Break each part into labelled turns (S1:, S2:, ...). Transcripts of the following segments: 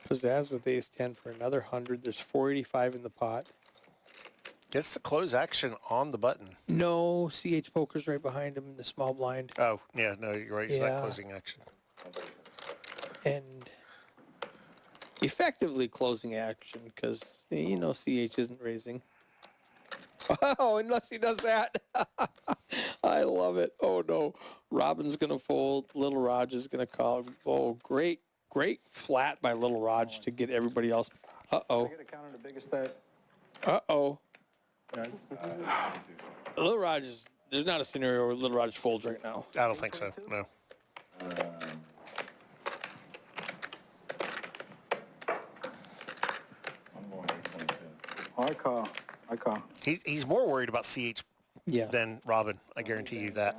S1: Pizzazz with ace-10 for another 100. There's 485 in the pot.
S2: Gets the close action on the button.
S1: No, CH Poker's right behind him in the small blind.
S2: Oh, yeah, no, you're right. He's not
S1: Yeah.
S2: closing action.
S1: And effectively closing action because, you know, CH isn't raising. Oh, unless he does that. I love it. Oh, no. Robin's going to fold. Little Raj is going to call. Oh, great flat by Little Raj to get everybody else. Uh-oh. Uh-oh. Little Raj is, there's not a scenario where Little Raj folds right now.
S2: I don't think so, no.
S3: I call.
S2: He's more worried about CH
S1: Yeah.
S2: than Robin. I guarantee you that.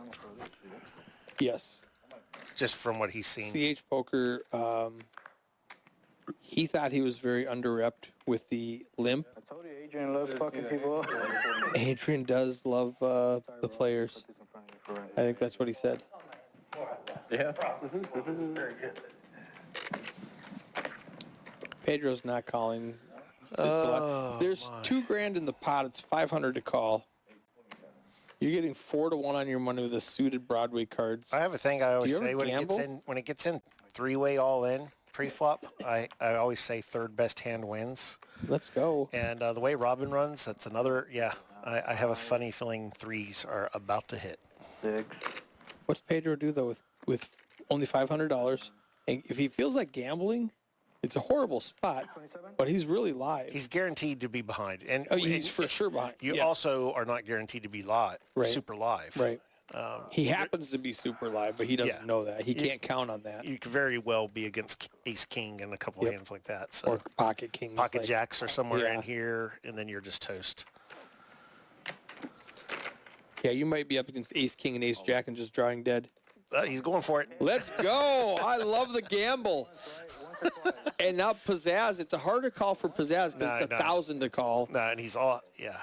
S1: Yes.
S2: Just from what he's seen.
S1: CH Poker, he thought he was very under-repped with the limp.
S3: I told you Adrian loves fucking people up.
S1: Adrian does love the players. I think that's what he said.
S3: Yeah.
S1: Pedro's not calling.
S2: Oh,
S1: There's
S2: my.
S1: $2,000 in the pot. It's 500 to call. You're getting 4-1 on your money with the suited Broadway cards.
S2: I have a thing I always
S1: Do you ever
S2: say when it gets in three-way all in pre-flop, I always say third best hand wins.
S1: Let's go.
S2: And the way Robin runs, that's another, yeah, I have a funny feeling threes are about to hit.
S3: 6.
S1: What's Pedro do, though, with only $500? And if he feels like gambling, it's a horrible spot, but he's really live.
S2: He's guaranteed to be behind. And
S1: He's for sure behind.
S2: You
S1: Yeah.
S2: also are not guaranteed to be super live.
S1: Right. He happens to be super live, but he doesn't know that. He can't count on that.
S2: You could very well be against ace king and a couple hands like that. So
S1: Or pocket kings.
S2: pocket jacks are somewhere
S1: Yeah.
S2: in here, and then you're just toast.
S1: Yeah, you might be up against ace king and ace jack and just drawing dead.
S2: He's going for it.
S1: Let's go. I love the gamble. And now Pizzazz, it's a harder call for Pizzazz because it's 1,000 to call.
S2: No, and he's all, yeah.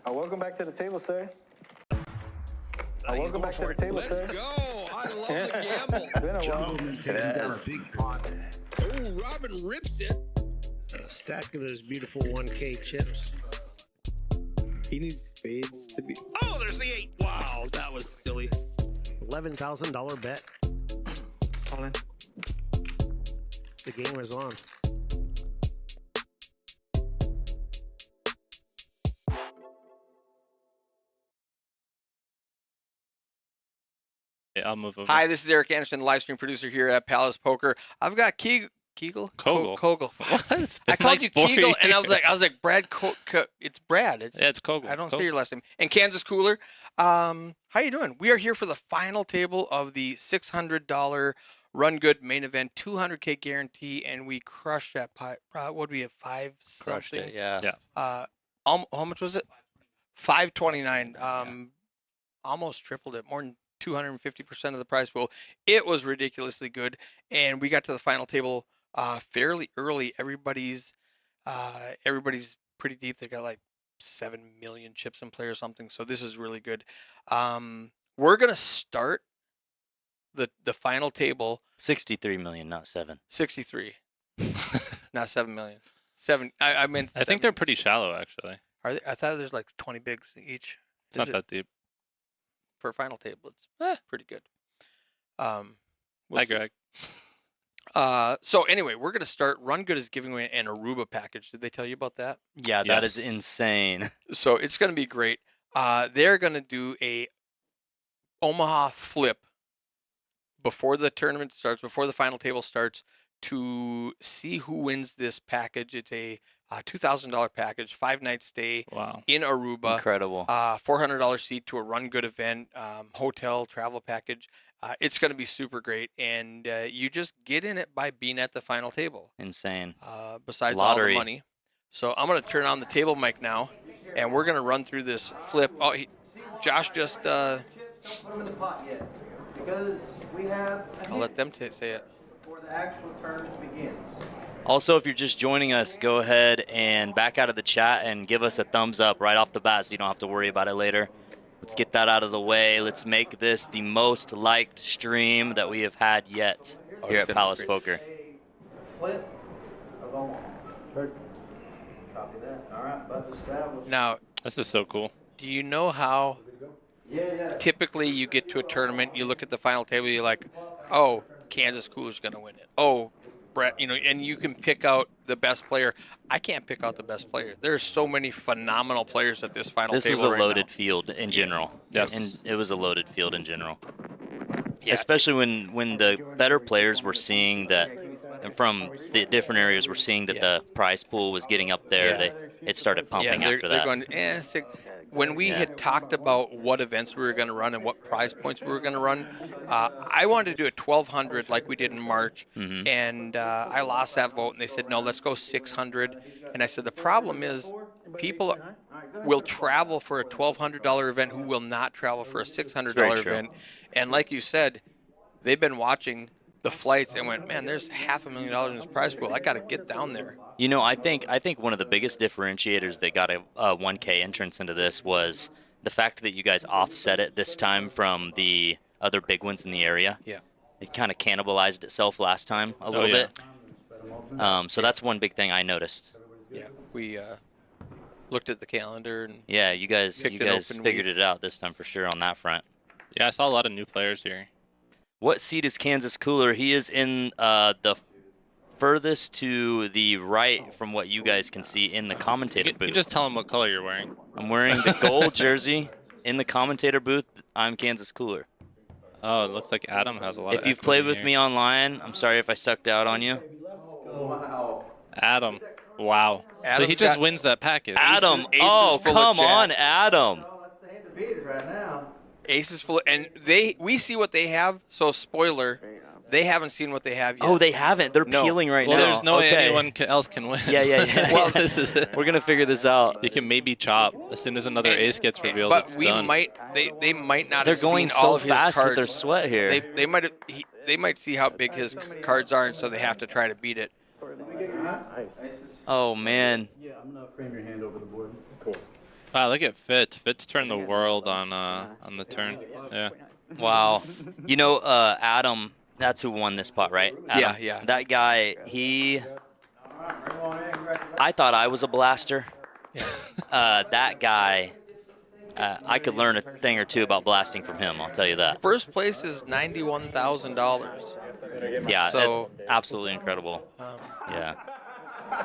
S3: Welcome back to the table, sir. Welcome back to the table, sir.
S1: Let's go. I love the gamble.
S3: Been a while.
S4: Taking down a big pot.
S1: Oh, Robin rips it.
S5: A stack of those beautiful 1K chips.
S1: He needs spades to be.
S2: Oh, there's the 8.
S1: Wow, that was silly.
S5: $11,000 bet.
S3: All in.
S5: The game was on.
S6: I'll move over.
S7: Hi, this is Eric Anderson, live stream producer here at Palace Poker. I've got Kegel. Kogel.
S6: What?
S7: I called you Kegel, and I was like, Brad. It's Brad.
S6: It's Kogel.
S7: I don't say your last name. And Kansas Cooler. How you doing? We are here for the final table of the $600 Run Good main event, 200K guarantee, and we crushed that pot. What would we have? 5 something?
S6: Crushed it, yeah.
S7: How much was it? 529. Almost tripled it. More than 250% of the prize pool. It was ridiculously good, and we got to the final table fairly early. Everybody's pretty deep. They got like 7 million chips in play or something. So this is really good. We're gonna start the final table.
S8: 63 million, not 7.
S7: 63, not 7 million. 7. I meant.
S6: I think they're pretty shallow, actually.
S7: Are they? I thought there's like 20 bigs each.
S6: It's not that deep.
S7: For a final table, it's pretty good. We'll
S6: Hi,
S7: see.
S6: Greg.
S7: So anyway, we're gonna start. Run Good is giving away an Aruba package. Did they tell you about that?
S8: Yeah, that is insane.
S7: So it's gonna be great. They're gonna do a Omaha flip before the tournament starts, before the final table starts, to see who wins this package. It's a $2,000 package, 5-night stay in Aruba.
S8: Incredible.
S7: $400 seat to a Run Good event, hotel, travel package. It's going to be super great, and you just get in it by being at the final table.
S8: Insane.
S7: Besides
S8: Lottery.
S7: all the money. So I'm going to turn on the table mic now, and we're going to run through this flip. Oh, Josh just...
S9: Don't put them in the pot yet, because we have...
S7: I'll let them say it.
S9: before the actual tournament begins.
S8: Also, if you're just joining us, go ahead and back out of the chat and give us a thumbs up right off the bat so you don't have to worry about it later. Let's get that out of the way. Let's make this the most liked stream that we have had yet here at Palace Poker.
S9: Flip of all. Copy that. All right, butts established.
S7: Now,
S6: This is so cool.
S7: do you know how
S9: Yeah.
S7: typically you get to a tournament, you look at the final table, you're like, oh, Kansas Cooler's going to win it. Oh, Brett, and you can pick out the best player. I can't pick out the best player. There's so many phenomenal players at this final
S8: This
S7: table
S8: was a
S7: right
S8: loaded
S7: now.
S8: field in general.
S6: Yes.
S8: And it was a loaded field in general.
S7: Yeah.
S8: Especially when the better players were seeing that, and from the different areas were seeing that the prize pool was getting up there, it started pumping
S7: they're,
S8: after
S7: they're
S8: that.
S7: going, when we had talked about what events we were going to run and what prize points we were going to run, I wanted to do a 1,200 like we did in March, and I lost that vote, and they said, no, let's go 600. And I said, the problem is people will travel for a $1,200 event who will not travel for a $600
S8: true.
S7: event. And like you said, they've been watching the flights and went, man, there's $500,000 in this prize pool. I got to get down there.
S8: You know, I think one of the biggest differentiators that got a 1K entrance into this was the fact that you guys offset it this time from the other big ones in the area.
S7: Yeah.
S8: It kind of cannibalized itself last time a little
S6: yeah.
S8: bit. So that's one big thing I noticed.
S7: Yeah, we looked at the calendar and
S8: Yeah, you guys
S7: Picked an open
S8: figured
S7: week.
S8: it out this time for sure on that front.
S6: Yeah, I saw a lot of new players here.
S8: What seat is Kansas Cooler? He is in the furthest to the right from what you guys can see in the commentator
S6: You
S8: booth.
S6: just tell them what color you're wearing.
S8: I'm wearing the gold jersey in the commentator booth. I'm Kansas Cooler.
S6: Oh, it looks like Adam has a lot of
S8: If you've
S6: equity
S8: played with
S6: here.
S8: me online, I'm sorry if I sucked out on you.
S6: Adam. Wow. So he
S7: Adam's
S6: just
S7: got-
S6: wins that package.
S8: Adam,
S7: aces
S8: oh,
S7: full of
S8: come on,
S7: jacks.
S8: Adam.
S9: Well, that's the hand of beaters right now.
S7: aces full, and we see what they have. So spoiler, they haven't seen what they have yet.
S8: Oh, they haven't. They're
S7: No.
S8: peeling right
S6: Well,
S8: now.
S6: there's no way
S8: Okay.
S6: anyone else can win.
S8: Yeah, yeah, yeah.
S6: Well, this is it.
S8: We're going to figure this out.
S6: You can maybe chop as soon as another ace gets revealed.
S7: But
S6: it's
S7: we
S6: done.
S7: might, they might not
S8: They're
S7: have
S8: going
S7: seen all
S8: so
S7: of his
S8: fast
S7: cards.
S8: with their sweat here.
S7: They might see how big his cards are, and so they have to try to beat it.
S8: Oh, man.
S3: Yeah, I'm gonna frame your hand over the board. Cool.
S6: Wow, look at Fitz. Fitz turned the world on the turn. Yeah.
S8: Wow. You know, Adam, that's who won this pot, right? Adam.
S7: Yeah.
S8: That guy, I thought I was a blaster. That guy, I could learn a thing or two about blasting from him, I'll tell you that.
S7: First place is $91,000.
S8: Yeah,
S7: So-
S8: absolutely incredible. Yeah.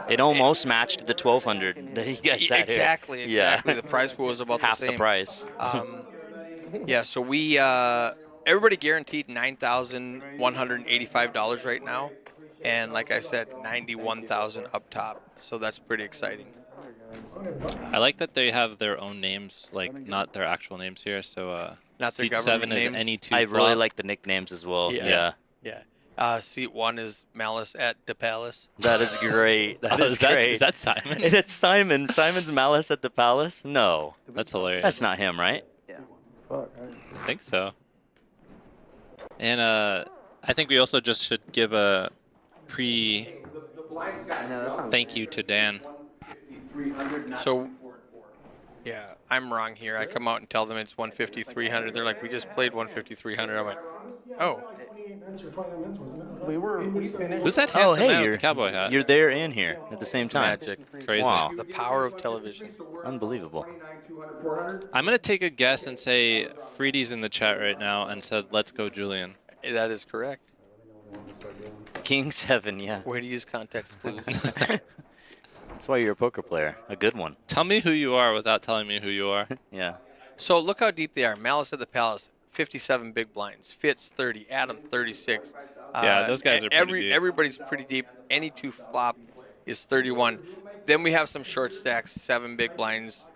S8: It almost matched the 1,200 that you guys had
S7: Exactly.
S8: here. Yeah.
S7: The prize pool was about
S8: Half
S7: the same.
S8: the price.
S7: Yeah, so we everybody guaranteed $9,185 right now, and like I said, $91,000 up top. So that's pretty exciting.
S6: I like that they have their own names, like not their actual names here. So
S7: Not their
S6: seat
S7: government
S6: 7 is
S7: names.
S6: any two.
S8: I really
S6: flop.
S8: like the nicknames as well.
S7: Yeah.
S8: Yeah.
S7: Yeah. Seat 1 is Malice at the Palace.
S8: That is great. That
S6: Oh,
S8: is great.
S6: Is that Simon?
S8: It's Simon. Simon's Malice at the Palace? No.
S6: That's hilarious.
S8: That's not him, right?
S6: I think so. And I think we also just should give a thank you to Dan.
S7: So, yeah, I'm wrong here. I come out and tell them it's 150-300. They're like, we just played 150-300. I went, oh.
S3: We finished.
S6: Who's that
S8: Oh,
S6: handsome
S8: hey,
S6: man with
S8: you're
S6: the cowboy hat?
S8: You're there and here at the same time.
S7: Magic.
S6: Crazy.
S8: Wow.
S7: The power of television.
S8: Unbelievable.
S6: I'm gonna take a guess and say Freedy's in the chat right now and said, "Let's go, Julian."
S7: That is correct.
S8: King 7, yeah.
S7: Way to use context clues.
S8: That's why you're a poker player. A good one.
S6: Tell me who you are without telling me who you are.
S8: Yeah.
S7: So look how deep they are. Malice at the Palace, 57 big blinds. Fitz 30. Adam 36.
S6: Yeah, those guys are pretty deep.
S7: Everybody's pretty deep. Any two flop is 31. Then we have some short stacks. 7 big blinds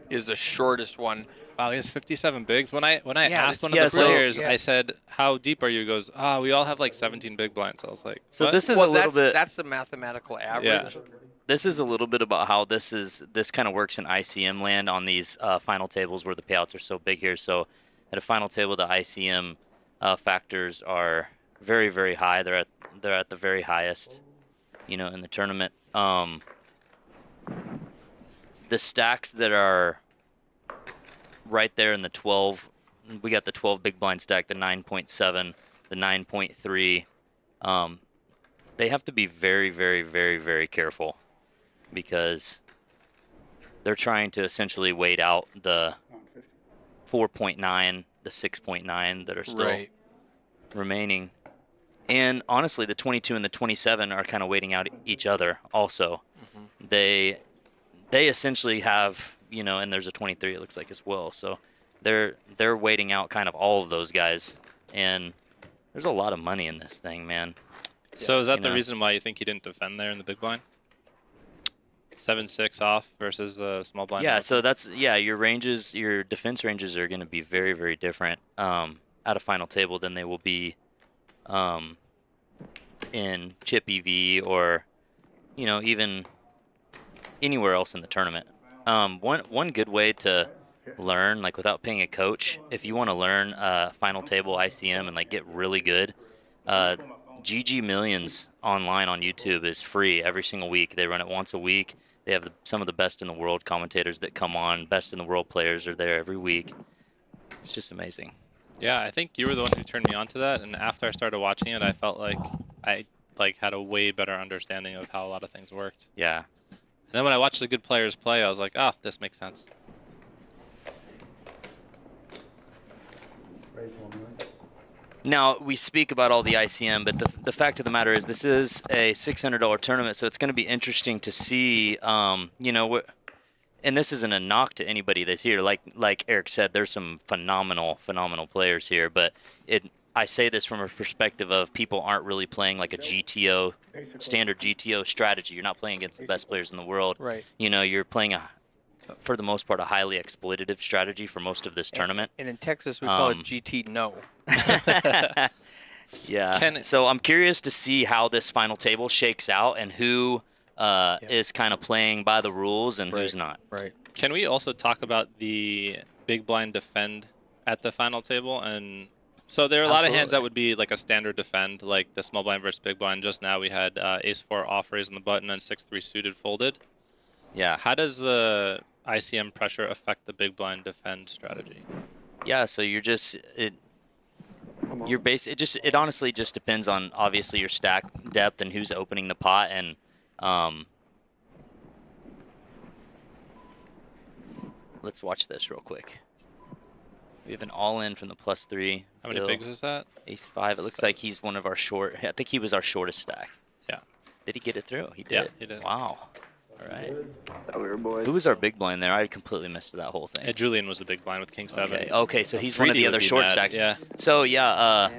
S7: is the shortest one.
S6: Wow, he has 57 bigs. When I asked one
S8: yeah,
S6: of the
S8: so-
S6: players,
S7: yeah.
S6: I said, "How deep are you?" He goes, we all have like 17 big blinds." I was like,
S8: So
S6: "What?"
S8: this is
S7: Well,
S8: a little bit.
S7: that's the mathematical average.
S8: This is a little bit about how this kind of works in ICM land on these final tables where the payouts are so big here. So at a final table, the ICM factors are very, very high. They're at the very highest, you know, in the tournament. The stacks that are right there in the 12, we got the 12 big blind stack, the 9.7, the 9.3. They have to be very, very, very, very careful because they're trying to essentially wait out the 4.9, the 6.9 that are still remaining. And honestly, the 22 and the 27 are kind of waiting out each other also. They essentially have, you know, and there's a 23 it looks like as well. So they're waiting out kind of all of those guys. And there's a lot of money in this thing, man.
S6: So is that the reason why you think he didn't defend there in the big blind? 7-6 off versus a small blind?
S8: Yeah, so that's, your ranges, your defense ranges are going to be very, very different at a final table than they will be in chip EV or, you know, even anywhere else in the tournament. One good way to learn, like without paying a coach, if you want to learn final table ICM and like get really good, GG Millions online on YouTube is free every single week. They run it once a week. They have some of the best in the world commentators that come on. Best in the world players are there every week. It's just amazing.
S6: Yeah, I think you were the one who turned me on to that, and after I started watching it, I felt like I had a way better understanding of how a lot of things worked.
S8: Yeah.
S6: And then when I watched the good players play, I was like, oh, this makes sense.
S8: Now, we speak about all the ICM, but the fact of the matter is this is a $600 tournament, so it's going to be interesting to see, you know, and this isn't a knock to anybody that's here. Like Eric said, there's some phenomenal players here, but I say this from a perspective of people aren't really playing like a GTO, standard GTO strategy. You're not playing against the best players in the world.
S7: Right.
S8: You know, you're playing for the most part, a highly exploitative strategy for most of this tournament.
S7: And in Texas, we call it GT no.
S8: Yeah. So I'm curious to see how this final table shakes out and who is kind of playing by the rules and who's not.
S7: Right.
S6: Can we also talk about the big blind defend at the final table? And so there are a lot of hands that would be like a standard defend, like the small blind versus big blind. Just now we had ace-4 off raise on the button and 6-3 suited folded.
S8: Yeah.
S6: How does the ICM pressure affect the big blind defend strategy?
S8: Yeah, so you're just it honestly just depends on obviously your stack depth and who's opening the pot, and let's watch this real quick. We have an all-in from the +3.
S6: How many bigs is that?
S8: Ace-5. It looks like he's one of our I think he was our shortest stack.
S6: Yeah.
S8: Did he get it through? He did.
S6: Yeah, he did.
S8: Wow. All right.
S9: Thought we were boys.
S8: Who was our big blind there? I completely missed that whole thing.
S6: Yeah, Julian was the big blind with King 7.
S8: Okay, so he's one of
S6: 3D
S8: the
S6: would
S8: other
S6: be
S8: short
S6: mad,
S8: stacks.
S6: yeah.
S8: So yeah,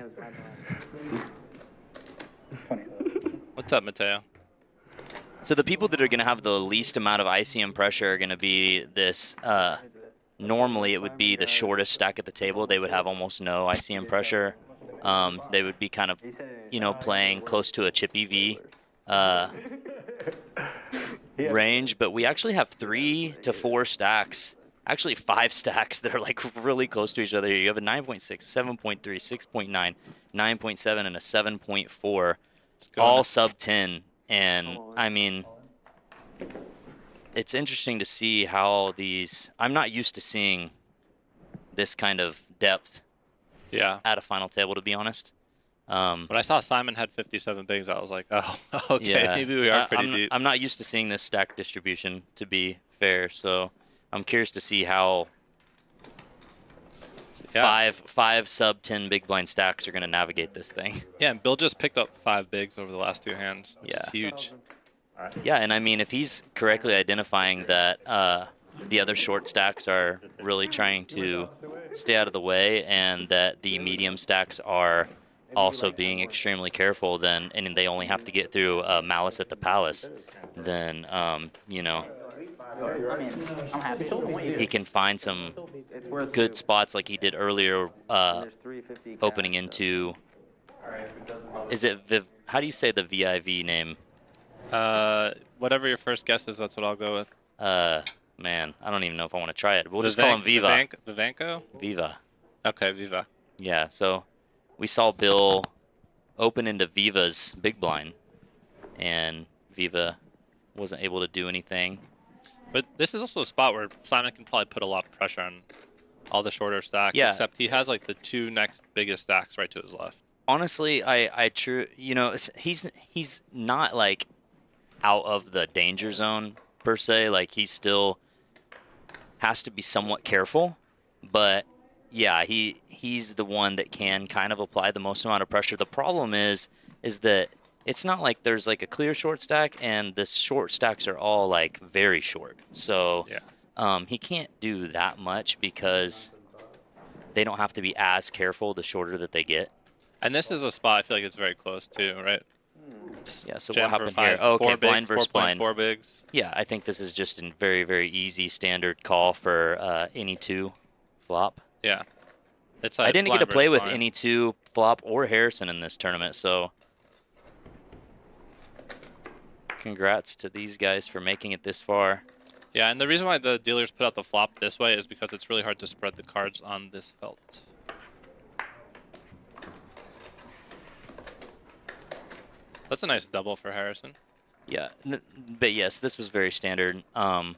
S6: What's up, Mateo?
S8: so the people that are going to have the least amount of ICM pressure are going to be this. Normally, it would be the shortest stack at the table. They would have almost no ICM pressure. They would be kind of, you know, playing close to a chip EV range. But we actually have 3 to 4 stacks, actually 5 stacks that are like really close to each other. You have a 9.6, 7.3, 6.9, 9.7, and a 7.4, all sub 10. And I mean, it's interesting to see how these. I'm not used to seeing this kind of depth.
S6: Yeah.
S8: At a final table, to be honest.
S6: When I saw Simon had 57 bigs, I was like, oh, okay,
S8: Yeah.
S6: maybe we are pretty deep.
S8: I'm not used to seeing this stack distribution, to be fair. So I'm curious to see how five sub 10 big blind stacks are going to navigate this thing.
S6: Yeah, and Bill just picked up 5 bigs over the last 2 hands, which is huge.
S8: Yeah, and I mean, if he's correctly identifying that the other short stacks are really trying to stay out of the way and that the medium stacks are also being extremely careful, then, and they only have to get through Malice at the Palace, then, you know, he can find some good spots like he did earlier, opening into, is it how do you say the VIV name?
S6: Whatever your first guess is, that's what I'll go with.
S8: Man, I don't even know if I want to try it. We'll just call him Viva.
S6: Vivanco?
S8: Viva.
S6: Okay, Viva.
S8: Yeah, so we saw Bill open into Viva's big blind, and Viva wasn't able to do anything.
S6: But this is also a spot where Simon can probably put a lot of pressure on all the shorter stacks,
S8: Yeah.
S6: except he has like the 2 next biggest stacks right to his left.
S8: Honestly, you know, he's not like out of the danger zone per se. Like, he still has to be somewhat careful, but yeah, he's the one that can kind of apply the most amount of pressure. The problem is that it's not like there's like a clear short stack, and the short stacks are all like very short. So
S6: yeah.
S8: He can't do that much because they don't have to be as careful the shorter that they get.
S6: And this is a spot I feel like it's very close too, right?
S8: Yeah, so
S6: Jam
S8: what
S6: for
S8: happened
S6: 5,
S8: here? Oh, okay,
S6: 4 bigs,
S8: blind versus blind.
S6: 4.4 bigs.
S8: Yeah, I think this is just a very, very easy standard call for any 2 flop.
S6: Yeah. It's
S8: I didn't get
S6: blind
S8: to play
S6: versus
S8: with
S6: blind.
S8: any 2 flop or Harrison in this tournament, so congrats to these guys for making it this far.
S6: Yeah, and the reason why the dealers put out the flop this way is because it's really hard to spread the cards on this felt. That's a nice double for Harrison.
S8: Yeah, but yes, this was very standard.
S6: Now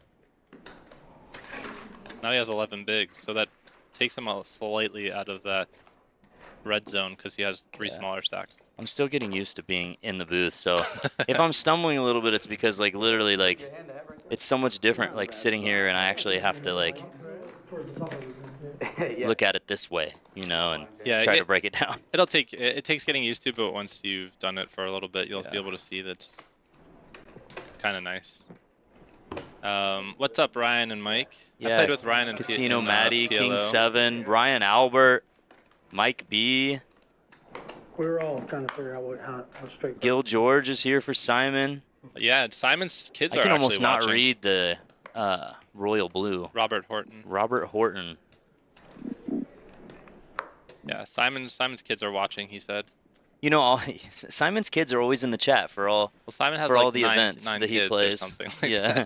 S6: he has 11 bigs, so that takes him out slightly out of that red zone because he has 3 smaller stacks.
S8: I'm still getting used to being in the booth, so if I'm stumbling a little bit, it's because like literally like it's so much different like sitting here, and I actually have to like look at it this way, you know, and try to break it down.
S6: It takes getting used to, but once you've done it for a little bit, you'll be able to see that's kind of nice. What's up, Ryan and Mike?
S8: Yeah,
S6: I played with Ryan and
S8: Casino Maddie,
S6: PLO.
S8: King 7, Ryan Albert, Mike B.
S3: We were all trying to figure out how straight.
S8: Gil George is here for Simon.
S6: Yeah, Simon's kids are
S8: I can
S6: actually
S8: almost not
S6: watching.
S8: read the Royal Blue.
S6: Robert Horton.
S8: Robert Horton.
S6: Yeah, Simon's kids are watching, he said.
S8: You know, Simon's kids are always in the chat for all.
S6: Well, Simon has
S8: for
S6: like
S8: all the
S6: 9
S8: events that he
S6: kids
S8: plays.
S6: or something like
S8: Yeah.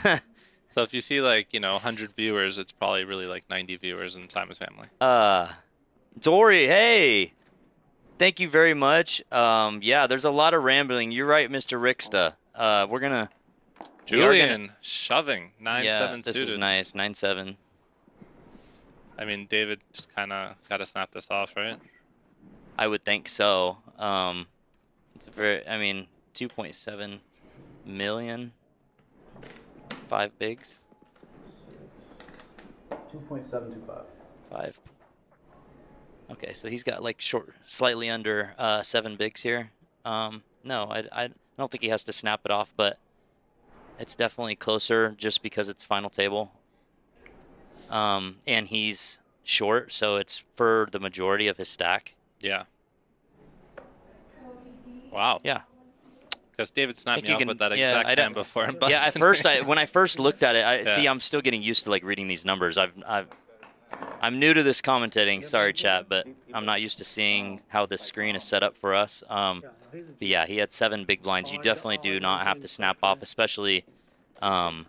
S6: that. So if you see like, 100 viewers, it's probably really like 90 viewers in Simon's family.
S8: Dory, hey. Thank you very much. Yeah, there's a lot of rambling. You're right, Mr. Ricksta. We're gonna
S6: Julian shoving 9-7
S8: yeah, this
S6: suited.
S8: is nice. 9-7.
S6: I mean, David just kind of got to snap this off, right?
S8: I would think so. It's a very, I mean, 2.7 million. 5 bigs.
S3: 2.725.
S8: 5. Okay, so he's got like slightly under 7 bigs here. No, I don't think he has to snap it off, but it's definitely closer just because it's final table. And he's short, so it's for the majority of his stack.
S6: Yeah. Wow.
S8: Yeah.
S6: Because David snapped me
S8: you
S6: off
S8: can-
S6: with that
S8: yeah,
S6: exact
S8: I don't-
S6: hand before and busted
S8: Yeah, at first,
S6: me.
S8: when I first looked at it, see,
S6: Yeah.
S8: I'm still getting used to like reading these numbers. I'm new to this commentating. Sorry, chat, but I'm not used to seeing how this screen is set up for us. But yeah, he had 7 big blinds. You definitely do not have to snap off, especially.
S3: All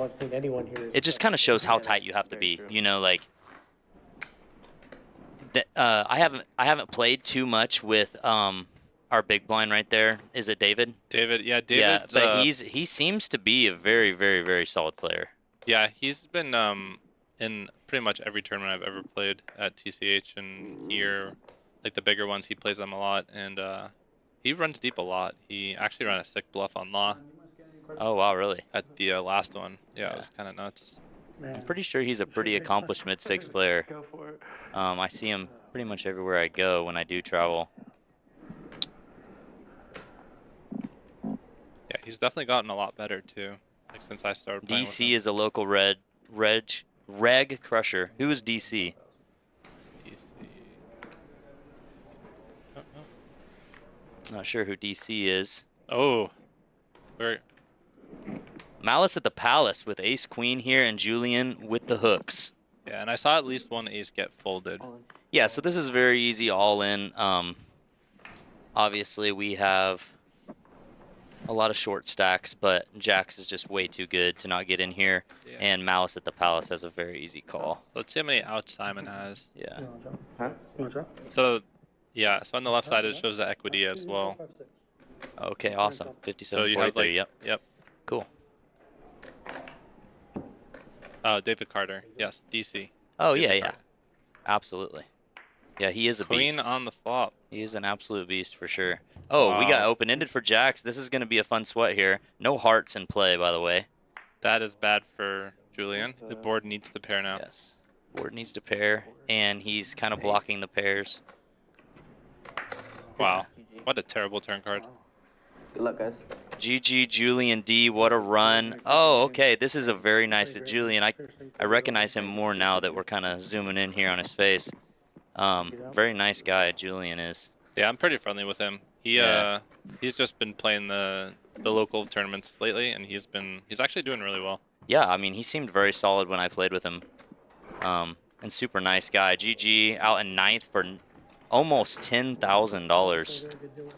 S3: I've seen anyone here is
S8: It just kind of shows how tight you have to be. You know, like. I haven't played too much with our big blind right there. Is it David?
S6: David, yeah, David.
S8: Yeah, but he seems to be a very, very, very solid player.
S6: Yeah, he's been in pretty much every tournament I've ever played at TCH and here, like the bigger ones, he plays them a lot, and he runs deep a lot. He actually ran a sick bluff on Law
S8: Oh wow, really?
S6: at the last one. Yeah, it was kind of nuts.
S8: I'm pretty sure he's a pretty accomplished mid-stakes player.
S9: Go for it.
S8: I see him pretty much everywhere I go when I do travel.
S6: Yeah, he's definitely gotten a lot better too. Like since I started playing with
S8: DC
S6: him.
S8: is a local reg crusher. Who is DC?
S6: DC. Oh,
S8: Not sure who DC is.
S6: oh. Where?
S8: Malice at the Palace with Ace Queen here and Julian with the hooks.
S6: Yeah, and I saw at least one ace get folded.
S8: Yeah, so this is very easy all in. Obviously we have a lot of short stacks, but Jax is just way too good to not get in here.
S6: Yeah.
S8: And Malice at the Palace has a very easy call.
S6: Let's see how many outs Simon has.
S8: Yeah.
S3: You want to drop?
S9: Huh?
S3: You want to drop?
S6: So Yeah, so on the left side it shows the equity as well.
S8: Okay, awesome.
S6: So
S8: 57
S6: you have
S8: 43.
S6: like,
S8: Yep. Cool.
S6: David Carter. Yes, DC.
S8: Oh
S6: David
S8: yeah,
S6: Carter.
S8: Absolutely. Yeah, he is a
S6: Queen
S8: beast.
S6: on the flop.
S8: He is an absolute beast for sure. Oh, we got
S6: Wow.
S8: open-ended for jacks. This is going to be a fun sweat here. No hearts in play, by the way.
S6: That is bad for Julian. The board needs to pair now.
S8: Yes. Board needs to pair, and he's kind of blocking the pairs.
S6: Wow. What a terrible turn card.
S9: Good luck, guys.
S8: GG Julian D, what a run. Oh, okay, this is a very nice Julian. I recognize him more now that we're kind of zooming in here on his face. Very nice guy, Julian is.
S6: Yeah, I'm pretty friendly with him. He's just been playing the local tournaments lately, and he's actually doing really well.
S8: Yeah, I mean, he seemed very solid when I played with him. And super nice guy. GG out in 9th for almost $10,000.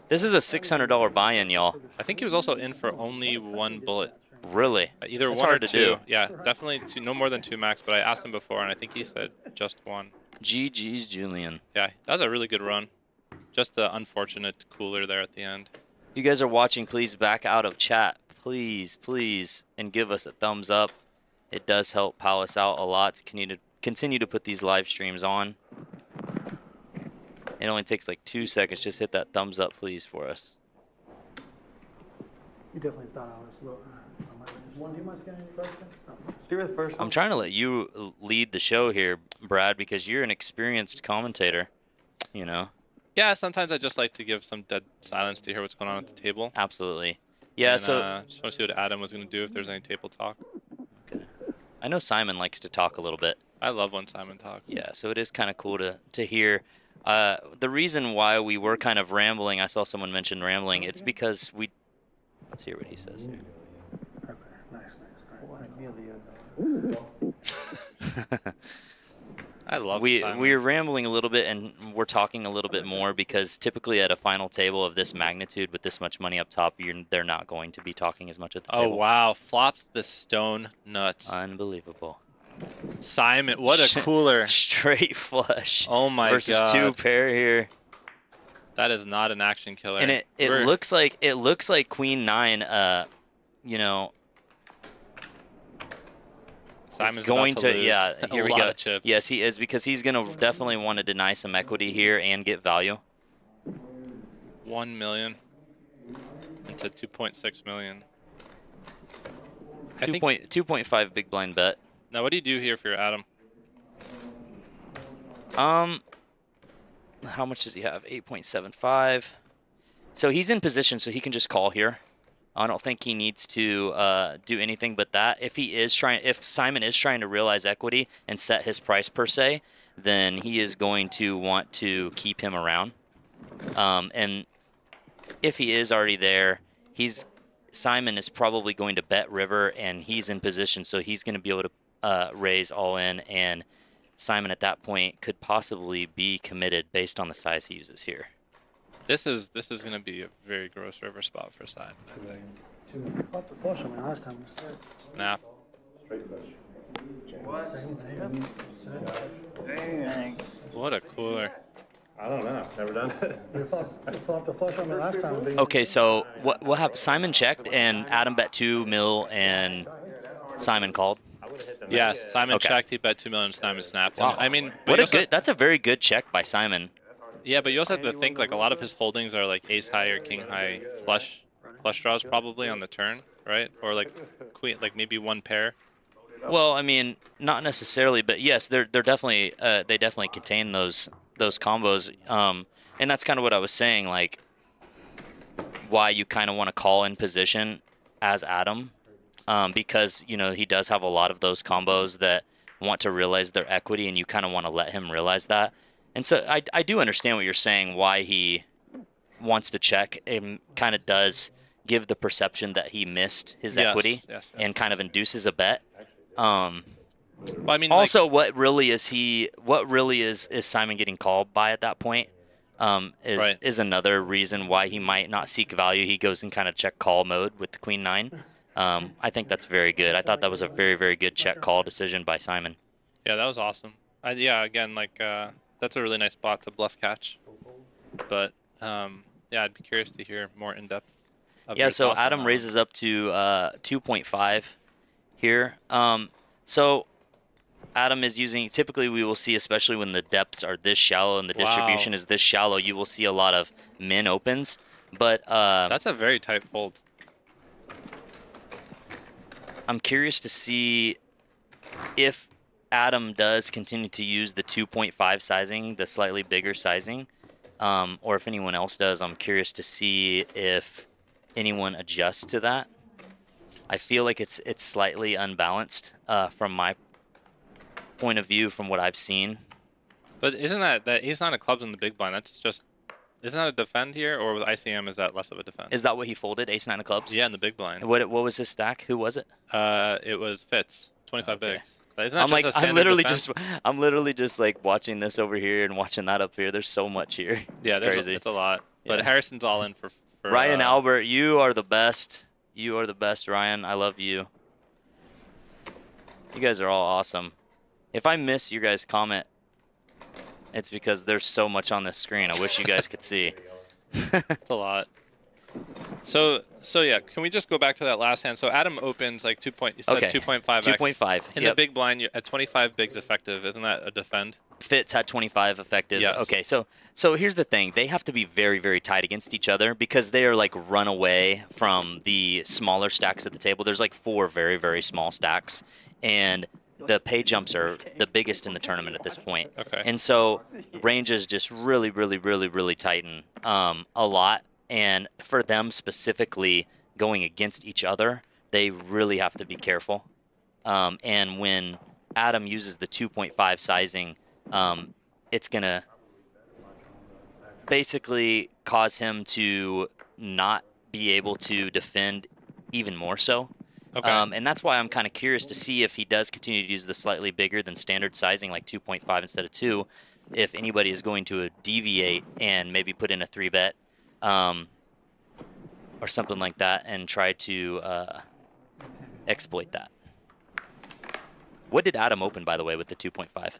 S8: This is a $600 buy-in, y'all.
S6: I think he was also in for only 1 bullet.
S8: Really?
S6: Either
S8: That's
S6: 1 or
S8: hard to
S6: 2.
S8: do.
S6: Yeah, definitely 2, no more than 2 max, but I asked him before, and I think he said just 1.
S8: GG's Julian.
S6: Yeah, that was a really good run. Just the unfortunate cooler there at the end.
S8: If you guys are watching, please back out of chat. Please, please, and give us a thumbs up. It does help Palace out a lot to continue to put these live streams on. It only takes like 2 seconds. Just hit that thumbs up, please, for us.
S3: You definitely thought I was low. One too much getting first.
S9: Do the first
S8: I'm trying to let you lead the show here, Brad, because you're an experienced commentator, you know.
S6: Yeah, sometimes I just like to give some dead silence to hear what's going on at the table.
S8: Absolutely. Yeah,
S6: and,
S8: so
S6: just want to see what Adam was going to do if there's any table talk.
S8: okay. I know Simon likes to talk a little bit.
S6: I love when Simon talks.
S8: Yeah, so it is kind of cool to hear. The reason why we were kind of rambling, I saw someone mention rambling, it's because we... Let's hear what he says here.
S6: I love Simon.
S8: We're rambling a little bit, and we're talking a little bit more because typically at a final table of this magnitude with this much money up top, they're not going to be talking as much at the table.
S6: Oh, wow. Flops the stone nuts.
S8: Unbelievable.
S6: Simon, what a cooler.
S8: Straight flush.
S6: Oh, my God.
S8: Versus 2 pair here.
S6: That is not an action killer.
S8: And it looks like Queen 9, you know,
S6: Simon's
S8: going
S6: about to lose
S8: here
S6: a
S8: we
S6: lot
S8: go.
S6: of chips.
S8: Yes, he is, because he's going to definitely want to deny some equity here and get value.
S6: 1 million into 2.6 million.
S8: 2.5 big blind bet.
S6: Now, what do you do here for your Adam?
S8: How much does he have? 8.75. So he's in position, so he can just call here. I don't think he needs to do anything but that. If Simon is trying to realize equity and set his price per se, then he is going to want to keep him around. And if he is already there, Simon is probably going to bet river, and he's in position, so he's going to be able to raise all in, and Simon at that point could possibly be committed based on the size he uses here.
S6: This is going to be a very gross river spot for Simon, I think.
S3: What the flush on me last time?
S6: Snap. What a cooler.
S3: I don't know. Never done it. You thought the flush on me last time.
S8: Okay, so what happened? Simon checked, and Adam bet 2 mil, and Simon called.
S6: Yes, Simon
S8: Okay.
S6: checked. He bet 2 million. Simon snapped.
S8: Wow.
S6: I mean, but
S8: That's a very good check by Simon.
S6: Yeah, but you also have to think like a lot of his holdings are like ace high or king high flush draws probably on the turn, right? Or like queen, like maybe 1 pair.
S8: Well, I mean, not necessarily, but yes, they're definitely they definitely contain those combos, and that's kind of what I was saying, like why you kind of want to call in position as Adam, because you know he does have a lot of those combos that want to realize their equity, and you kind of want to let him realize that. And so I do understand what you're saying, why he wants to check. It kind of does give the perception that he missed his equity and kind of induces a bet.
S6: But I mean,
S8: also, what really is Simon getting called by at that point is another reason why he might not seek value. He goes in kind of check call mode with the Queen 9. I think that's very good. I thought that was a very, very good check call decision by Simon.
S6: Yeah, that was awesome. Yeah, again, like that's a really nice spot to bluff catch. But yeah, I'd be curious to hear more in depth.
S8: Yeah, so Adam raises up to 2.5 here. So Adam is using, typically we will see, especially when the depths are this shallow and the distribution is this shallow, you will see a lot of min opens. But
S6: that's a very tight fold.
S8: I'm curious to see if Adam does continue to use the 2.5 sizing, the slightly bigger sizing, or if anyone else does. I'm curious to see if anyone adjusts to that. I feel like it's slightly unbalanced from my point of view, from what I've seen.
S6: But isn't that ace nine of clubs in the big blind? That's just, isn't that a defend here, or with ICM is that less of a defend?
S8: Is that what he folded? Ace nine of clubs.
S6: Yeah, in the big blind.
S8: What was his stack? Who was it?
S6: It was Fitz, 25 bigs. But isn't that
S8: I'm
S6: just
S8: like,
S6: a standard
S8: I'm literally just like watching this over here and watching that up here. There's so much here.
S6: Yeah,
S8: it's crazy.
S6: It's a lot. But
S8: Yeah.
S6: Harrison's all in for
S8: Ryan Albert, you are the best. You are the best, Ryan. I love you. You guys are all awesome. If I miss your guys' comment, it's because there's so much on this screen. I wish you guys could see.
S6: It's a lot. So yeah, can we just go back to that last hand? So Adam opens like 2.5x.
S8: 2.5.
S6: In the big blind, you're at 25 bigs effective. Isn't that a defend?
S8: Fitz had 25 effective.
S6: Yes.
S8: Okay, so here's the thing. They have to be very, very tight against each other because they are like run away from the smaller stacks at the table. There's like 4 very, very small stacks, and the pay jumps are the biggest in the tournament at this point.
S6: Okay.
S8: And so ranges just really, really, really, really tighten a lot. And for them specifically going against each other, they really have to be careful. And when Adam uses the 2.5 sizing, it's going to basically cause him to not be able to defend even more so.
S6: Okay.
S8: And that's why I'm kind of curious to see if he does continue to use the slightly bigger than standard sizing, like 2.5 instead of 2, if anybody is going to deviate and maybe put in a 3-bet or something like that and try to exploit that. What did Adam open, by the way, with the 2.5? I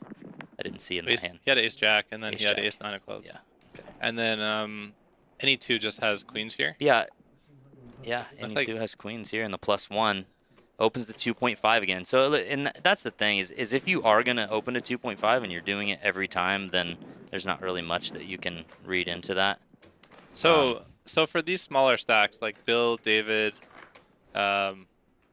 S8: didn't see in the hand.
S6: He had ace jack, and then
S8: Ace
S6: he had
S8: jack.
S6: ace nine of clubs.
S8: Yeah. Okay.
S6: And then any 2 just has queens here.
S8: Yeah. Yeah,
S6: That's
S8: any 2 has queens here, and the +1 opens the 2.5 again. So, and that's the thing, is if you are going to open a 2.5 and you're doing it every time, then there's not really much that you can read into that.
S6: So for these smaller stacks, like Bill, David, I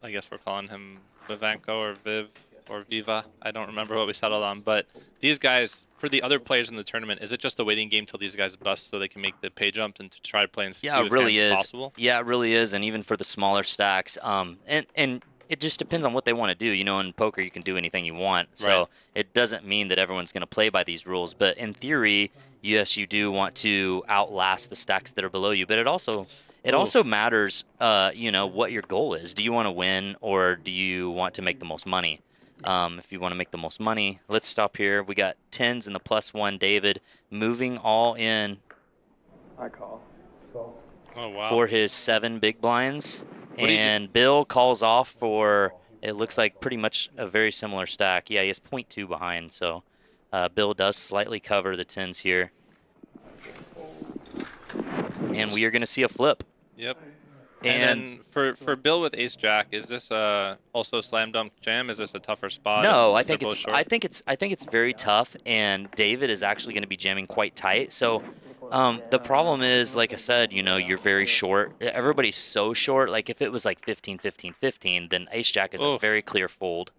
S6: guess we're calling him Vivanko or Viv or Viva. I don't remember what we settled on, but these guys, for the other players in the tournament, is it just a waiting game till these guys bust so they can make the pay jump and to try to play in
S8: Yeah, it
S6: as
S8: really
S6: hands as
S8: is.
S6: possible?
S8: Yeah, it really is, and even for the smaller stacks, and it just depends on what they want to do. You know, in poker, you can do anything you want, so
S6: Right.
S8: it doesn't mean that everyone's going to play by these rules. But in theory, yes, you do want to outlast the stacks that are below you. But it also matters, you know, what your goal is. Do you want to win, or do you want to make the most money? If you want to make the most money, let's stop here. We got 10s and the +1. David moving all in
S9: I call.
S6: Oh, wow.
S8: for his 7 big blinds,
S6: do you do?
S8: and Bill calls off for, it looks like pretty much a very similar stack. Yeah, he has 0.2 behind, so Bill does slightly cover the 10s here. And we are going to see a flip.
S6: Yep.
S8: And
S6: then for Bill with ace jack, is this also slam dunk jam? Is this a tougher spot?
S8: no, I
S6: Is it
S8: think
S6: both
S8: it's
S6: short?
S8: I think it's very tough, and David is actually going to be jamming quite tight. So the problem is, like I said, you know, you're very short. Everybody's so short. Like if it was like 15, 15, 15, then ace jack is a
S6: Oof.
S8: very clear fold.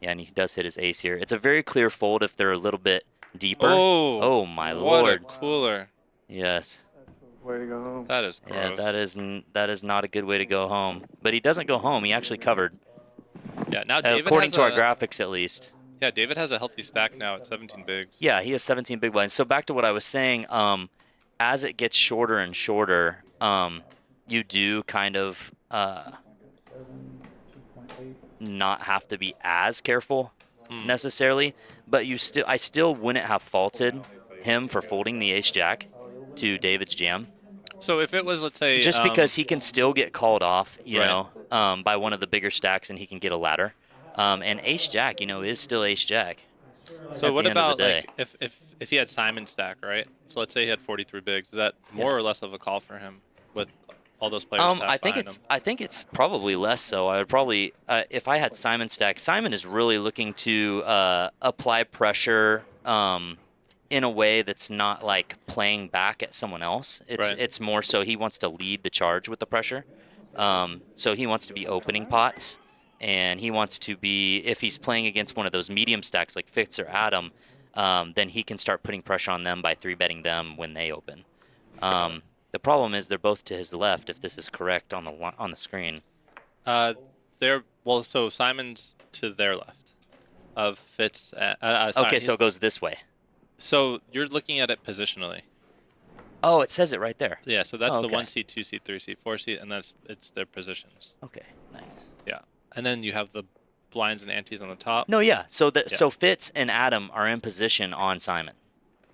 S8: Yeah, and he does hit his ace here. It's a very clear fold if they're a little bit deeper.
S6: Oh,
S8: my
S6: what
S8: lord.
S6: a cooler.
S8: Yes.
S9: Way to go home.
S6: That is gross.
S8: Yeah, that is not a good way to go home. But he doesn't go home. He actually covered,
S6: Yeah, now David
S8: according
S6: has
S8: to our
S6: a-
S8: graphics at least.
S6: Yeah, David has a healthy stack now at 17 bigs.
S8: Yeah, he has 17 big blinds. So back to what I was saying, as it gets shorter and shorter, you do kind of not have to be as careful necessarily, but I still wouldn't have faulted him for folding the ace jack to David's jam,
S6: So if it was, let's say,
S8: just because he can still get called off, you
S6: Right.
S8: know, by one of the bigger stacks, and he can get a ladder. And ace jack, you know, is still ace jack.
S6: So
S8: at
S6: what
S8: the end of
S6: about
S8: the day.
S6: like if he had Simon stack, right? So let's say he had 43 bigs. Is that more or less of a call for him with all those players tapped
S8: I think
S6: behind
S8: it's
S6: him?
S8: I think it's probably less so. I would probably if I had Simon stack. Simon is really looking to apply pressure in a way that's not like playing back at someone else. It's more so he wants to lead the charge with the pressure. So he wants to be opening pots, and he wants to be, if he's playing against one of those medium stacks like Fitz or Adam, then he can start putting pressure on them by 3-betting them when they open. The problem is they're both to his left, if this is correct on the screen.
S6: So Simon's to their left of Fitz. Sorry,
S8: Okay, so it goes this way.
S6: So you're looking at it positionally.
S8: Oh, it says it right there.
S6: Yeah, so that's the
S8: okay.
S6: 1 seat, 2 seat, 3 seat, 4 seat, and it's their positions.
S8: Okay, nice.
S6: Yeah, and then you have the blinds and antes on the top.
S8: No, yeah. So so Fitz and Adam are in position on Simon.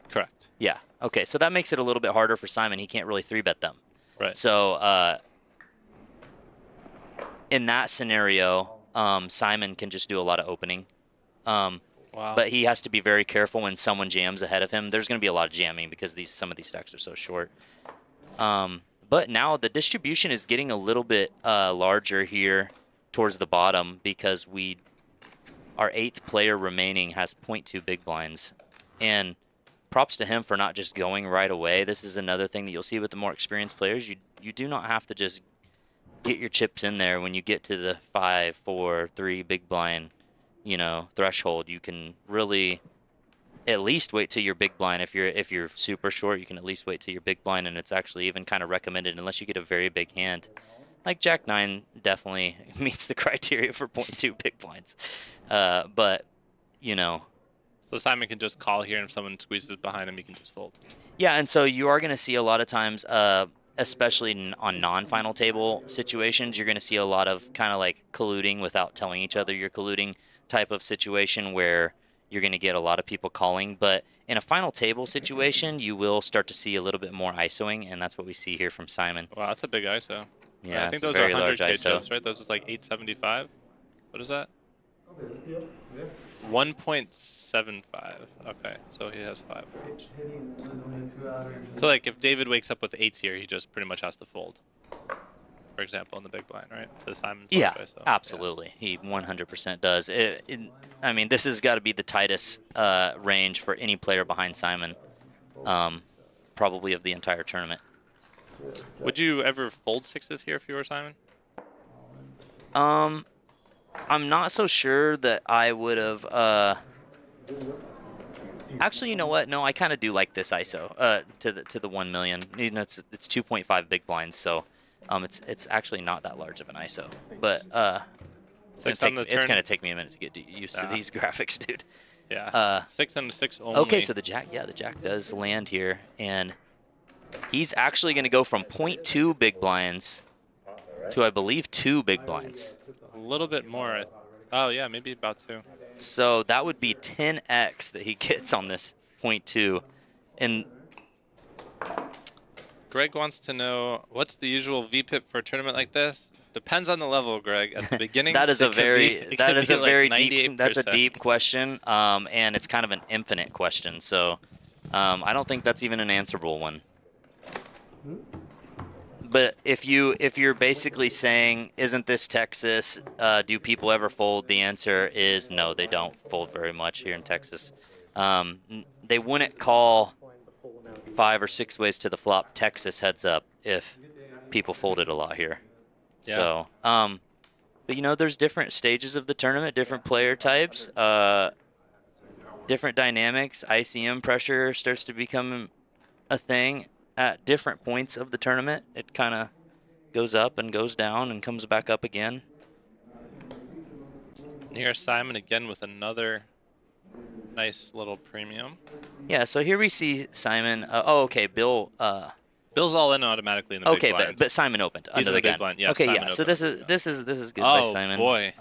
S6: Correct.
S8: Yeah. Okay, so that makes it a little bit harder for Simon. He can't really 3-bet them.
S6: Right.
S8: So in that scenario, Simon can just do a lot of opening.
S6: Wow.
S8: But he has to be very careful when someone jams ahead of him. There's going to be a lot of jamming because some of these stacks are so short. But now the distribution is getting a little bit larger here towards the bottom because our 8th player remaining has 0.2 big blinds. And props to him for not just going right away. This is another thing that you'll see with the more experienced players. You do not have to just get your chips in there when you get to the 5, 4, 3 big blind, threshold. You can really at least wait till your big blind. If you're super short, you can at least wait till your big blind, and it's actually even kind of recommended unless you get a very big hand. Like Jack 9 definitely meets the criteria for 0.2 big blinds. But
S6: So Simon can just call here, and if someone squeezes behind him, he can just fold.
S8: Yeah, and so you are going to see a lot of times, especially on non-final table situations, you're going to see a lot of kind of like colluding without telling each other you're colluding type of situation where you're going to get a lot of people calling. But in a final table situation, you will start to see a little bit more ISOing, and that's what we see here from Simon.
S6: Wow, that's a big ISO.
S8: Yeah,
S6: I think
S8: it's a
S6: those are
S8: very large
S6: 100K
S8: ISO.
S6: chips, right? Those is like 875. What is that? 1.75. Okay, so he has 5 for each. So like if David wakes up with 8s here, he just pretty much has to fold. For example, in the big blind, right? To Simon's
S8: Yeah,
S6: ISO.
S8: absolutely. Yeah. He 100% does. I mean, this has got to be the tightest range for any player behind Simon, probably of the entire tournament.
S6: Would you ever fold 6s here if you were Simon?
S8: I'm not so sure that I would have. Actually, you know what? No, I kind of do like this ISO to the 1 million. It's 2.5 big blinds, so it's actually not that large of an ISO. But it's gonna take me a minute to get used to these graphics, dude.
S6: Yeah. 6 and 6 only.
S8: Okay, so the jack does land here, and he's actually gonna go from 0.2 big blinds to, I believe, 2 big blinds.
S6: A little bit more. Oh yeah, maybe about 2.
S8: So that would be 10x that he gets on this 0.2. And
S6: Greg wants to know, what's the usual VPIP for a tournament like this? Depends on the level, Greg. At the beginning,
S8: that is a very
S6: deep.
S8: That's a deep question, and it's kind of an infinite question. So I don't think that's even an answerable one. But if you're basically saying, isn't this Texas? Do people ever fold? The answer is no, they don't fold very much here in Texas. They wouldn't call 5 or 6 ways to the flop Texas heads up if people folded a lot here.
S6: Yeah.
S8: So, but there's different stages of the tournament, different player types, different dynamics. ICM pressure starts to become a thing at different points of the tournament. It kind of goes up and goes down and comes back up again.
S6: And here's Simon again with another nice little premium.
S8: Yeah, so here we see Simon. Okay, Bill.
S6: Bill's all in automatically in the big blind.
S8: but Simon opened
S6: He's
S8: under
S6: in
S8: the
S6: the big
S8: gun.
S6: blind. Yeah,
S8: okay,
S6: Simon
S8: yeah. So
S6: opened.
S8: this is good by Simon.
S6: Oh boy.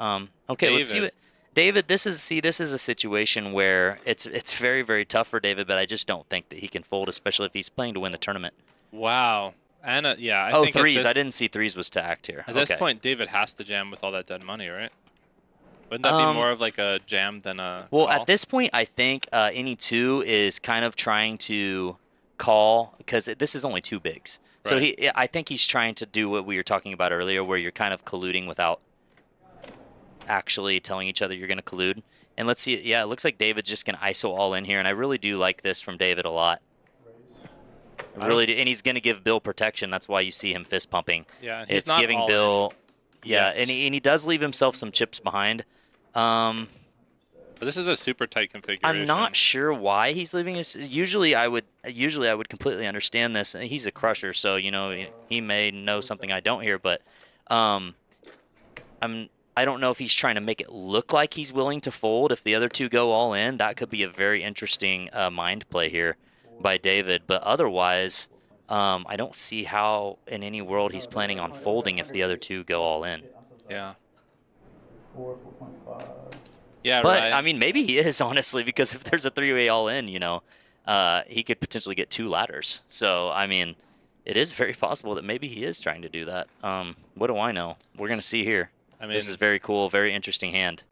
S8: Okay, let's see what David. This is a situation where it's very, very tough for David, but I just don't think that he can fold, especially if he's playing to win the tournament.
S6: Wow. And yeah, I think
S8: threes. I didn't see threes was stacked here.
S6: At this point, David has to jam with all that dead money, right? Wouldn't that be more of like a jam than a
S8: Well,
S6: call?
S8: at this point, I think any two is kind of trying to call because this is only two bigs. So
S6: Right.
S8: I think he's trying to do what we were talking about earlier, where you're kind of colluding without actually telling each other you're going to collude. And let's see. Yeah, it looks like David's just going to ISO all in here, and I really do like this from David a lot. I really do, and he's going to give Bill protection. That's why you see him fist pumping.
S6: Yeah, he's
S8: It's
S6: not
S8: giving
S6: all
S8: Bill.
S6: in
S8: Yeah,
S6: yet.
S8: and he does leave himself some chips behind.
S6: But this is a super tight configuration.
S8: I'm not sure why he's leaving us. Usually I would completely understand this. He's a crusher, so you know he may know something I don't here, but I don't know if he's trying to make it look like he's willing to fold if the other two go all in. That could be a very interesting mind play here by David, but otherwise I don't see how in any world he's planning on folding if the other two go all in.
S6: Yeah.
S3: 4.5.
S6: Yeah,
S8: But
S6: right.
S8: I mean, maybe he is honestly, because if there's a three-way all-in, you know, he could potentially get two ladders. So I mean, it is very possible that maybe he is trying to do that. What do I know? We're gonna see here.
S6: I mean,
S8: This is very cool, very interesting hand.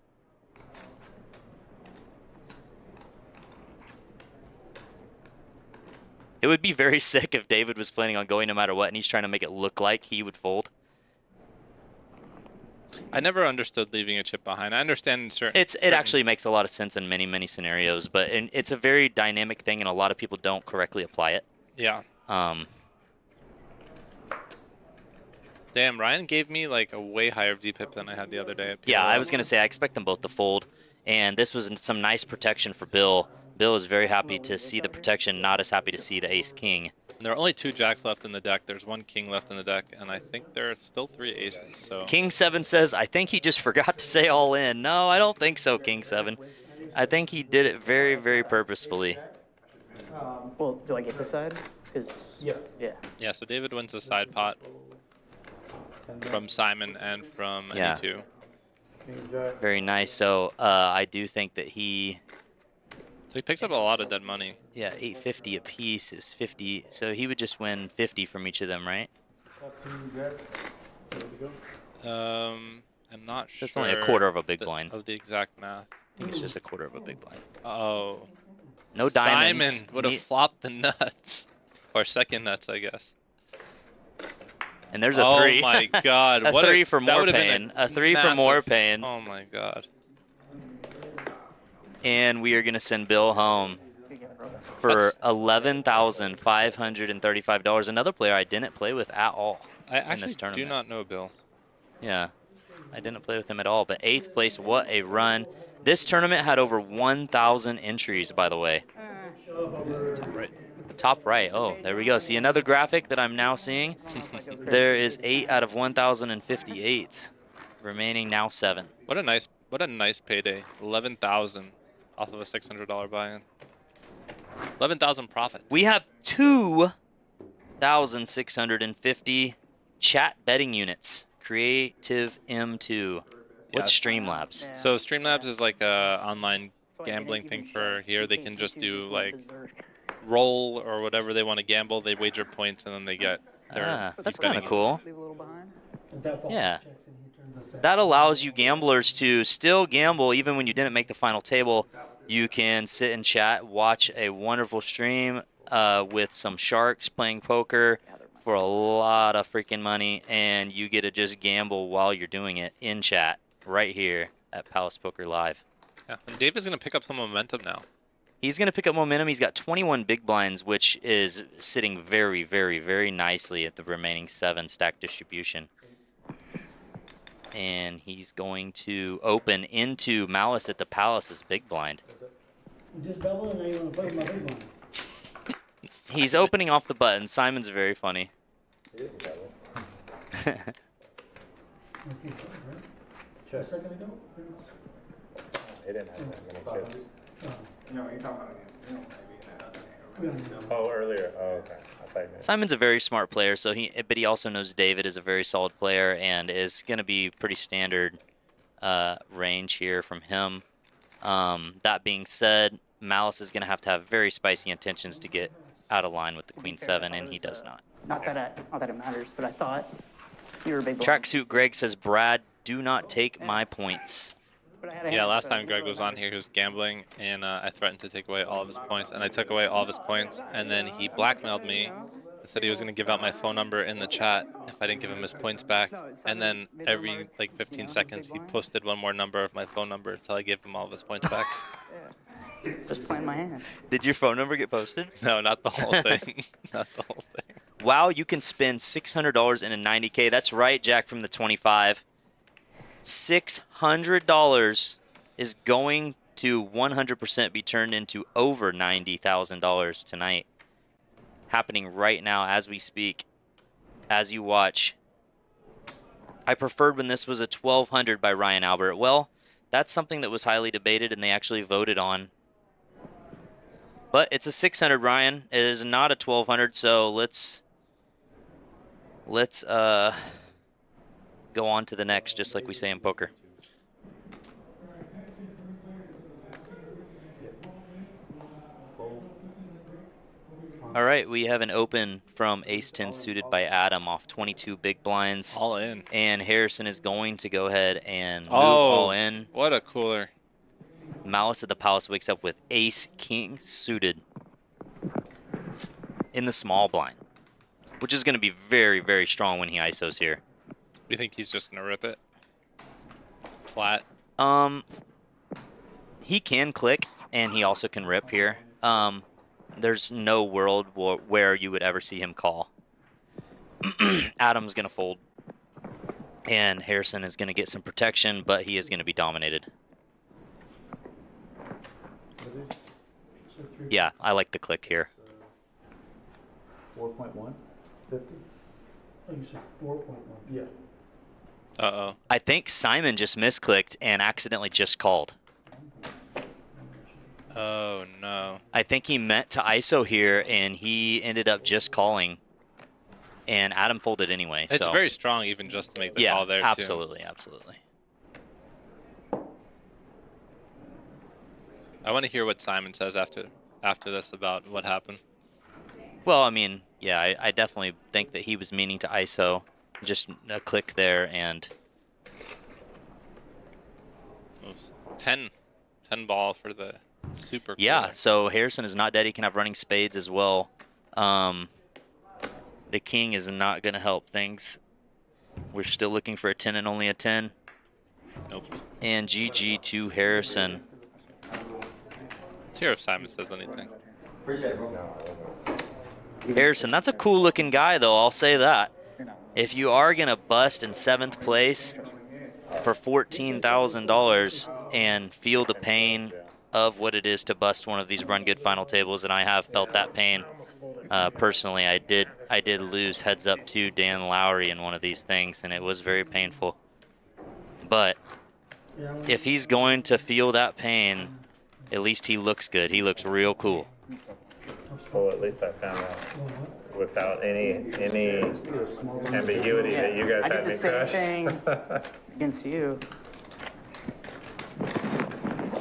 S8: It would be very sick if David was planning on going no matter what, and he's trying to make it look like he would fold.
S6: I never understood leaving a chip behind. I understand in certain.
S8: It actually makes a lot of sense in many scenarios, but it's a very dynamic thing, and a lot of people don't correctly apply it.
S6: Yeah. Damn, Ryan gave me like a way higher VPIP than I had the other day. At
S8: Yeah,
S6: PLO.
S8: I was gonna say I expect them both to fold, and this was some nice protection for Bill. Bill is very happy to see the protection, not as happy to see the ace king.
S6: And there are only two jacks left in the deck. There's one king left in the deck, and I think there are still three aces. So
S8: King 7 says, I think he just forgot to say all in. No, I don't think so, King 7. I think he did it very purposefully.
S10: Well, do I get this side? Because yeah.
S6: yeah, so David wins the side pot from Simon and from
S8: Yeah.
S6: any two.
S8: Very nice. So I do think that
S6: So he picks up a lot of dead money.
S8: yeah, 850 apiece is 50. So he would just win 50 from each of them, right?
S6: I'm not sure.
S8: That's only a quarter of a big blind.
S6: Of the exact math.
S8: I think it's just a quarter of a big blind.
S6: Oh.
S8: No diamonds.
S6: Simon would have flopped the nuts. Or second nuts, I guess.
S8: And there's a 3.
S6: Oh my god.
S8: A
S6: What
S8: 3 for
S6: that
S8: more
S6: would've been
S8: pain. A 3 for more
S6: massive-
S8: pain.
S6: Oh my god.
S8: And we are going to send Bill home for $11,535. Another player I didn't play with at all
S6: I
S8: in
S6: actually
S8: this tournament.
S6: do not know Bill.
S8: Yeah, I didn't play with him at all. But 8th place, what a run. This tournament had over 1,000 entries, by the way.
S6: Top right.
S8: Top right. Oh, there we go. See another graphic that I'm now seeing? There is 8 out of 1,058. Remaining now 7.
S6: What a nice payday. 11,000 off of a $600 buy-in. 11,000 profit.
S8: We have 2,650 chat betting units. Creative M2. What's Streamlabs?
S6: So Streamlabs is like a online gambling thing for here. They can just do like roll or whatever they want to gamble. They wager points and then they get their
S8: That's
S6: betting.
S8: kind of cool. Yeah. That allows you gamblers to still gamble even when you didn't make the final table. You can sit and chat, watch a wonderful stream with some sharks playing poker for a lot of freaking money, and you get to just gamble while you're doing it in chat right here at Palace Poker Live.
S6: Yeah. And David's going to pick up some momentum now.
S8: He's going to pick up momentum. He's got 21 big blinds, which is sitting very nicely at the remaining 7 stack distribution. And he's going to open into Malice at the Palace's big blind.
S3: Just double and then you want to play with my big one.
S8: He's opening off the button. Simon's very funny.
S3: A second ago?
S9: It didn't have that many chips.
S4: No, you're talking about
S9: Oh, earlier. Oh, okay. I thought you meant.
S8: Simon's a very smart player, but he also knows David is a very solid player and is going to be pretty standard range here from him. That being said, Malice is going to have very spicy intentions to get out of line with the Queen 7, and he does not.
S10: Not that it matters, but I thought you were a big blind.
S8: Tracksuit Greg says, Brad, do not take my points.
S10: But I had a
S6: Yeah,
S10: hand,
S6: last
S10: so
S6: time Greg was on here, he was gambling, and I threatened to take away all of his points, and I took away all of his points, and then he blackmailed me and said he was going to give out my phone number in the chat if I didn't give him his points back. And then every like 15 seconds, he posted one more number of my phone number until I gave him all of his points back.
S10: Just playing my hand.
S8: Did your phone number get posted?
S6: No, not the whole thing. Not the whole thing.
S8: Wow, you can spend $600 in a 90K. That's right, Jack from the 25. $600 is going to 100% be turned into over $90,000 tonight. Happening right now as we speak, as you watch. I preferred when this was a 1200 by Ryan Albert. Well, that's something that was highly debated and they actually voted on. But it's a 600, Ryan. It is not a 1200, so let's go on to the next, just like we say in poker. All right, we have an open from Ace-10 suited by Adam off 22 big blinds.
S6: All in.
S8: And Harrison is going to go ahead and move all in.
S6: What a cooler.
S8: Malice at the Palace wakes up with Ace-King suited in the small blind, which is going to be very, very strong when he ISOs here.
S6: You think he's just going to rip it? Flat?
S8: He can click, and he also can rip here. There's no world where you would ever see him call. Adam's going to fold, and Harrison is going to get some protection, but he is going to be dominated. Yeah, I like the click here.
S3: 4.1? 50? Oh, you said 4.1. Yeah.
S6: Uh-oh.
S8: I think Simon just misclicked and accidentally just called.
S6: Oh, no.
S8: I think he meant to ISO here, and he ended up just calling, and Adam folded anyway.
S6: It's
S8: so.
S6: very strong even just to make the call there,
S8: absolutely, absolutely.
S6: I want to hear what Simon says after this about what happened.
S8: Well, I mean, yeah, I definitely think that he was meaning to ISO. Just a click there, and
S6: 10 ball for the super cooler.
S8: Yeah, so Harrison is not dead. He can have running spades as well. The king is not going to help things. We're still looking for a 10 and only a 10.
S6: Nope.
S8: And GG to Harrison.
S6: Let's hear if Simon says anything.
S8: Harrison, that's a cool looking guy though, I'll say that. If you are going to bust in 7th place for $14,000 and feel the pain of what it is to bust one of these Run Good final tables, and I have felt that pain personally. I did lose heads up to Dan Lowry in one of these things, and it was very painful. But if he's going to feel that pain, at least he looks good. He looks real cool.
S9: Well, at least I found out without any ambiguity that you guys had me crushed.
S10: I did the same thing against you.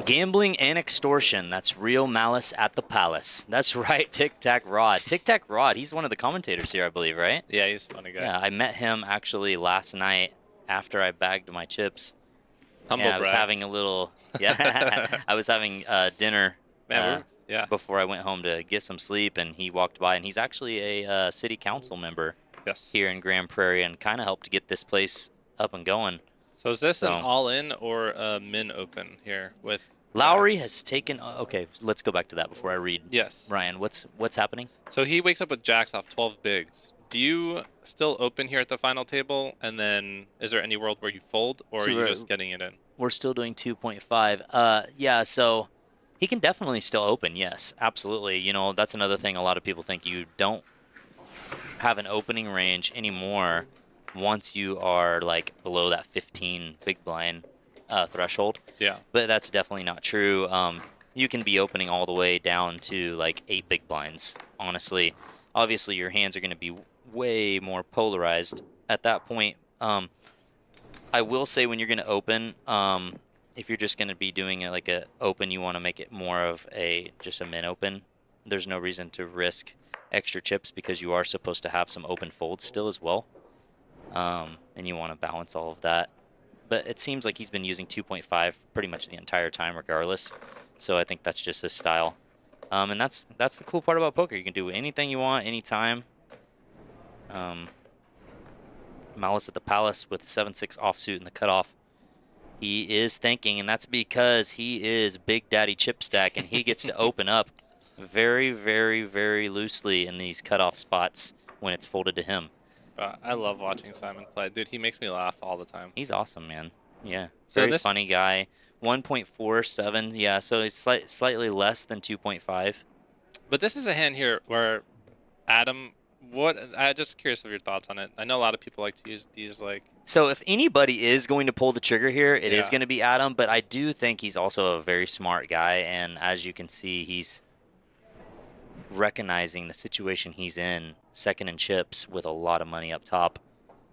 S8: Gambling and extortion. That's real malice at the palace. That's right, Tic Tac Rod. Tic Tac Rod, he's one of the commentators here, I believe, right?
S6: Yeah, he's a funny guy.
S8: Yeah, I met him actually last night after I bagged my chips.
S6: Humble
S8: I was
S6: brag.
S8: having a little, I was having dinner before I went home to get some sleep, and he walked by, and he's actually a city council member here in Grand Prairie and kind of helped to get this place up and going.
S6: So is this an all-in or a min open here with
S8: Lowry has taken. Okay, let's go back to that before I read.
S6: Yes.
S8: Ryan, what's happening?
S6: So he wakes up with jacks off 12 bigs. Do you still open here at the final table, and then is there any world where you fold, or are you just getting it in?
S8: We're still doing 2.5. Yeah, so he can definitely still open. Yes, absolutely. You know, that's another thing. A lot of people think you don't have an opening range anymore once you are like below that 15 big blind threshold.
S6: Yeah.
S8: But that's definitely not true. You can be opening all the way down to like 8 big blinds, honestly. Obviously, your hands are going to be way more polarized at that point. I will say when you're going to open, if you're just going to be doing it like a open, you want to make it more of just a min open. There's no reason to risk extra chips because you are supposed to have some open folds still as well. And you want to balance all of that. but it seems like he's been using 2.5 pretty much the entire time regardless. So I think that's just his style. And that's the cool part about poker. You can do anything you want, anytime. Malice at the Palace with 7-6 offsuit in the cutoff. He is thinking, and that's because he is Big Daddy Chip Stack, and he gets to open up very, very, very loosely in these cutoff spots when it's folded to him.
S6: I love watching Simon play. Dude, he makes me laugh all the time.
S8: He's awesome, man. Yeah,
S6: So
S8: very
S6: this-
S8: funny guy. 1.47, yeah, so he's slightly less than 2.5.
S6: But this is a hand here where Adam, I'm just curious of your thoughts on it. I know a lot of people like to use these like.
S8: So if anybody is going to pull the trigger here, it is
S6: Yeah.
S8: going to be Adam, but I do think he's also a very smart guy, and as you can see, he's recognizing the situation he's in, second in chips with a lot of money up top.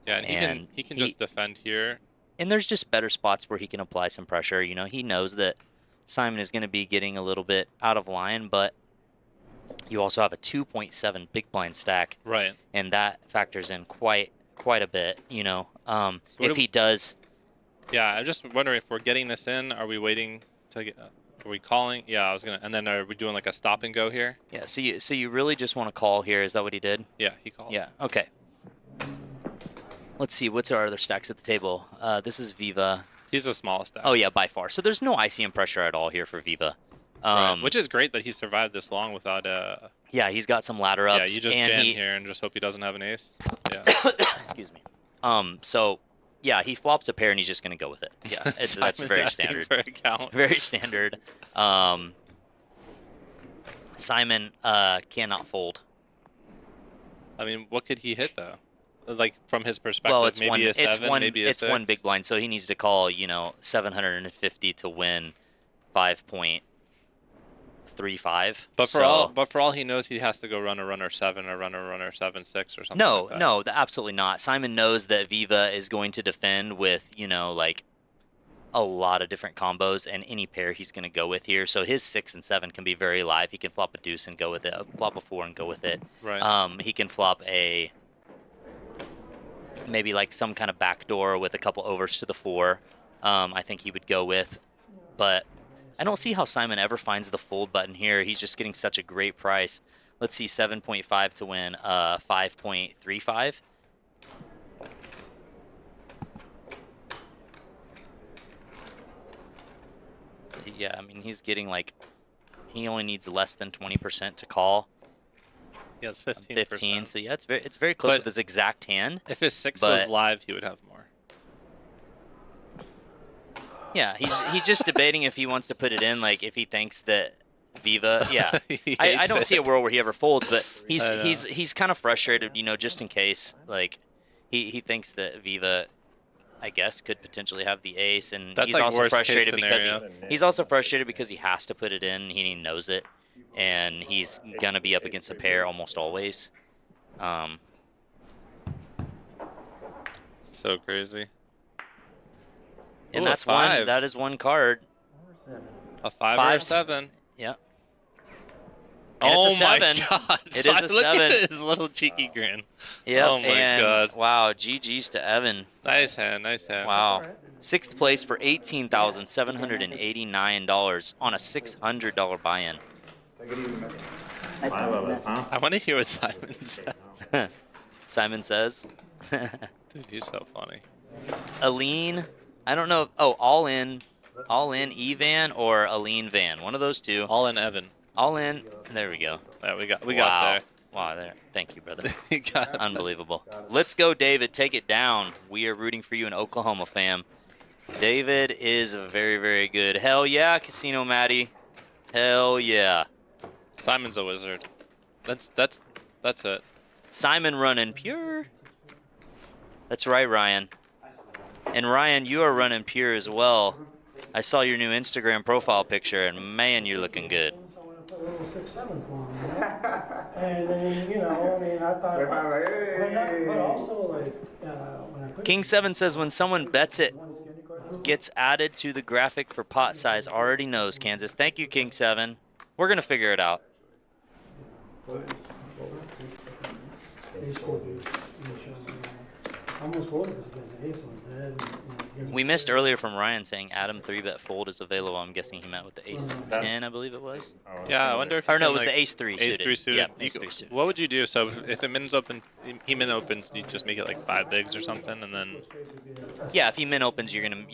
S6: Yeah, and he can just defend here.
S8: And there's just better spots where he can apply some pressure. You know, he knows that Simon is going to be getting a little bit out of line, but you also have a 2.7 big blind stack.
S6: Right.
S8: And that factors in quite a bit, you know.
S6: So
S8: If he does...
S6: Yeah, I'm just wondering if we're getting this in, are we waiting to get... Are we calling? Yeah, I was going to... And then are we doing like a stop and go here?
S8: Yeah, so you really just want to call here. Is that what he did?
S6: Yeah, he called.
S8: Yeah, okay. Let's see, what's our other stacks at the table? This is Viva.
S6: He's the smallest stack.
S8: Oh, yeah, by far. So there's no ICM pressure at all here for Viva.
S6: Right. Which is great that he survived this long without
S8: Yeah, he's got some ladder ups.
S6: Yeah, you just
S8: and
S6: jam here and just hope he doesn't have an ace. Yeah.
S8: Excuse me. So, yeah, he flops a pair and he's just going to go with it. Yeah, that's
S6: Simon's
S8: very
S6: asking
S8: standard.
S6: for a count.
S8: Very standard. Simon cannot fold.
S6: I mean, what could he hit, though? Like, from his perspective,
S8: Well, it's
S6: maybe
S8: one.
S6: a 7, maybe a
S8: it's
S6: 6?
S8: one big blind, so he needs to call, you know, 750 to win 5.35.
S6: But
S8: so,
S6: for all he knows, he has to go run a runner 7 or run a runner 7-6 or something.
S8: no,
S6: like that.
S8: no, absolutely not. Simon knows that Viva is going to defend with, you know, like a lot of different combos and any pair he's going to go with here. So his 6 and 7 can be very live. He can flop a deuce and go with it. Flop a 4 and go with it.
S6: Right.
S8: He can flop a maybe like some kind of backdoor with a couple overs to the 4. I think he would go with, but I don't see how Simon ever finds the fold button here. He's just getting such a great price. Let's see, 7.5 to win 5.35. Yeah, I mean, he's getting like, he only needs less than 20% to call.
S6: He has 15%.
S8: 15, so yeah, it's very close
S6: But
S8: with his exact hand.
S6: If his 6
S8: but-
S6: was live, he would have more.
S8: Yeah, he's just debating if he wants to put it in, like if he thinks that Viva. Yeah,
S6: He
S8: I
S6: hates
S8: don't see a
S6: it.
S8: world where he ever folds, but
S6: I know.
S8: he's kind of frustrated, you know, just in case. Like he thinks that Viva, I guess, could potentially have the ace, and
S6: That's
S8: he's
S6: like
S8: also
S6: worst case
S8: frustrated because
S6: scenario.
S8: he's also frustrated because he has to put it in. He knows it, and he's gonna be up against a pair almost always.
S6: So crazy.
S8: And
S6: Ooh, a
S8: that's one.
S6: 5.
S8: That is one card.
S6: A 5 or a
S8: Fives.
S6: 7.
S8: Yeah. And
S6: Oh
S8: it's a
S6: my
S8: 7.
S6: god.
S8: It is a
S6: Look
S8: 7.
S6: at his little cheeky grin.
S8: Yep.
S6: Oh my
S8: and
S6: god.
S8: Wow. GG's to Evan.
S6: Nice hand, nice hand.
S8: Wow. 6th place for $18,789 on a $600 buy-in.
S9: I love it, huh?
S6: I want to hear what Simon says.
S8: Simon says.
S6: Dude, he's so funny.
S8: Aline. I don't know. Oh, all in Evan or Aline Van. One of those two.
S6: All in Evan.
S8: All in. There we go.
S6: Yeah, we got
S8: Wow.
S6: there.
S8: Wow, there. Thank you, brother.
S6: We got it.
S8: Unbelievable. Let's go, David. Take it down. We are rooting for you in Oklahoma, fam. David is very, very good. Hell yeah, Casino Matty. Hell yeah.
S6: Simon's a wizard. That's it.
S8: Simon running pure. That's right, Ryan. And Ryan, you are running pure as well. I saw your new Instagram profile picture, and man, you're looking good.
S3: So I went to put a little 6-7 for him, you know? And then, you know, I mean, I thought, but also, like, when I put
S8: King 7 says when someone bets it gets added to the graphic for pot size, already knows, Kansas. Thank you, King 7. We're going to figure it out.
S3: almost folded because the ace was dead. And, you know,
S8: We missed earlier from Ryan saying Adam 3-bet fold is available. I'm guessing he meant with the ace 10, I believe it was.
S6: Yeah, I wonder if.
S8: Or
S6: you
S8: no,
S6: can,
S8: it was
S6: like,
S8: the ace 3 suited.
S6: Ace 3 suited.
S8: Yep,
S6: You
S8: ace
S6: go-
S8: 3 suited.
S6: What would you do? So if it min opens, he min opens, you just make it like 5 bigs or something, and then.
S8: Yeah, if he min opens, you're gonna.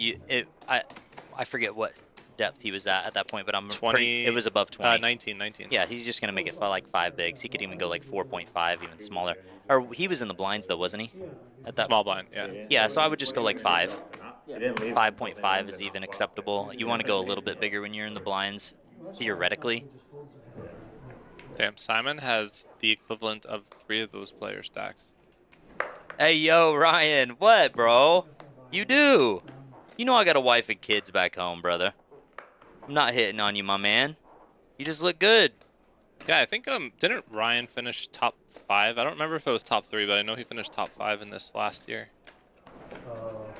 S8: I forget what depth he was at that point, but I'm
S6: 20.
S8: it was above 20.
S6: 19.
S8: Yeah, he's just gonna make it like 5 bigs. He could even go like 4.5, even smaller. Or he was in the blinds though, wasn't he? At that.
S6: Small blind, yeah.
S8: Yeah, so I would just go like 5.
S9: He didn't leave.
S8: 5.5 is even acceptable. You want to go a little bit bigger when you're in the blinds, theoretically.
S6: Damn, Simon has the equivalent of 3 of those player stacks.
S8: Hey, yo, Ryan, what, bro? You do. You know I got a wife and kids back home, brother. I'm not hitting on you, my man. You just look good.
S6: Yeah, I think didn't Ryan finish top 5? I don't remember if it was top 3, but I know he finished top 5 in this last year.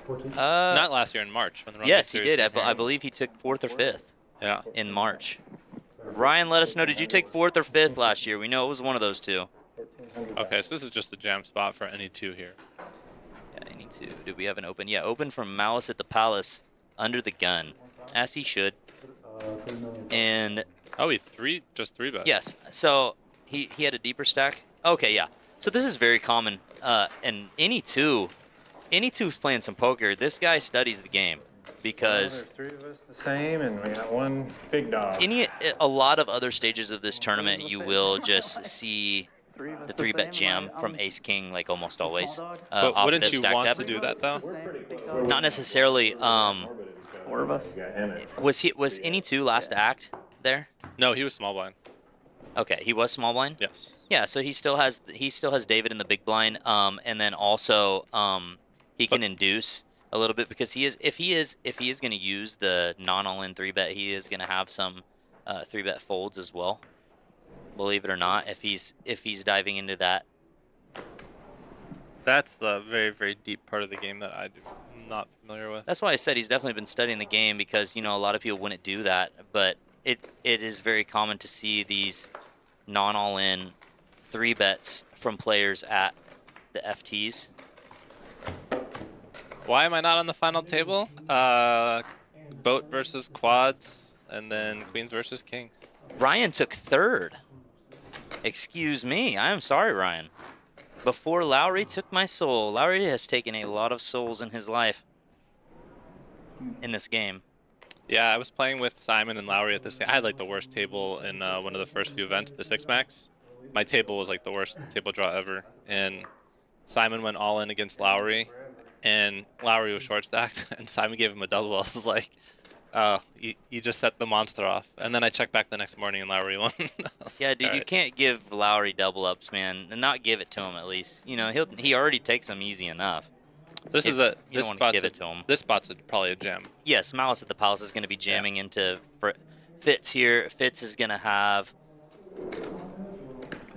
S3: 14.
S6: Not last year, in March. When the RunGood
S8: Yes, he
S6: Series
S8: did.
S6: came
S8: I
S6: here.
S8: believe he took 4th or 5th
S6: Yeah.
S8: in March. Ryan, let us know. Did you take 4th or 5th last year? We know it was one of those two.
S6: Okay, so this is just a jam spot for any 2 here.
S8: Yeah, I need to. Do we have an open? Yeah, open from Malice at the Palace under the gun, as he should. And
S6: Oh, he just 3 bets.
S8: yes, so he had a deeper stack. Okay, yeah. So this is very common. And any two who's playing some poker, this guy studies the game because
S9: There's 3 of us the same, and we got one big dog.
S8: a lot of other stages of this tournament, you will just see the 3-bet jam from Ace King, like almost always.
S6: But
S8: off
S6: wouldn't
S8: this
S6: you
S8: stack
S6: want
S8: depth.
S6: to do that, though?
S8: Not necessarily.
S10: 4 of us.
S8: Was any two last act there?
S6: No, he was small blind.
S8: Okay, he was small blind.
S6: Yes.
S8: Yeah, so he still has David in the big blind, and then also he can induce a little bit because if he is going to use the non all-in 3-bet, he is going to have some 3-bet folds as well. Believe it or not, if he's diving into that.
S6: That's the very, very deep part of the game that I'm not familiar with.
S8: That's why I said he's definitely been studying the game because a lot of people wouldn't do that, but it is very common to see these non all-in 3-bets from players at the FTs.
S6: Why am I not on the final table? Boat versus quads, and then queens versus kings.
S8: Ryan took 3rd. Excuse me. I am sorry, Ryan. Before Lowry took my soul. Lowry has taken a lot of souls in his life in this game.
S6: Yeah, I was playing with Simon and Lowry at this game. I had like the worst table in one of the first few events, the 6-max. My table was like the worst table draw ever. And Simon went all in against Lowry, and Lowry was short stacked, and Simon gave him a double. I was like, oh, you just set the monster off. And then I checked back the next morning and Lowry won.
S8: Yeah, dude, you can't give Lowry double ups, man, and not give it to him at least. He already takes them easy enough.
S6: This
S8: If
S6: is a
S8: you
S6: this
S8: don't want to
S6: spot's
S8: give it to him.
S6: This spot's probably a gem.
S8: Yes, Malice at the Palace is going to be jamming into Fitz here. Fitz is going to have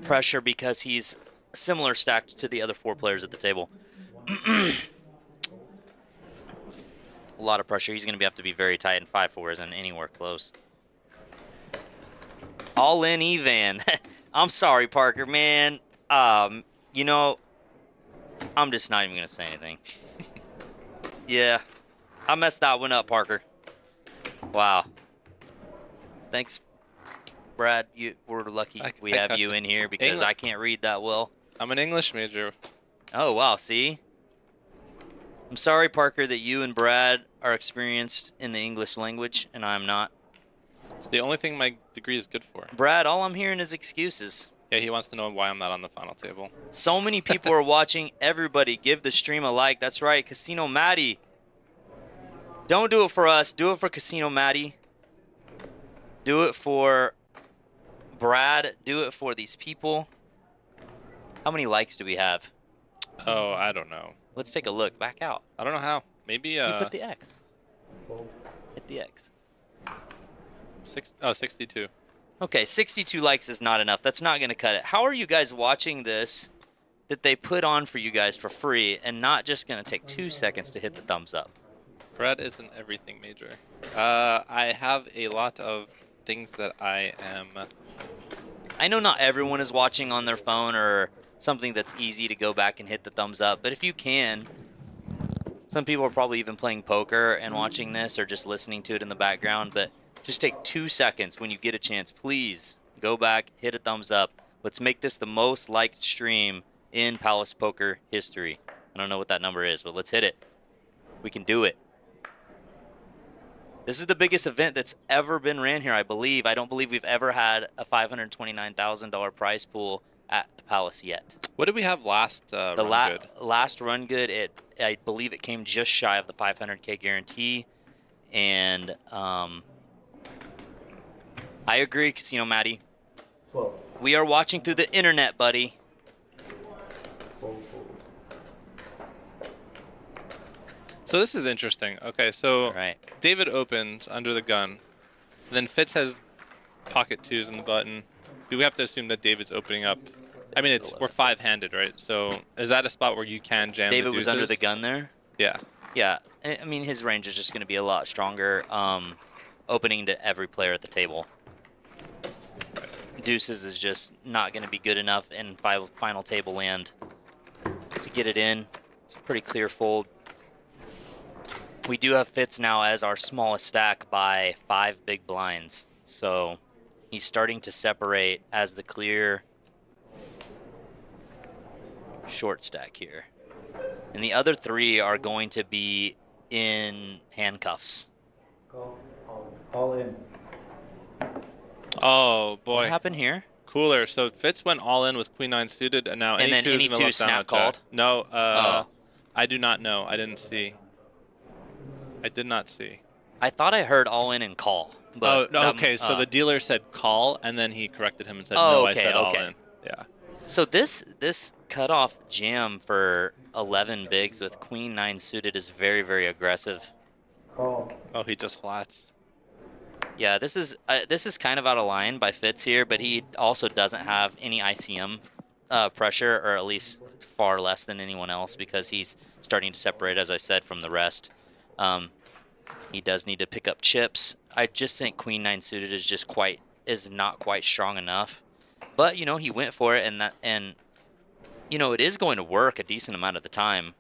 S8: pressure because he's similar stacked to the other 4 players at the table. A lot of pressure. He's going to have to be very tight, and 5-4 isn't anywhere close. All in Evan. I'm sorry, Parker, man. I'm just not even going to say anything. Yeah, I messed that one up, Parker. Wow. Thanks, Brad. We're lucky we have
S6: caught
S8: you
S6: you.
S8: in here because I can't read that well.
S6: I'm an English major.
S8: Oh, wow, see? I'm sorry, Parker, that you and Brad are experienced in the English language, and I'm not.
S6: It's the only thing my degree is good for.
S8: Brad, all I'm hearing is excuses.
S6: Yeah, he wants to know why I'm not on the final table.
S8: So many people are watching. Everybody, give the stream a like. That's right, Casino Matty. Don't do it for us. Do it for Casino Matty. Do it for Brad. Do it for these people. How many likes do we have?
S6: Oh, I don't know.
S8: Let's take a look. Back out.
S6: I don't know how. Maybe
S8: You put the X. Hit the X.
S6: 62.
S8: Okay, 62 likes is not enough. That's not going to cut it. How are you guys watching this that they put on for you guys for free and not just going to take 2 seconds to hit the thumbs up?
S6: Brad is an everything major. I have a lot of things that I am...
S8: I know not everyone is watching on their phone or something that's easy to go back and hit the thumbs up, but if you can, Some people are probably even playing poker and watching this or just listening to it in the background, but just take 2 seconds when you get a chance. Please go back, hit a thumbs up. Let's make this the most liked stream in Palace Poker history. I don't know what that number is, but let's hit it. We can do it. This is the biggest event that's ever been ran here, I believe. I don't believe we've ever had a $529,000 prize pool at the Palace yet.
S6: What did we have last run good?
S8: Last run good, I believe it came just shy of the 500K guarantee. And I agree, Casino Matty.
S10: 12.
S8: We are watching through the internet, buddy.
S6: So this is interesting. Okay, so
S8: Right.
S6: David opens under the gun. Then Fitz has pocket twos in the button. Do we have to assume that David's opening up? I mean, we're 5-handed, right? So is that a spot where you can jam
S8: David
S6: the deuces?
S8: was under the gun there?
S6: Yeah.
S8: Yeah. I mean, his range is just going to be a lot stronger, opening to every player at the table. Deuces is just not going to be good enough in final table land to get it in. It's a pretty clear fold. We do have Fitz now as our smallest stack by 5 big blinds. So he's starting to separate as the clear short stack here. And the other 3 are going to be in handcuffs.
S10: All in.
S6: Oh, boy.
S8: What happened here?
S6: Cooler. So Fitz went all in with Queen-9 suited, and now
S8: And then any two snap called?
S6: No,
S8: Oh.
S6: I do not know. I didn't see. I did not see.
S8: I thought I heard all in and call. But
S6: Oh, no, okay. So the dealer said call, and then he corrected him and said, no, I said all in. Yeah.
S8: So this cutoff jam for 11 bigs with Queen-9 suited is very, very aggressive.
S10: Call.
S6: Oh, he just flats.
S8: Yeah, this is kind of out of line by Fitz here, but he also doesn't have any ICM pressure, or at least far less than anyone else, because he's starting to separate, as I said, from the rest. He does need to pick up chips. I just think Queen-9 suited is not quite strong enough. But you know, he went for it, and you know, it is going to work a decent amount of the time,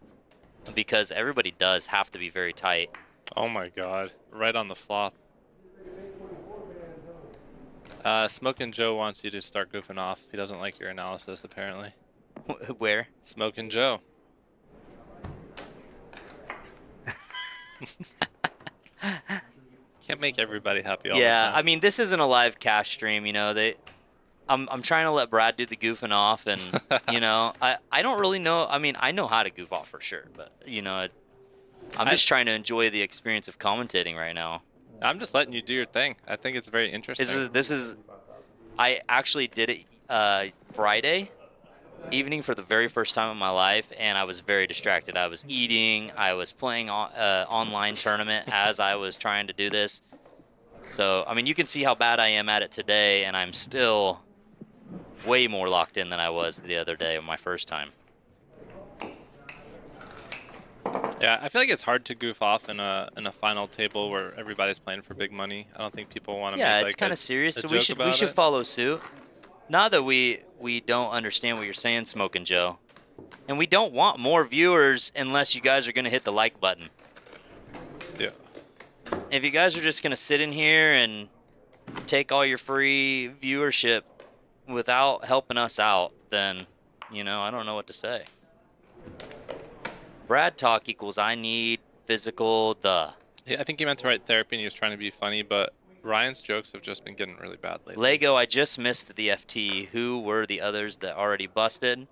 S8: because everybody does have to be very tight.
S6: Oh my God! Right on the flop. Smokin' Joe wants you to start goofing off. He doesn't like your analysis, apparently.
S8: Where?
S6: Smokin' Joe. Can't make everybody happy all the
S8: Yeah,
S6: time.
S8: I mean, this isn't a live cash stream, you know. I'm trying to let Brad do the goofing off, and you know, I don't really know. I mean, I know how to goof off for sure, but you know, I'm just trying to enjoy the experience of commentating right now.
S6: I'm just letting you do your thing. I think it's very interesting.
S8: I actually did it Friday evening for the very first time in my life, and I was very distracted. I was eating, I was playing online tournament as I was trying to do this. So, I mean, you can see how bad I am at it today, and I'm still way more locked in than I was the other day on my first time.
S6: Yeah, I feel like it's hard to goof off in a final table where everybody's playing for big money. I don't think people want to.
S8: Yeah,
S6: make,
S8: it's
S6: like,
S8: kind of serious.
S6: a
S8: So we
S6: joke
S8: should
S6: about it.
S8: follow suit. Not that we don't understand what you're saying, Smokin' Joe, and we don't want more viewers unless you guys are gonna hit the like button.
S6: Yeah.
S8: If you guys are just gonna sit in here and take all your free viewership without helping us out, then you know, I don't know what to say. Brad talk equals I need physical the.
S6: Yeah, I think he meant to write therapy and he was trying to be funny, but Ryan's jokes have just been getting really bad lately.
S8: Lego, I just missed the FT. Who were the others that already busted?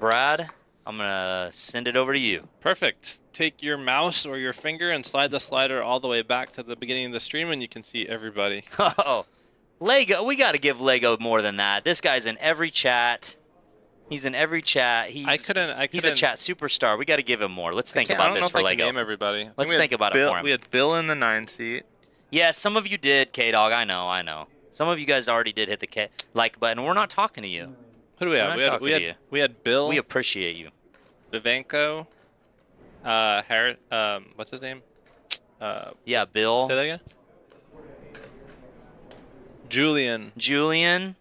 S8: Brad, I'm gonna send it over to you.
S6: Perfect. Take your mouse or your finger and slide the slider all the way back to the beginning of the stream and you can see everybody.
S8: Oh, Lego, we got to give Lego more than that. This guy's in every chat. He's in every chat. He's a chat superstar. We got to give him more. Let's think about this for
S6: I don't know if I
S8: Lego.
S6: can name everybody.
S8: Let's think about it for him.
S6: We had Bill in the 9 seat.
S8: Yeah, some of you did, K-Dog. I know. Some of you guys already did hit the like button. We're not talking to you.
S6: Who do we have? We had Bill.
S8: We appreciate you.
S6: Vivanko. Harris. What's his name?
S8: Yeah, Bill.
S6: Say that again. Julian.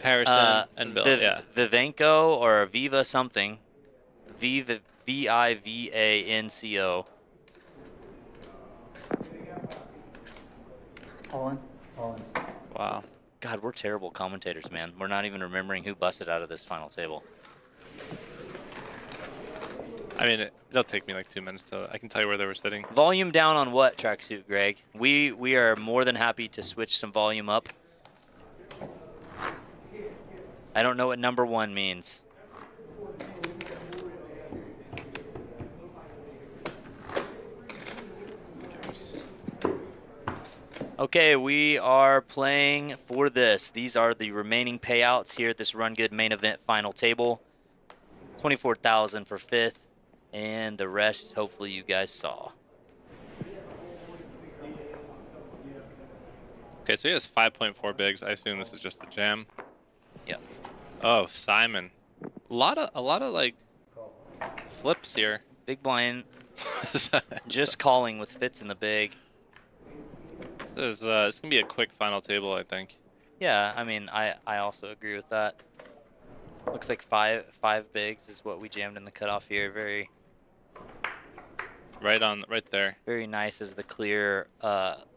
S6: Harrison and Bill. Yeah.
S8: Vivanko or Viva something. Vivanco.
S10: All in. All in.
S6: Wow.
S8: God, we're terrible commentators, man. We're not even remembering who busted out of this final table.
S6: I mean, it'll take me like 2 minutes to. I can tell you where they were sitting.
S8: Volume down on what, Tracksuit Greg? We are more than happy to switch some volume up. I don't know what number 1 means. Okay, we are playing for this. These are the remaining payouts here at this Run Good main event final table. 24,000 for 5th, and the rest hopefully you guys saw.
S6: Okay, so he has 5.4 bigs. I assume this is just a jam.
S8: Yep.
S6: Oh, Simon. A lot of like flips here.
S8: Big blind. Just calling with fits in the big.
S6: This is it's gonna be a quick final table, I think.
S8: Yeah, I mean, I also agree with that. Looks like five bigs is what we jammed in the cutoff here. Very
S6: Right there.
S8: very nice as the clear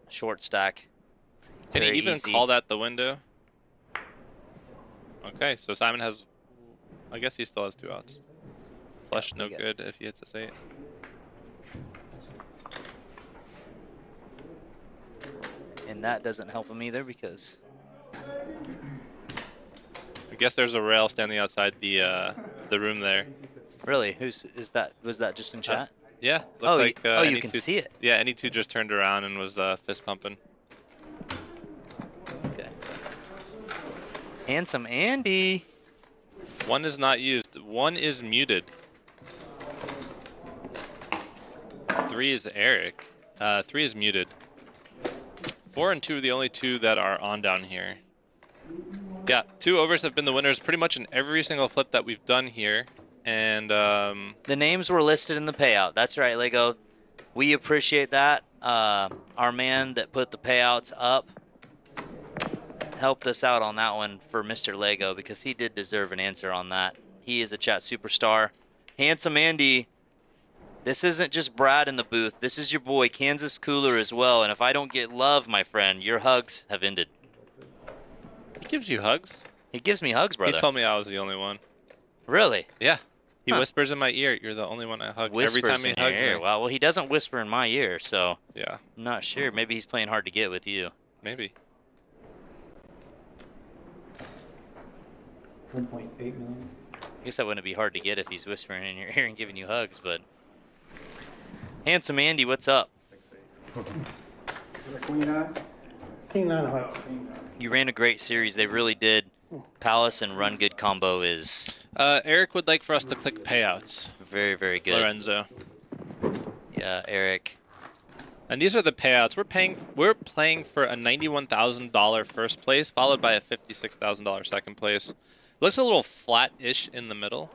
S8: short stack.
S6: Can he
S8: Very
S6: even
S8: easy.
S6: call that the window? Okay, so Simon has. I guess he still has 2 outs. Flush no good if he hits a 8.
S8: And that doesn't help him either because
S6: I guess there's a rail standing outside the room there.
S8: really, is that? Was that just in chat?
S6: Yeah.
S8: Oh,
S6: like,
S8: you
S6: any
S8: can
S6: two,
S8: see it.
S6: Yeah, any 2 just turned around and was fist pumping.
S8: Okay. Handsome Andy.
S6: 1 is not used. 1 is muted. 3 is Eric. 3 is muted. 4 and 2 are the only 2 that are on down here. Yeah, 2 overs have been the winners pretty much in every single flip that we've done here. And
S8: the names were listed in the payout. That's right, Lego. We appreciate that. Our man that put the payouts up helped us out on that one for Mr. Lego because he did deserve an answer on that. He is a chat superstar. Handsome Andy. This isn't just Brad in the booth. This is your boy, Kansas Cooler, as well. And if I don't get love, my friend, your hugs have ended.
S6: he gives you hugs.
S8: He gives me hugs, brother.
S6: He told me I was the only one.
S8: Really?
S6: Yeah. He
S8: Huh.
S6: whispers in my ear, "You're the only one I hug."
S8: Whispers
S6: every time he
S8: in your
S6: hugs
S8: ear.
S6: me.
S8: Well, he doesn't whisper in my ear, so
S6: Yeah,
S8: I'm not sure. Maybe he's playing hard to get with you.
S6: maybe.
S10: 1.8 million.
S8: I guess that wouldn't be hard to get if he's whispering in your ear and giving you hugs, but... Handsome Andy, what's up?
S4: Queen nine?
S3: King 9 of hearts.
S8: You ran a great series. They really did. Palace and Run Good combo is
S6: Eric would like for us to click payouts.
S8: very, very good.
S6: Lorenzo.
S8: Yeah, Eric.
S6: And these are the payouts. We're playing for a $91,000 first place, followed by a $56,000 second place. Looks a little flat-ish in the middle,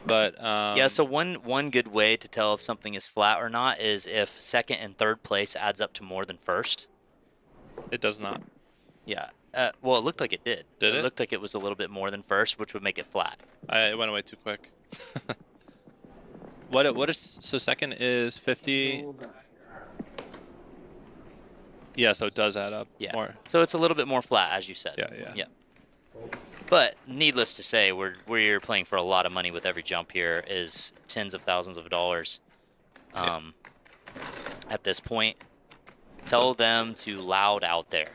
S6: but
S8: Yeah, so one good way to tell if something is flat or not is if second and third place adds up to more than first.
S6: it does not.
S8: Yeah. Well, it looked like it did.
S6: Did it?
S8: Looked like it was a little bit more than first, which would make it flat.
S6: It went away too quick. What is so second is 50? Yeah, so it does add up.
S8: Yeah.
S6: More.
S8: So it's a little bit more flat, as you said.
S6: Yeah.
S8: But needless to say, we're playing for a lot of money with every jump here. Is tens of thousands of dollars. At this point, tell them to loud out there.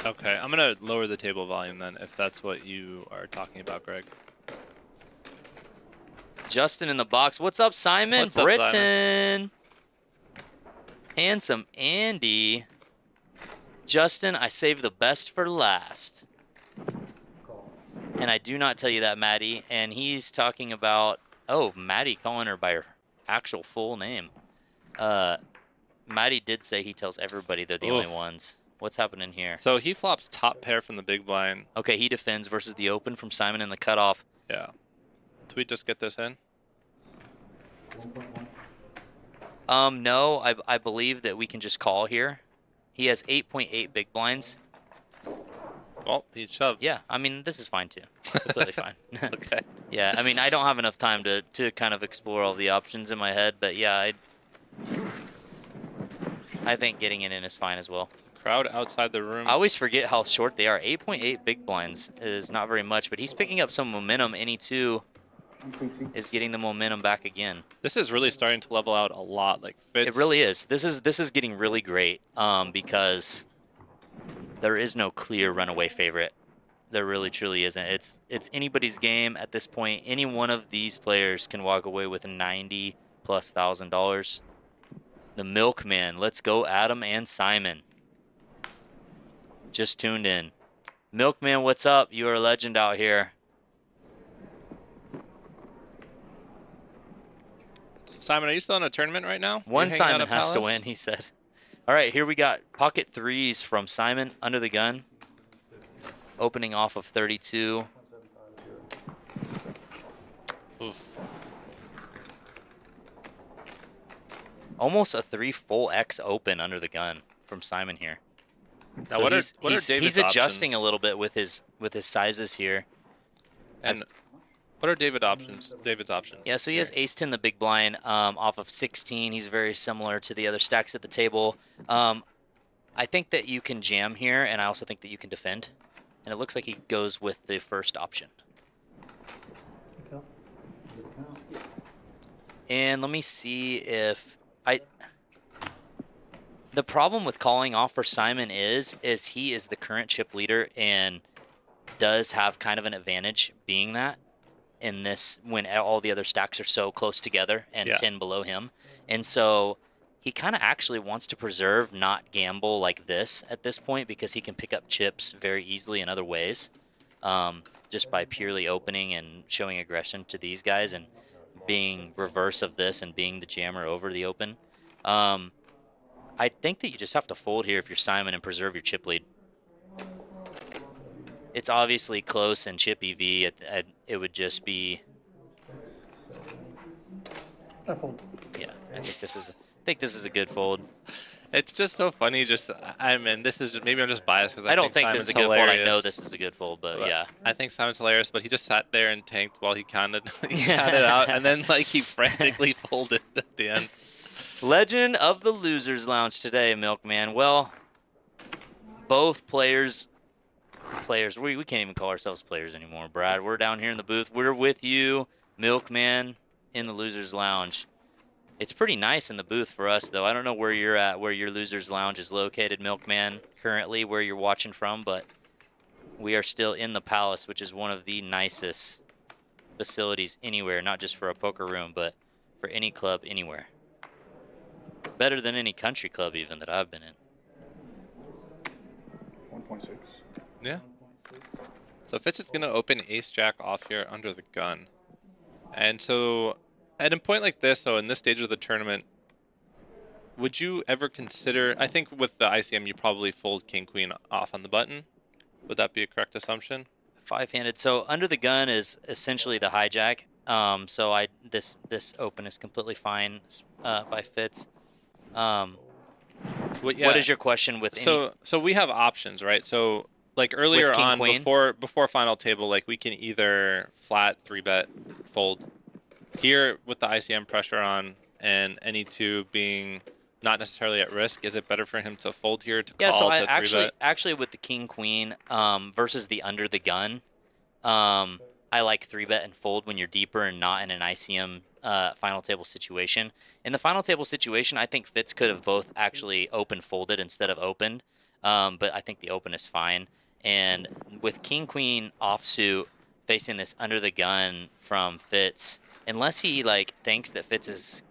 S6: Okay, I'm gonna lower the table volume then, if that's what you are talking about, Greg.
S8: Justin in the box. What's up, Simon?
S6: What's up,
S8: Britain.
S6: Simon?
S8: Handsome Andy. Justin, I saved the best for last. And I do not tell you that, Maddie. And he's talking about, oh, Maddie calling her by her actual full name. Maddie did say he tells everybody they're the only ones. What's happening here?
S6: So he flops top pair from the big blind.
S8: Okay, he defends versus the open from Simon in the cutoff.
S6: Yeah. Do we just get this in?
S8: No, I believe that we can just call here. He has 8.8 big blinds.
S6: Well, he shoved.
S8: Yeah, I mean, this is fine too. Completely fine.
S6: Okay.
S8: Yeah, I mean, I don't have enough time to kind of explore all the options in my head, but yeah, I think getting it in is fine as well.
S6: Crowd outside the room.
S8: I always forget how short they are. 8.8 big blinds is not very much, but he's picking up some momentum. Any two is getting the momentum back again.
S6: This is really starting to level out a lot. Like Fitz.
S8: It really is. This is getting really great because there is no clear runaway favorite. There really truly isn't. It's anybody's game at this point. Any one of these players can walk away with $90,000+. The Milkman. Let's go, Adam and Simon. Just tuned in. Milkman, what's up? You are a legend out here.
S6: Simon, are you still in a tournament right now?
S8: One
S6: You hanging out
S8: Simon
S6: at
S8: has to
S6: Palace?
S8: win, he said. All right, here we got pocket threes from Simon under the gun. Opening off of 32.
S6: Oof.
S8: Almost a 3 full X open under the gun from Simon here.
S6: Now,
S8: So
S6: what are
S8: he's
S6: David's
S8: adjusting
S6: options?
S8: a little bit with his sizes here.
S6: And what are David's options?
S8: Yeah, so he has ace-10 the big blind off of 16. He's very similar to the other stacks at the table. I think that you can jam here, and I also think that you can defend. And it looks like he goes with the first option. And let me see if the problem with calling off for Simon is he is the current chip leader and does have kind of an advantage being that in this when all the other stacks are so close together and 10 below him. And so he kind of actually wants to preserve, not gamble like this at this point, because he can pick up chips very easily in other ways, just by purely opening and showing aggression to these guys and being reverse of this and being the jammer over the open. I think that you just have to fold here if you're Simon and preserve your chip lead. It's obviously close and chip EV. It would just be.
S3: I fold.
S8: Yeah, I think this is a good fold.
S6: It's just so funny. This is maybe I'm just biased because
S8: I don't think
S6: Simon's
S8: this is a good fold.
S6: hilarious.
S8: I know this is a good fold, but yeah.
S6: I think Simon's hilarious, but he just sat there and tanked while he counted out, and then like he frantically folded at the end.
S8: Legend of the Losers Lounge today, Milkman. Well, both players, we can't even call ourselves players anymore, Brad. We're down here in the booth. We're with you, Milkman, in the Losers Lounge. It's pretty nice in the booth for us, though. I don't know where you're at, where your Losers Lounge is located, Milkman, currently, where you're watching from, but we are still in the Palace, which is one of the nicest facilities anywhere, not just for a poker room, but for any club anywhere. Better than any country club even that I've been in.
S4: 1.6.
S6: Yeah. So Fitz is going to open ace-jack off here under the gun. And so at a point like this, so in this stage of the tournament, would you ever consider, I think with the ICM you probably fold king-queen off on the button. Would that be a correct assumption?
S8: Five-handed. So under the gun is essentially the hijack. So this open is completely fine by Fitz. What is your question with any?
S6: So we have options, right? So like earlier
S8: King,
S6: on,
S8: queen?
S6: before final table, like we can either flat 3-bet, fold. Here with the ICM pressure on and any two being not necessarily at risk, is it better for him to fold here to call
S8: So
S6: to 3-bet?
S8: actually with the king queen versus the under the gun, I like 3-bet and fold when you're deeper and not in an ICM final table situation. In the final table situation, I think Fitz could have both actually open folded instead of opened, but I think the open is fine. And with king queen offsuit facing this under the gun from Fitz, unless he like thinks that Fitz is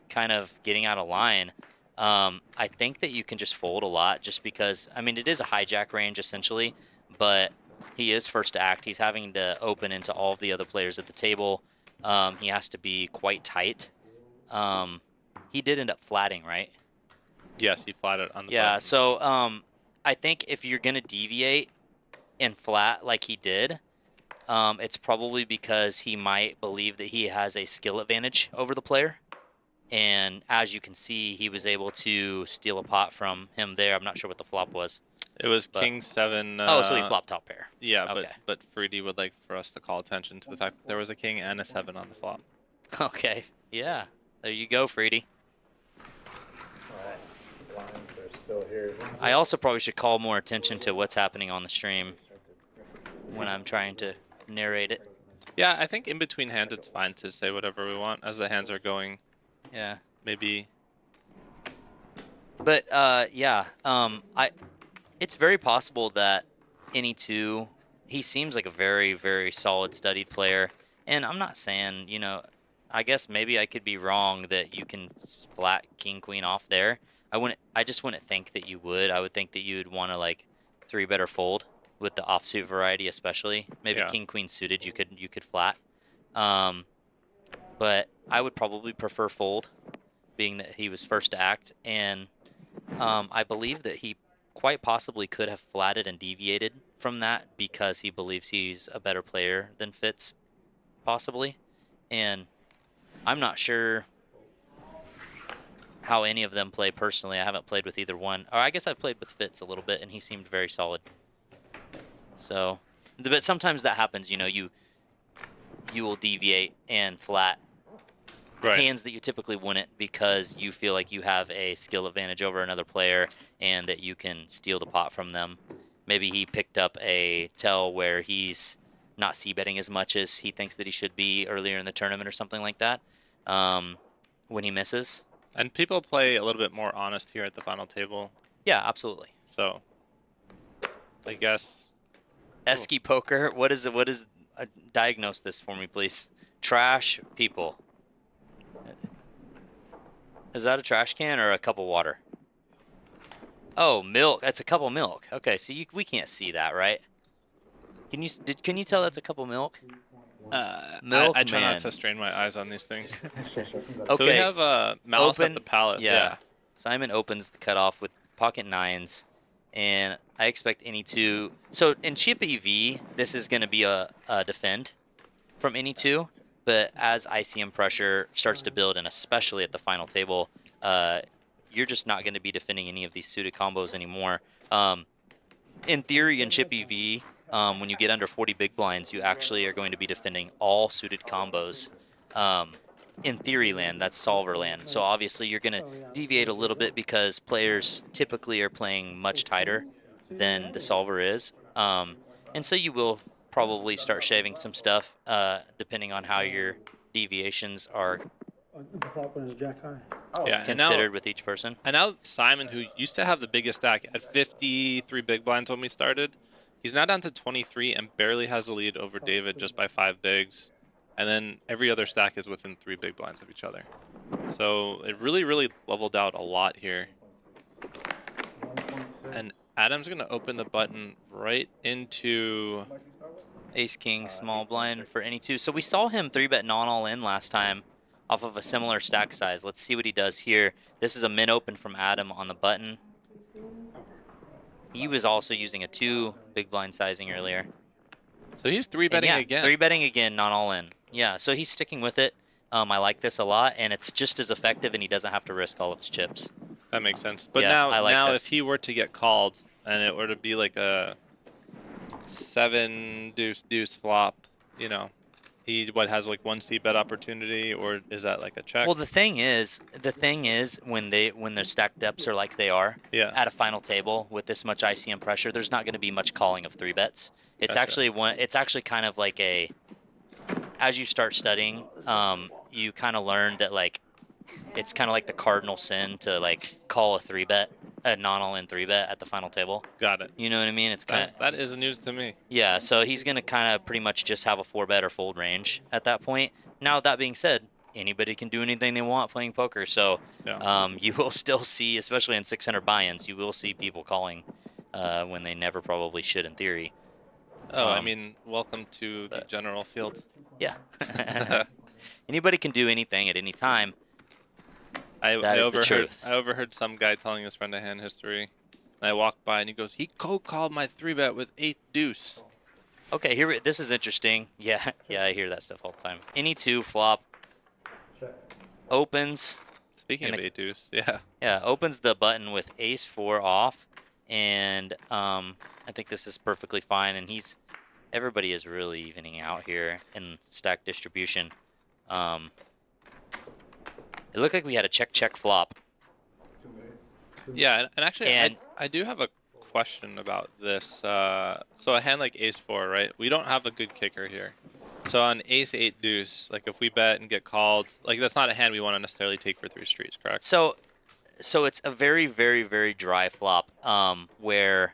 S8: kind of getting out of line, I think that you can just fold a lot, just because I mean it is a hijack range essentially, but he is first to act. He's having to open into all of the other players at the table. He has to be quite tight. He did end up flatting, right?
S6: Yes, he flatted on the
S8: Yeah,
S6: button.
S8: so I think if you're going to deviate and flat like he did, it's probably because he might believe that he has a skill advantage over the player. And as you can see, he was able to steal a pot from him there. I'm not sure what the flop was.
S6: It was
S8: But-
S6: king 7.
S8: Oh, so he flopped top pair.
S6: Yeah,
S8: Okay.
S6: but Freedy would like for us to call attention to the fact that there was a king and a 7 on the flop.
S8: Okay. Yeah. There you go, Freedy.
S9: Blinds are still here.
S8: I also probably should call more attention to what's happening on the stream when I'm trying to narrate it.
S6: Yeah, I think in between hands it's fine to say whatever we want as the hands are going.
S8: Yeah.
S6: Maybe.
S8: But yeah, it's very possible that any two, he seems like a very, very solid studied player. And I'm not saying, you know, I guess maybe I could be wrong that you can flat king queen off there. I just wouldn't think that you would. I would think that you'd want to like 3-bet or fold with the offsuit variety, especially. Maybe
S6: Yeah.
S8: king queen suited you could flat. But I would probably prefer fold, being that he was first to act, and I believe that he quite possibly could have flatted and deviated from that because he believes he's a better player than Fitz, possibly. And I'm not sure how any of them play personally. I haven't played with either one. Or I guess I've played with Fitz a little bit, and he seemed very solid. So, but sometimes that happens. You know, you will deviate and flat hands that you typically wouldn't because you feel like you have a skill advantage over another player and that you can steal the pot from them. Maybe he picked up a tell where he's not c-betting as much as he thinks that he should be earlier in the tournament or something like that when he misses.
S6: And people play a little bit more honest here at the final table.
S8: Yeah, absolutely.
S6: So, I guess.
S8: Esky poker. What is diagnose this for me, please? Trash people. Is that a trash can or a cup of water? Oh, milk. That's a cup of milk. Okay, so we can't see that, right? Can you tell that's a cup of milk? Milk.
S6: I try
S8: man.
S6: not to strain my eyes on these things.
S8: Okay.
S6: So we have Malice
S8: Open,
S6: at the palette.
S8: Yeah. Simon opens the cutoff with pocket 9s, and I expect any two. So in chip EV, this is going to be a defend from any two. But as ICM pressure starts to build, and especially at the final table, you're just not going to be defending any of these suited combos anymore. In theory, in chip EV, when you get under 40 big blinds, you actually are going to be defending all suited combos. In theory land, that's solver land. So obviously you're going to deviate a little bit because players typically are playing much tighter than the solver is. And so you will probably start shaving some stuff depending on how your deviations are
S3: The flop one is jack high.
S6: Yeah,
S8: considered with each person.
S6: And now Simon, who used to have the biggest stack at 53 big blinds when we started, he's now down to 23 and barely has the lead over David just by 5 bigs. And then every other stack is within 3 big blinds of each other. So it really, really leveled out a lot here. And Adam's going to open the button right into
S8: Ace King small blind for any two. So we saw him 3-bet non-all in last time off of a similar stack size. Let's see what he does here. This is a min open from Adam on the button. He was also using a 2 big blind sizing earlier.
S6: So he's 3-betting again.
S8: 3-betting again, not all in. Yeah, so he's sticking with it. I like this a lot, and it's just as effective, and he doesn't have to risk all of his chips.
S6: That makes sense. But
S8: Yeah, I like
S6: now
S8: this.
S6: if he were to get called and it were to be like a 7 deuce deuce flop, you know, he has like 1 c-bet opportunity, or is that like a check?
S8: Well, the thing is when their stack depths are like they are at a final table with this much ICM pressure, there's not going to be much calling of 3-bets. It's
S6: Gotcha.
S8: it's actually kind of like as you start studying, you kind of learn that like it's kind of like the cardinal sin to like call a 3-bet, a non-all-in 3-bet at the final table.
S6: Got it.
S8: You know what I mean? It's kind of
S6: That is news to me.
S8: yeah. So he's gonna kind of pretty much just have a 4-bet or fold range at that point. Now that being said, anybody can do anything they want playing poker. So you will still see, especially in 600 buy-ins, you will see people calling when they never probably should in theory.
S6: Oh, I mean, welcome to the general field.
S8: Yeah. Anybody can do anything at any time.
S6: I
S8: is the truth.
S6: overheard some guy telling his friend a hand history. And I walked by and he goes, he cold called my 3-bet with 8 deuce.
S8: Okay, this is interesting. Yeah, I hear that stuff all the time. Any 2 flop opens.
S6: Speaking of 8 deuce, yeah.
S8: Yeah, opens the button with ace 4 off, and I think this is perfectly fine. And everybody is really evening out here in stack distribution. It looked like we had a check flop.
S6: Yeah, and actually,
S8: And-
S6: I do have a question about this. So a hand like ace-4, right? We don't have a good kicker here. So on ace-8 deuce, like if we bet and get called, like that's not a hand we want to necessarily take for 3 streets, correct?
S8: So it's a very, very, very dry flop, where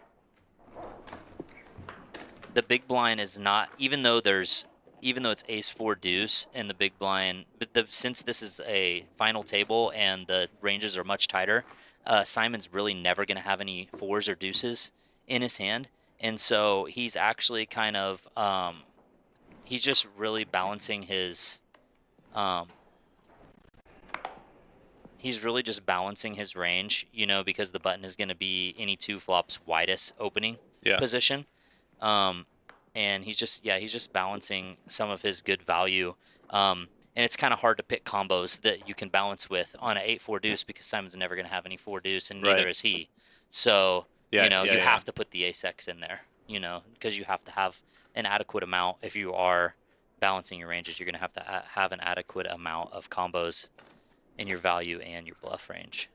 S8: the big blind is not, even though it's ace-4 deuce in the big blind, but since this is a final table and the ranges are much tighter, Simon's really never going to have any 4s or deuces in his hand. And so he's actually kind of, he's just really balancing his, he's really just balancing his range, you know, because the button is going to be any 2 flops widest opening position. And he's just balancing some of his good value. And it's kind of hard to pick combos that you can balance with on an 8-4 deuce because Simon's never going to have any 4 deuce, and neither is he. So, you have to put the ace-x in there, you know, because you have to have an adequate amount. If you are balancing your ranges, you're going to have to have an adequate amount of combos in your value and your bluff range.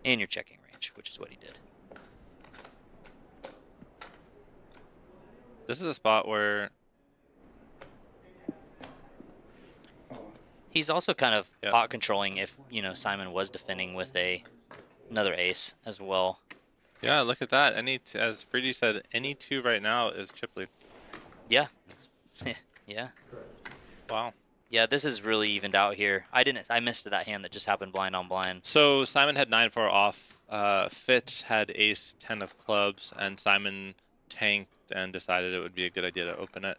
S8: And your checking range, which is what he did.
S6: This is a spot where
S8: he's also kind of pot controlling if, you know, Simon was defending with another ace as well.
S6: Yeah, look at that. As Freedy said, any 2 right now is chip lead.
S8: Yeah. Yeah.
S6: Wow.
S8: Yeah, this is really evened out here. I missed that hand that just happened blind on blind.
S6: So Simon had 9-4 off. Fitz had ace-10 of clubs, and Simon tanked and decided it would be a good idea to open it.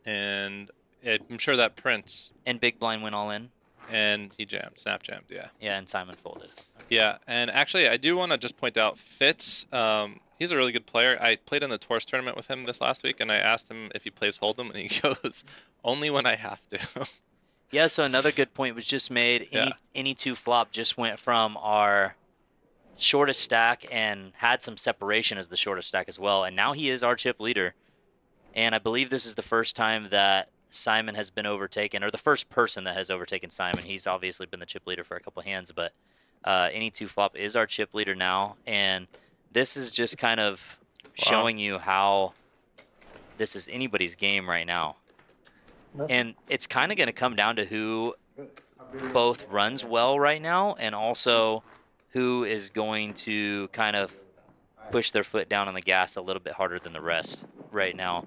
S6: And I'm sure that prints.
S8: And big blind went all in.
S6: And he jammed, snap jammed, yeah.
S8: Yeah, and Simon folded.
S6: Yeah, and actually I do want to just point out Fitz, he's a really good player. I played in the Tours tournament with him this last week, and I asked him if he plays Hold'em, and he goes, only when I have to.
S8: Yeah, so another good point was just made. Any 2 flop just went from our shortest stack and had some separation as the shortest stack as well. And now he is our chip leader. And I believe this is the first time that Simon has been overtaken, or the first person that has overtaken Simon. He's obviously been the chip leader for a couple hands, but any 2 flop is our chip leader now. And this is just kind of showing you how this is anybody's game right now. And it's kind of going to come down to who both runs well right now and also who is going to kind of push their foot down on the gas a little bit harder than the rest right now.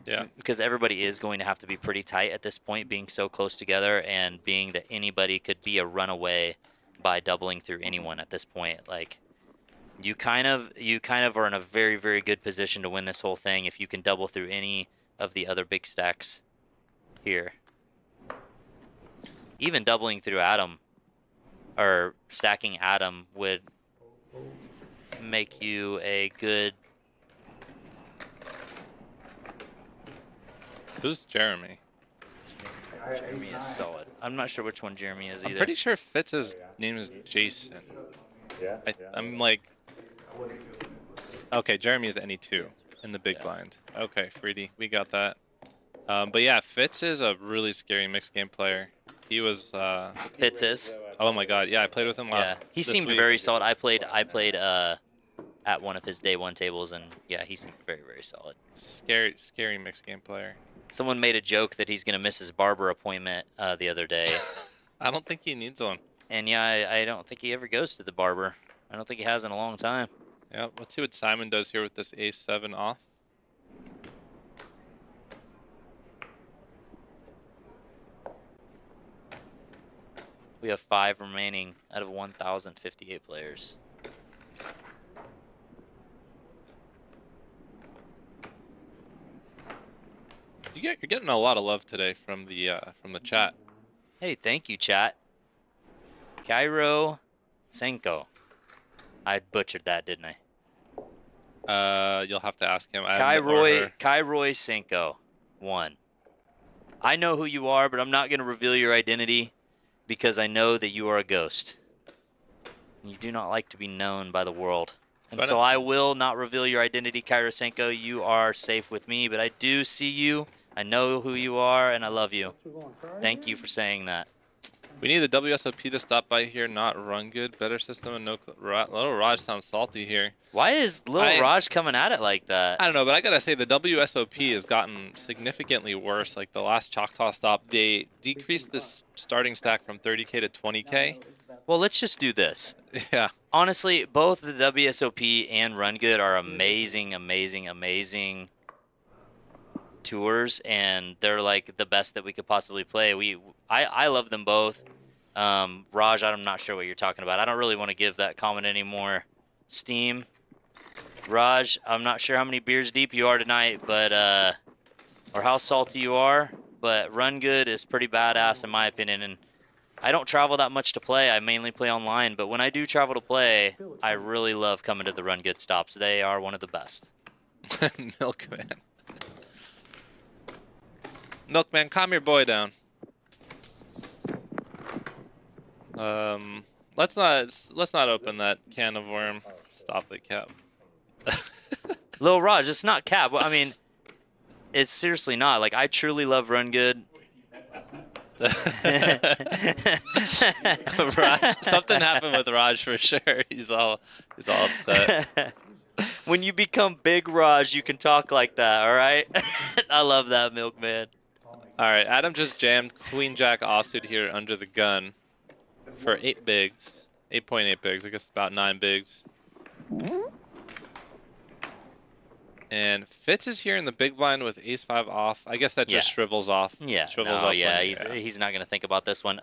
S6: Yeah.
S8: Because everybody is going to have to be pretty tight at this point, being so close together and being that anybody could be a runaway by doubling through anyone at this point. Like, you kind of are in a very, very good position to win this whole thing if you can double through any of the other big stacks here. Even doubling through Adam or stacking Adam would make you a good...
S6: Who's Jeremy?
S8: Jeremy is solid. I'm not sure which one Jeremy is either.
S6: I'm pretty sure Fitz's name is Jason.
S9: Yeah.
S6: I'm like... Okay, Jeremy is any 2 in the big blind. Okay, Freedy, we got that. But yeah, Fitz is a really scary mixed game player. He was...
S8: Fitz is?
S6: Oh my god, yeah, I played with him last...
S8: Yeah, he seemed very solid. I played at one of his day 1 tables, and yeah, he seemed very, very solid.
S6: Scary mixed game player.
S8: Someone made a joke that he's going to miss his barber appointment the other day.
S6: I don't think he needs one.
S8: And yeah, I don't think he ever goes to the barber. I don't think he has in a long time.
S6: Yeah, let's see what Simon does here with this ace-7 off.
S8: We have 5 remaining out of 1,058 players.
S6: You're getting a lot of love today from the chat.
S8: Hey, thank you, chat. Cairo Senko. I butchered that, didn't I?
S6: You'll have to ask him.
S8: Kairoy Senko won. I know who you are, but I'm not going to reveal your identity because I know that you are a ghost. You do not like to be known by the world. And
S6: Try
S8: so
S6: to-
S8: I will not reveal your identity, Kyrosenko. You are safe with me, but I do see you. I know who you are, and I love you. Thank you for saying that.
S6: We need the WSOP to stop by here, not run good. Better system and no... Little Raj sounds salty here.
S8: Why is Little Raj coming at it like that?
S6: I don't know, but I gotta say the WSOP has gotten significantly worse. Like the last Choctaw stop, they decreased this starting stack from 30K to 20K.
S8: Well, let's just do this.
S6: Yeah.
S8: Honestly, both the WSOP and Run Good are amazing, amazing, amazing tours, and they're like the best that we could possibly play. I love them both. Raj, I'm not sure what you're talking about. I don't really want to give that comment any more steam. Raj, I'm not sure how many beers deep you are tonight, but or how salty you are, but Run Good is pretty badass in my opinion. And I don't travel that much to play. I mainly play online, but when I do travel to play, I really love coming to the Run Good stops. They are one of the best.
S6: Milkman. Milkman, calm your boy down. Let's not open that can of worm. Stop it, Cap.
S8: Lil Raj, it's not cap. I mean, it's seriously not. Like, I truly love Run Good.
S6: Raj, something happened with Raj for sure. He's all upset.
S8: When you become big Raj, you can talk like that, all right? I love that, Milkman.
S6: All right, Adam just jammed Queen Jack offsuit here under the gun for 8 bigs. 8.8 bigs, I guess about 9 bigs. And Fitz is here in the big blind with ace-5 off. I guess that just shrivels off.
S8: Yeah,
S6: Shrivels
S8: no,
S6: up
S8: yeah,
S6: when-
S8: he's not going to think about this one.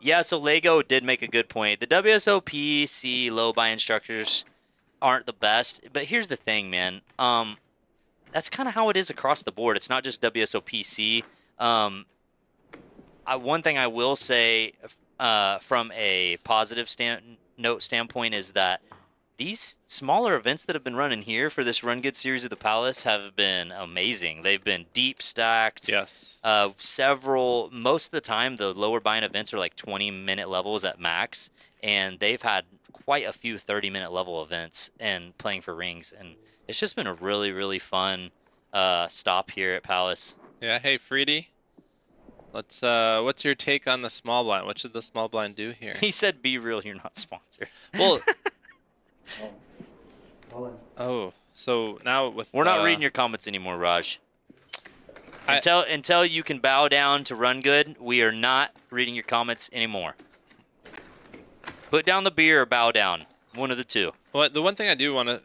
S8: Yeah, so Lego did make a good point. The WSOP low buy-in structures aren't the best, but here's the thing, man. That's kind of how it is across the board. It's not just WSOP-C. One thing I will say from a positive standpoint is that these smaller events that have been running here for this Run Good series of the Palace have been amazing. They've been deep stacked.
S6: Yes.
S8: Most of the time, the lower buy-in events are like 20-minute levels at max, and they've had quite a few 30-minute level events and playing for rings, and it's just been a really, really fun stop here at Palace.
S6: Yeah, hey, Freedy. What's your take on the small blind? What should the small blind do here?
S8: He said, "Be real, you're not sponsored."
S6: Well, oh, so now with
S8: we're not reading your comments anymore, Raj. Until you can bow down to Run Good, we are not reading your comments anymore. Put down the beer or bow down. One of the two.
S6: Well, the one thing I do want to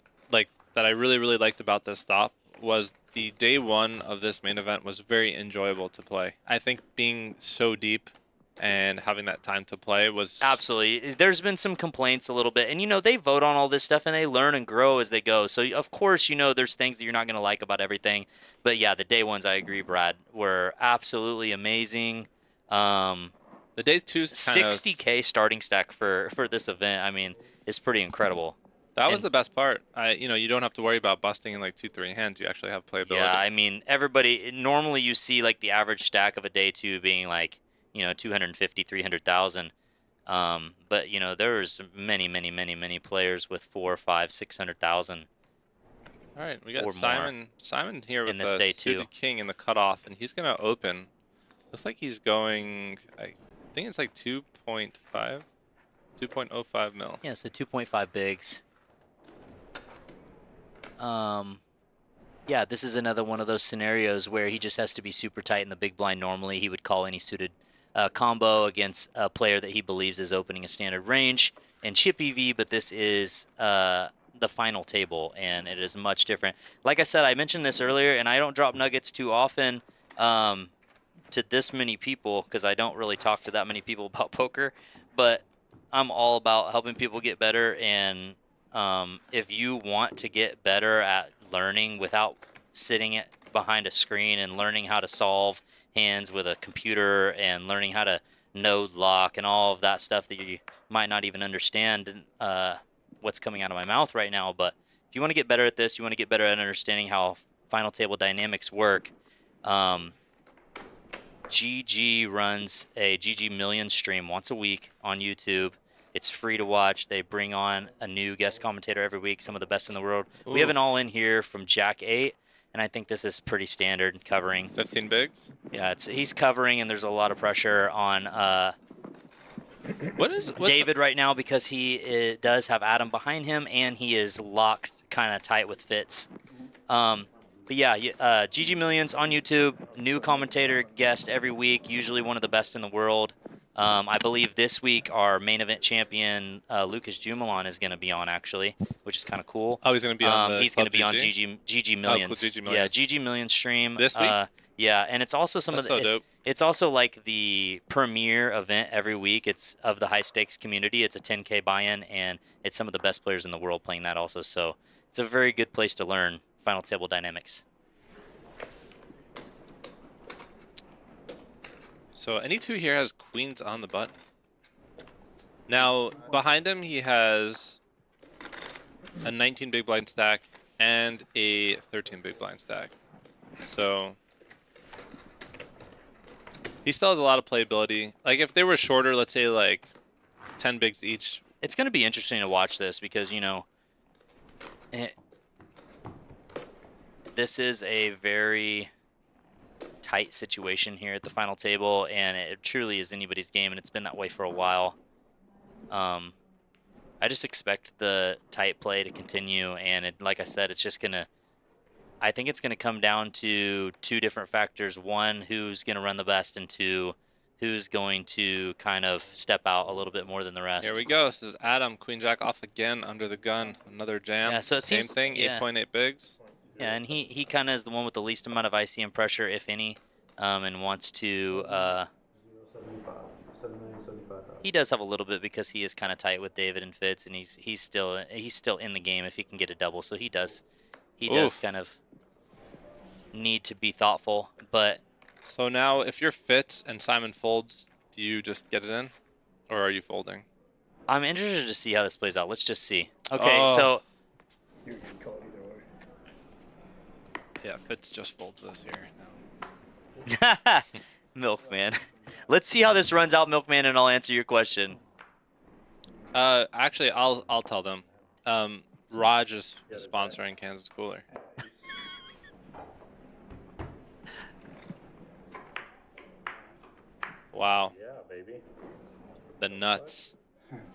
S6: that I really, really liked about this stop was the day one of this main event was very enjoyable to play. I think being so deep and having that time to play was...
S8: Absolutely. There's been some complaints a little bit, and they vote on all this stuff and they learn and grow as they go. So of course, there's things that you're not going to like about everything. But yeah, the day ones, I agree, Brad, were absolutely amazing.
S6: The day two's kind of...
S8: 60K starting stack for this event, I mean, is pretty incredible.
S6: That was the best part. You don't have to worry about busting in like 2-3 hands. You actually have playability.
S8: Yeah, I mean, normally you see like the average stack of a day two being like, 250, 300,000. But there's many players with 400, 500, 600,000.
S6: All right, we got Simon here with
S8: this day two.
S6: suited king in the cutoff, and he's gonna open. Looks like he's going. I think it's like 2.05 mil.
S8: Yeah, so 2.5 bigs. Yeah, this is another one of those scenarios where he just has to be super tight in the big blind. Normally, he would call any suited combo against a player that he believes is opening a standard range and chip EV, but this is the final table, and it is much different. Like I said, I mentioned this earlier, and I don't drop nuggets too often to this many people because I don't really talk to that many people about poker, but I'm all about helping people get better, and if you want to get better at learning without sitting behind a screen and learning how to solve hands with a computer and learning how to node lock and all of that stuff that you might not even understand what's coming out of my mouth right now, but if you want to get better at this, you want to get better at understanding how final table dynamics work, GG runs a GG Millions stream once a week on YouTube. It's free to watch. They bring on a new guest commentator every week, some of the best in the world. We have an all-in here from Jack 8, and I think this is pretty standard covering.
S6: 15 bigs?
S8: Yeah, he's covering, and there's a lot of pressure on
S6: what's
S8: David right now because he does have Adam behind him, and he is locked kind of tight with Fitz. But yeah, GG Millions on YouTube, new commentator guest every week, usually one of the best in the world. I believe this week our main event champion Lucas Jumelon is going to be on actually, which is kind of cool.
S6: Oh, he's going to be on the
S8: he's going to be on
S6: GG?
S8: GG Millions.
S6: Oh, cool, GG Millions.
S8: Yeah, GG Millions stream
S6: This week.
S8: Yeah, and it's also some
S6: That's
S8: of the.
S6: so dope.
S8: It's also like the premier event every week. It's of the high stakes community. It's a 10K buy-in, and it's some of the best players in the world playing that also. So it's a very good place to learn final table dynamics.
S6: So any two here has queens on the button. Now behind him he has a 19 big blind stack and a 13 big blind stack. So he still has a lot of playability. Like if they were shorter, let's say like 10 bigs each.
S8: It's going to be interesting to watch this because, you know, this is a very tight situation here at the final table, and it truly is anybody's game, and it's been that way for a while. I just expect the tight play to continue, and like I said, it's just gonna. I think it's gonna come down to two different factors: one, who's gonna run the best, and two, who's going to kind of step out a little bit more than the rest.
S6: Here we go. This is Adam, queen jack off again under the gun. Another jam.
S8: Yeah, so it
S6: Same
S8: seems,
S6: thing.
S8: yeah.
S6: 8.8 bigs.
S8: Yeah, and he kind of is the one with the least amount of ICM pressure, if any, and wants to. He does have a little bit because he is kind of tight with David and Fitz, and he's still in the game if he can get a double. So he does kind of need to be thoughtful. But
S6: so now, if you're Fitz and Simon folds, do you just get it in, or are you folding?
S8: I'm interested to see how this plays out. Let's just see. Okay, so.
S6: Yeah, Fitz just folds this here. No.
S8: Milkman. Let's see how this runs out, Milkman, and I'll answer your question.
S6: Actually, I'll tell them. Raj is sponsoring Kansas Cooler. Wow.
S9: Yeah, baby.
S6: The nuts.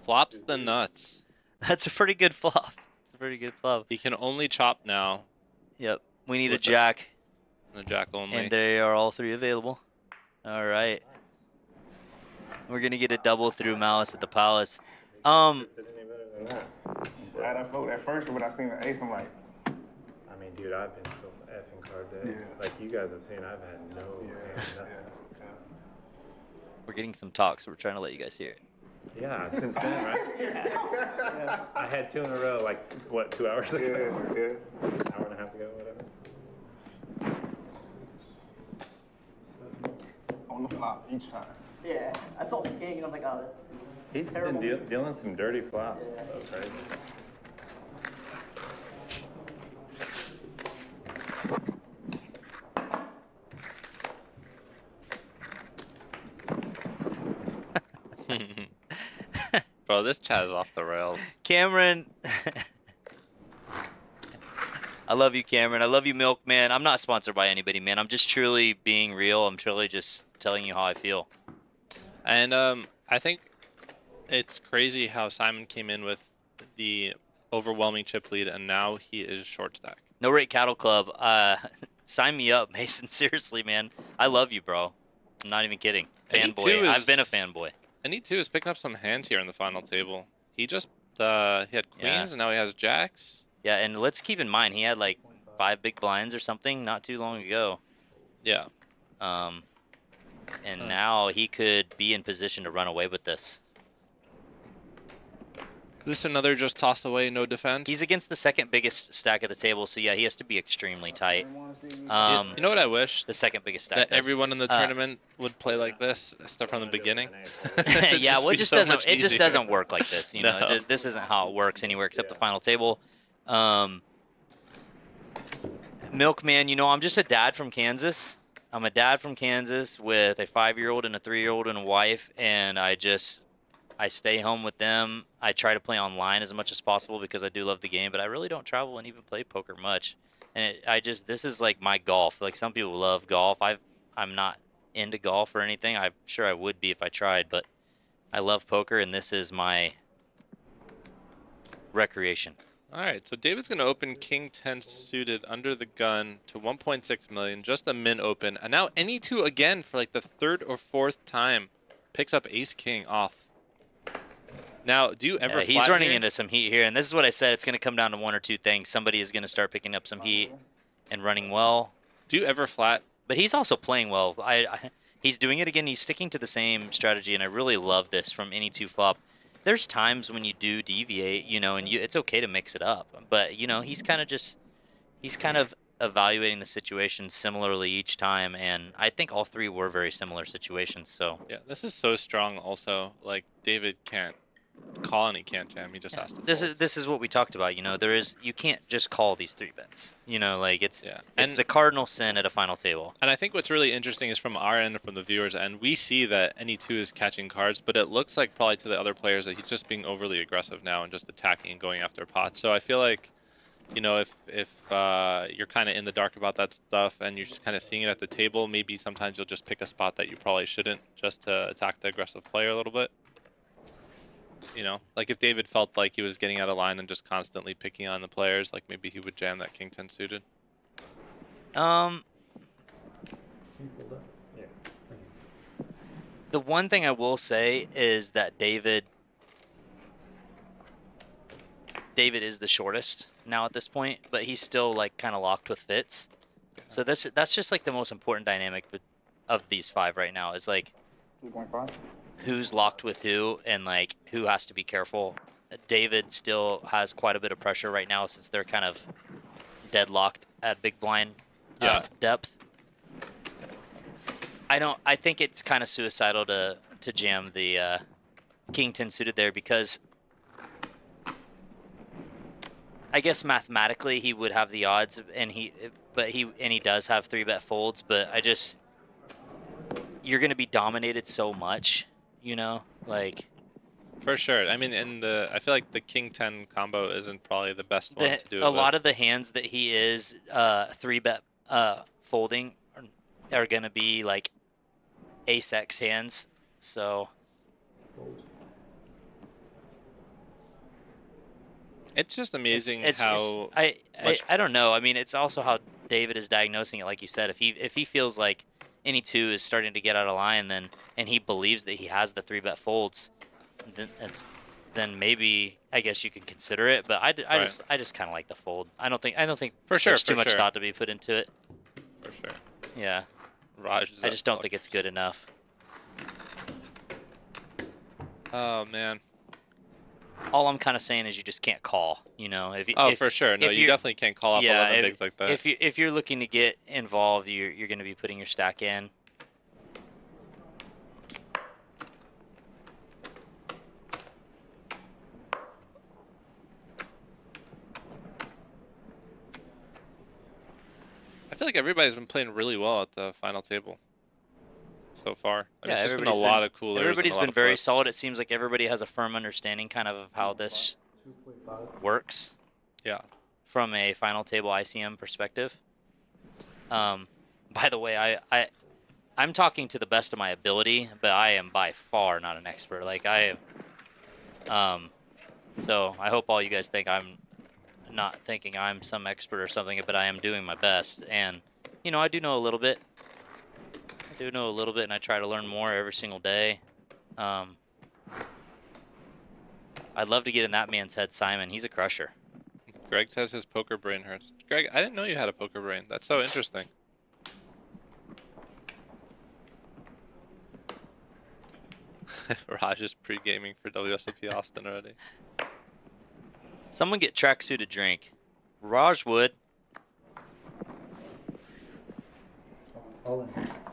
S6: Flops the nuts.
S8: That's a pretty good flop. It's a pretty good flop.
S6: He can only chop now.
S8: Yep. We need a jack.
S6: A jack only.
S8: And they are all three available. All right. We're going to get a double through Malice at the Palace.
S4: I fold at first, when I seen the ace, I'm like.
S9: I mean, dude, I've been so effing card dead.
S4: Yeah.
S9: Like you guys have seen, I've had no hand, nothing.
S8: We're getting some talk, so we're trying to let you guys hear it.
S9: Yeah, since then, right? Yeah. I had two in a row, like, what, 2 hours ago?
S4: Yeah.
S9: Hour and a half ago, whatever.
S4: On the flop each time.
S10: Yeah, I saw the king and I'm like, oh,
S9: He's been dealing some dirty flops. That's crazy.
S6: Bro, this chat is off the rails.
S8: Cameron. I love you, Cameron. I love you, Milkman. I'm not sponsored by anybody, man. I'm just truly being real. I'm truly just telling you how I feel.
S6: And I think it's crazy how Simon came in with the overwhelming chip lead, and now he is short stack.
S8: No Rate Cattle Club. Sign me up, Mason. Seriously, man. I love you, bro. I'm not even kidding. Fanboy. I've been a fanboy.
S6: And he too is picking up some hands here in the final table. He just he had queens and now he has jacks.
S8: Yeah, and let's keep in mind he had like 5 big blinds or something not too long ago.
S6: Yeah.
S8: And now he could be in position to run away with this.
S6: Is this another just toss away, no defend?
S8: He's against the second biggest stack of the table, so yeah, he has to be extremely tight.
S6: You know what I wish?
S8: The second biggest stack.
S6: That everyone in the tournament would play like this, start from the beginning.
S8: Yeah, well, it just doesn't work like this. You know, this isn't how it works anywhere except the final table. Milkman, you know, I'm just a dad from Kansas. I'm a dad from Kansas with a 5-year-old and a 3-year-old and a wife, and I I stay home with them. I try to play online as much as possible because I do love the game, but I really don't travel and even play poker much. And this is like my golf. Like some people love golf. I'm not into golf or anything. I'm sure I would be if I tried, but I love poker, and this is my recreation.
S6: All right, so David's going to open King 10 suited under the gun to 1.6 million, just a min open. And now any two again for like the third or fourth time picks up Ace King off. Now, do you ever
S8: He's
S6: flat
S8: running
S6: here?
S8: into some heat here, and this is what I said. It's going to come down to one or two things. Somebody is going to start picking up some heat and running well.
S6: Do you ever flat?
S8: But he's also playing well. He's doing it again. He's sticking to the same strategy, and I really love this from any two flop. There's times when you do deviate, you know, and it's okay to mix it up. But, you know, he's kind of evaluating the situation similarly each time, and I think all three were very similar situations. So
S6: Yeah, this is so strong also. Like, David can't call and he can't jam. He just has to
S8: this is what we talked about. You know, you can't just call these 3-bets. You know, like it's
S6: And
S8: the cardinal sin at a final table.
S6: And I think what's really interesting is from our end and from the viewers' end, we see that any two is catching cards, but it looks like probably to the other players that he's just being overly aggressive now and just attacking and going after pots. So I feel like, you know, if you're kind of in the dark about that stuff and you're just kind of seeing it at the table, maybe sometimes you'll just pick a spot that you probably shouldn't just to attack the aggressive player a little bit. You know, like if David felt like he was getting out of line and just constantly picking on the players, like maybe he would jam that King 10 suited.
S8: The one thing I will say is that David is the shortest now at this point, but he's still like kind of locked with Fitz. So that's just like the most important dynamic of these five right now is like
S4: 2.5.
S8: who's locked with who and like who has to be careful. David still has quite a bit of pressure right now since they're kind of deadlocked at big blind depth. I think it's kind of suicidal to jam the King 10 suited there because I guess mathematically he would have the odds and he does have 3-bet folds, but you're going to be dominated so much. You know, like
S6: for sure. I mean, I feel like the King 10 combo isn't probably the best one to do it
S8: a lot
S6: with.
S8: of the hands that he is 3-bet folding are going to be like ace X hands. So
S6: it's just amazing how
S8: I don't know. I mean, it's also how David is diagnosing it. Like you said, if he feels like any two is starting to get out of line, and he believes that he has the 3-bet folds, then maybe I guess you can consider it. But I just kind of like the fold. I don't think
S6: for sure
S8: there's too much thought to be put into it.
S6: For sure.
S8: Yeah.
S6: Raj
S8: I just don't think it's good enough.
S6: Oh man.
S8: All I'm kind of saying is you just can't call. You know,
S6: for sure. No, you definitely can't call off 11 bigs like that.
S8: If you're looking to get involved, you're going to be putting your stack in.
S6: I feel like everybody's been playing really well at the final table so far. I mean,
S8: Yeah,
S6: it's just been a lot of coolers.
S8: Everybody's
S6: and a lot
S8: been
S6: of
S8: very
S6: flips.
S8: solid. It seems like everybody has a firm understanding kind of how this works.
S6: Yeah.
S8: From a final table ICM perspective. By the way, I'm talking to the best of my ability, but I am by far not an expert. Like so I hope all you guys think I'm not thinking I'm some expert or something, but I am doing my best. And, you know, I do know a little bit. And I try to learn more every single day. I'd love to get in that man's head, Simon. He's a crusher.
S6: Greg says his poker brain hurts. Greg, I didn't know you had a poker brain. That's so interesting. Raj is pre-gaming for WSOP Austin already.
S8: Someone get tracksuit a drink. Raj would.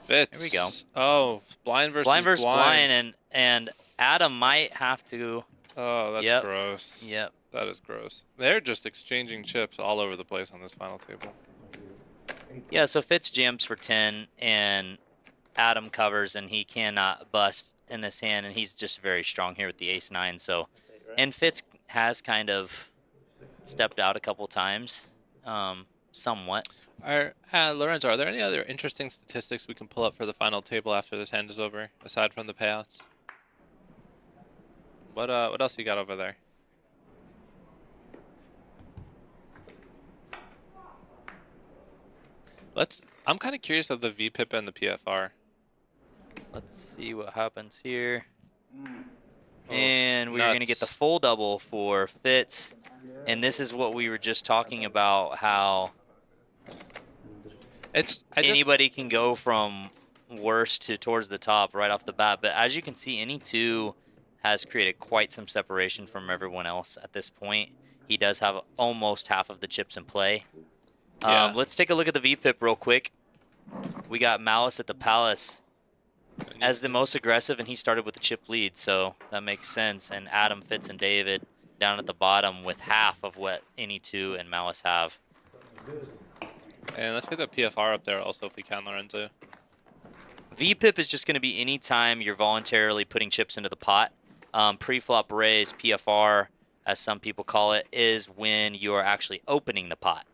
S6: Fitz.
S8: Here we go.
S6: Oh, blind versus blind.
S8: And Adam might have to.
S6: Oh, that's gross.
S8: Yep.
S6: That is gross. They're just exchanging chips all over the place on this final table.
S8: Yeah, so Fitz jams for 10 and Adam covers and he cannot bust in this hand, and he's just very strong here with the ace-9. So, and Fitz has kind of stepped out a couple times, somewhat.
S6: Lorenzo, are there any other interesting statistics we can pull up for the final table after this hand is over, aside from the payouts? What else you got over there? I'm kind of curious of the VPIP and the PFR.
S8: Let's see what happens here.
S6: Oh,
S8: And we're going to get the full double for Fitz. And this is what we were just talking about, how anybody can go from worst to towards the top right off the bat. But as you can see, any two has created quite some separation from everyone else at this point. He does have almost half of the chips in play.
S6: Yeah.
S8: Let's take a look at the VPIP real quick. We got Malice at the Palace as the most aggressive, and he started with a chip lead, so that makes sense. And Adam, Fitz, and David down at the bottom with half of what any two and Malice have.
S6: And let's get the PFR up there also if we can, Lorenzo.
S8: VPIP is just going to be any time you're voluntarily putting chips into the pot. Pre-flop raise, PFR, as some people call it, is when you are actually opening the pot.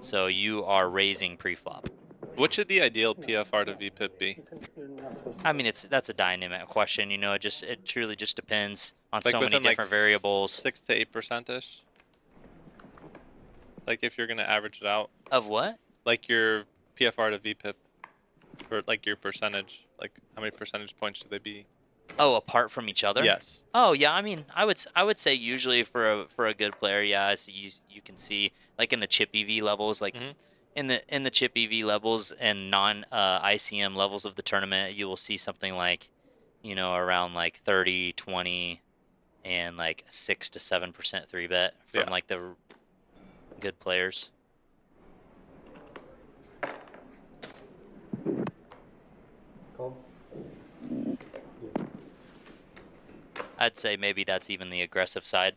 S8: So you are raising pre-flop.
S6: What should the ideal PFR to VPIP be?
S8: I mean, that's a dynamic question. You know, it truly just depends on so many
S6: within,
S8: different variables.
S6: 6 to 8% ish. Like if you're gonna average it out.
S8: Of what?
S6: Like your PFR to VPIP, or like your percentage. Like how many percentage points should they be?
S8: Oh, apart from each other?
S6: Yes.
S8: Oh yeah, I mean, I would say usually for a good player, yeah, so you can see like in the chip EV levels, like in the chip EV levels and non ICM levels of the tournament, you will see something like, you know, around like 30, 20, and like 6 to 7% 3-bet from like the good players. I'd say maybe that's even the aggressive side.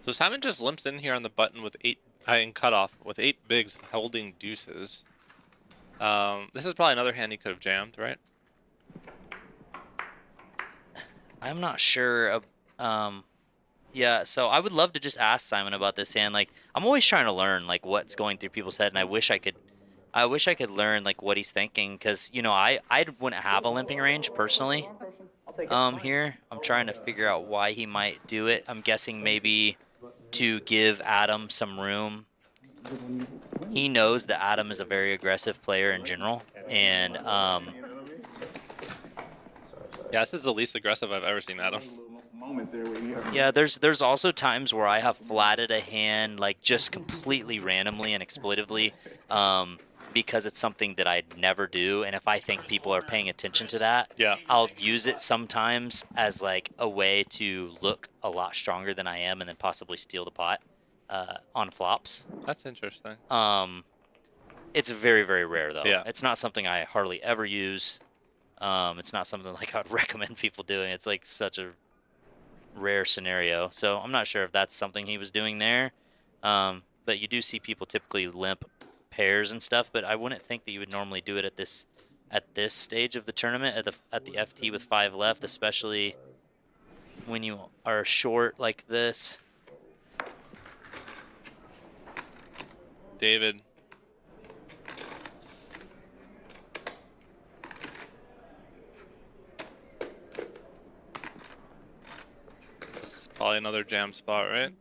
S6: So Simon just limps in here on the button with 8 in cutoff with 8 bigs holding deuces. This is probably another hand he could have jammed, right?
S8: I'm not sure. Yeah, so I would love to just ask Simon about this hand. Like, I'm always trying to learn like what's going through people's head, and I wish I could learn like what he's thinking, because you know I wouldn't have a limping range personally. Here I'm trying to figure out why he might do it. I'm guessing maybe to give Adam some room. He knows that Adam is a very aggressive player in general, and
S6: yeah, this is the least aggressive I've ever seen Adam.
S8: Yeah, there's also times where I have flatted a hand like just completely randomly and exploitively, because it's something that I'd never do, and if I think people are paying attention to that, I'll use it sometimes as like a way to look a lot stronger than I am, and then possibly steal the pot on flops.
S6: That's interesting.
S8: It's very, very rare though.
S6: Yeah.
S8: It's not something I hardly ever use. It's not something like I would recommend people doing. It's like such a rare scenario, so I'm not sure if that's something he was doing there. But you do see people typically limp pairs and stuff, but I wouldn't think that you would normally do it at this stage of the tournament at the FT with 5 left, especially when you are short like this.
S6: David. This is probably another jam spot, right?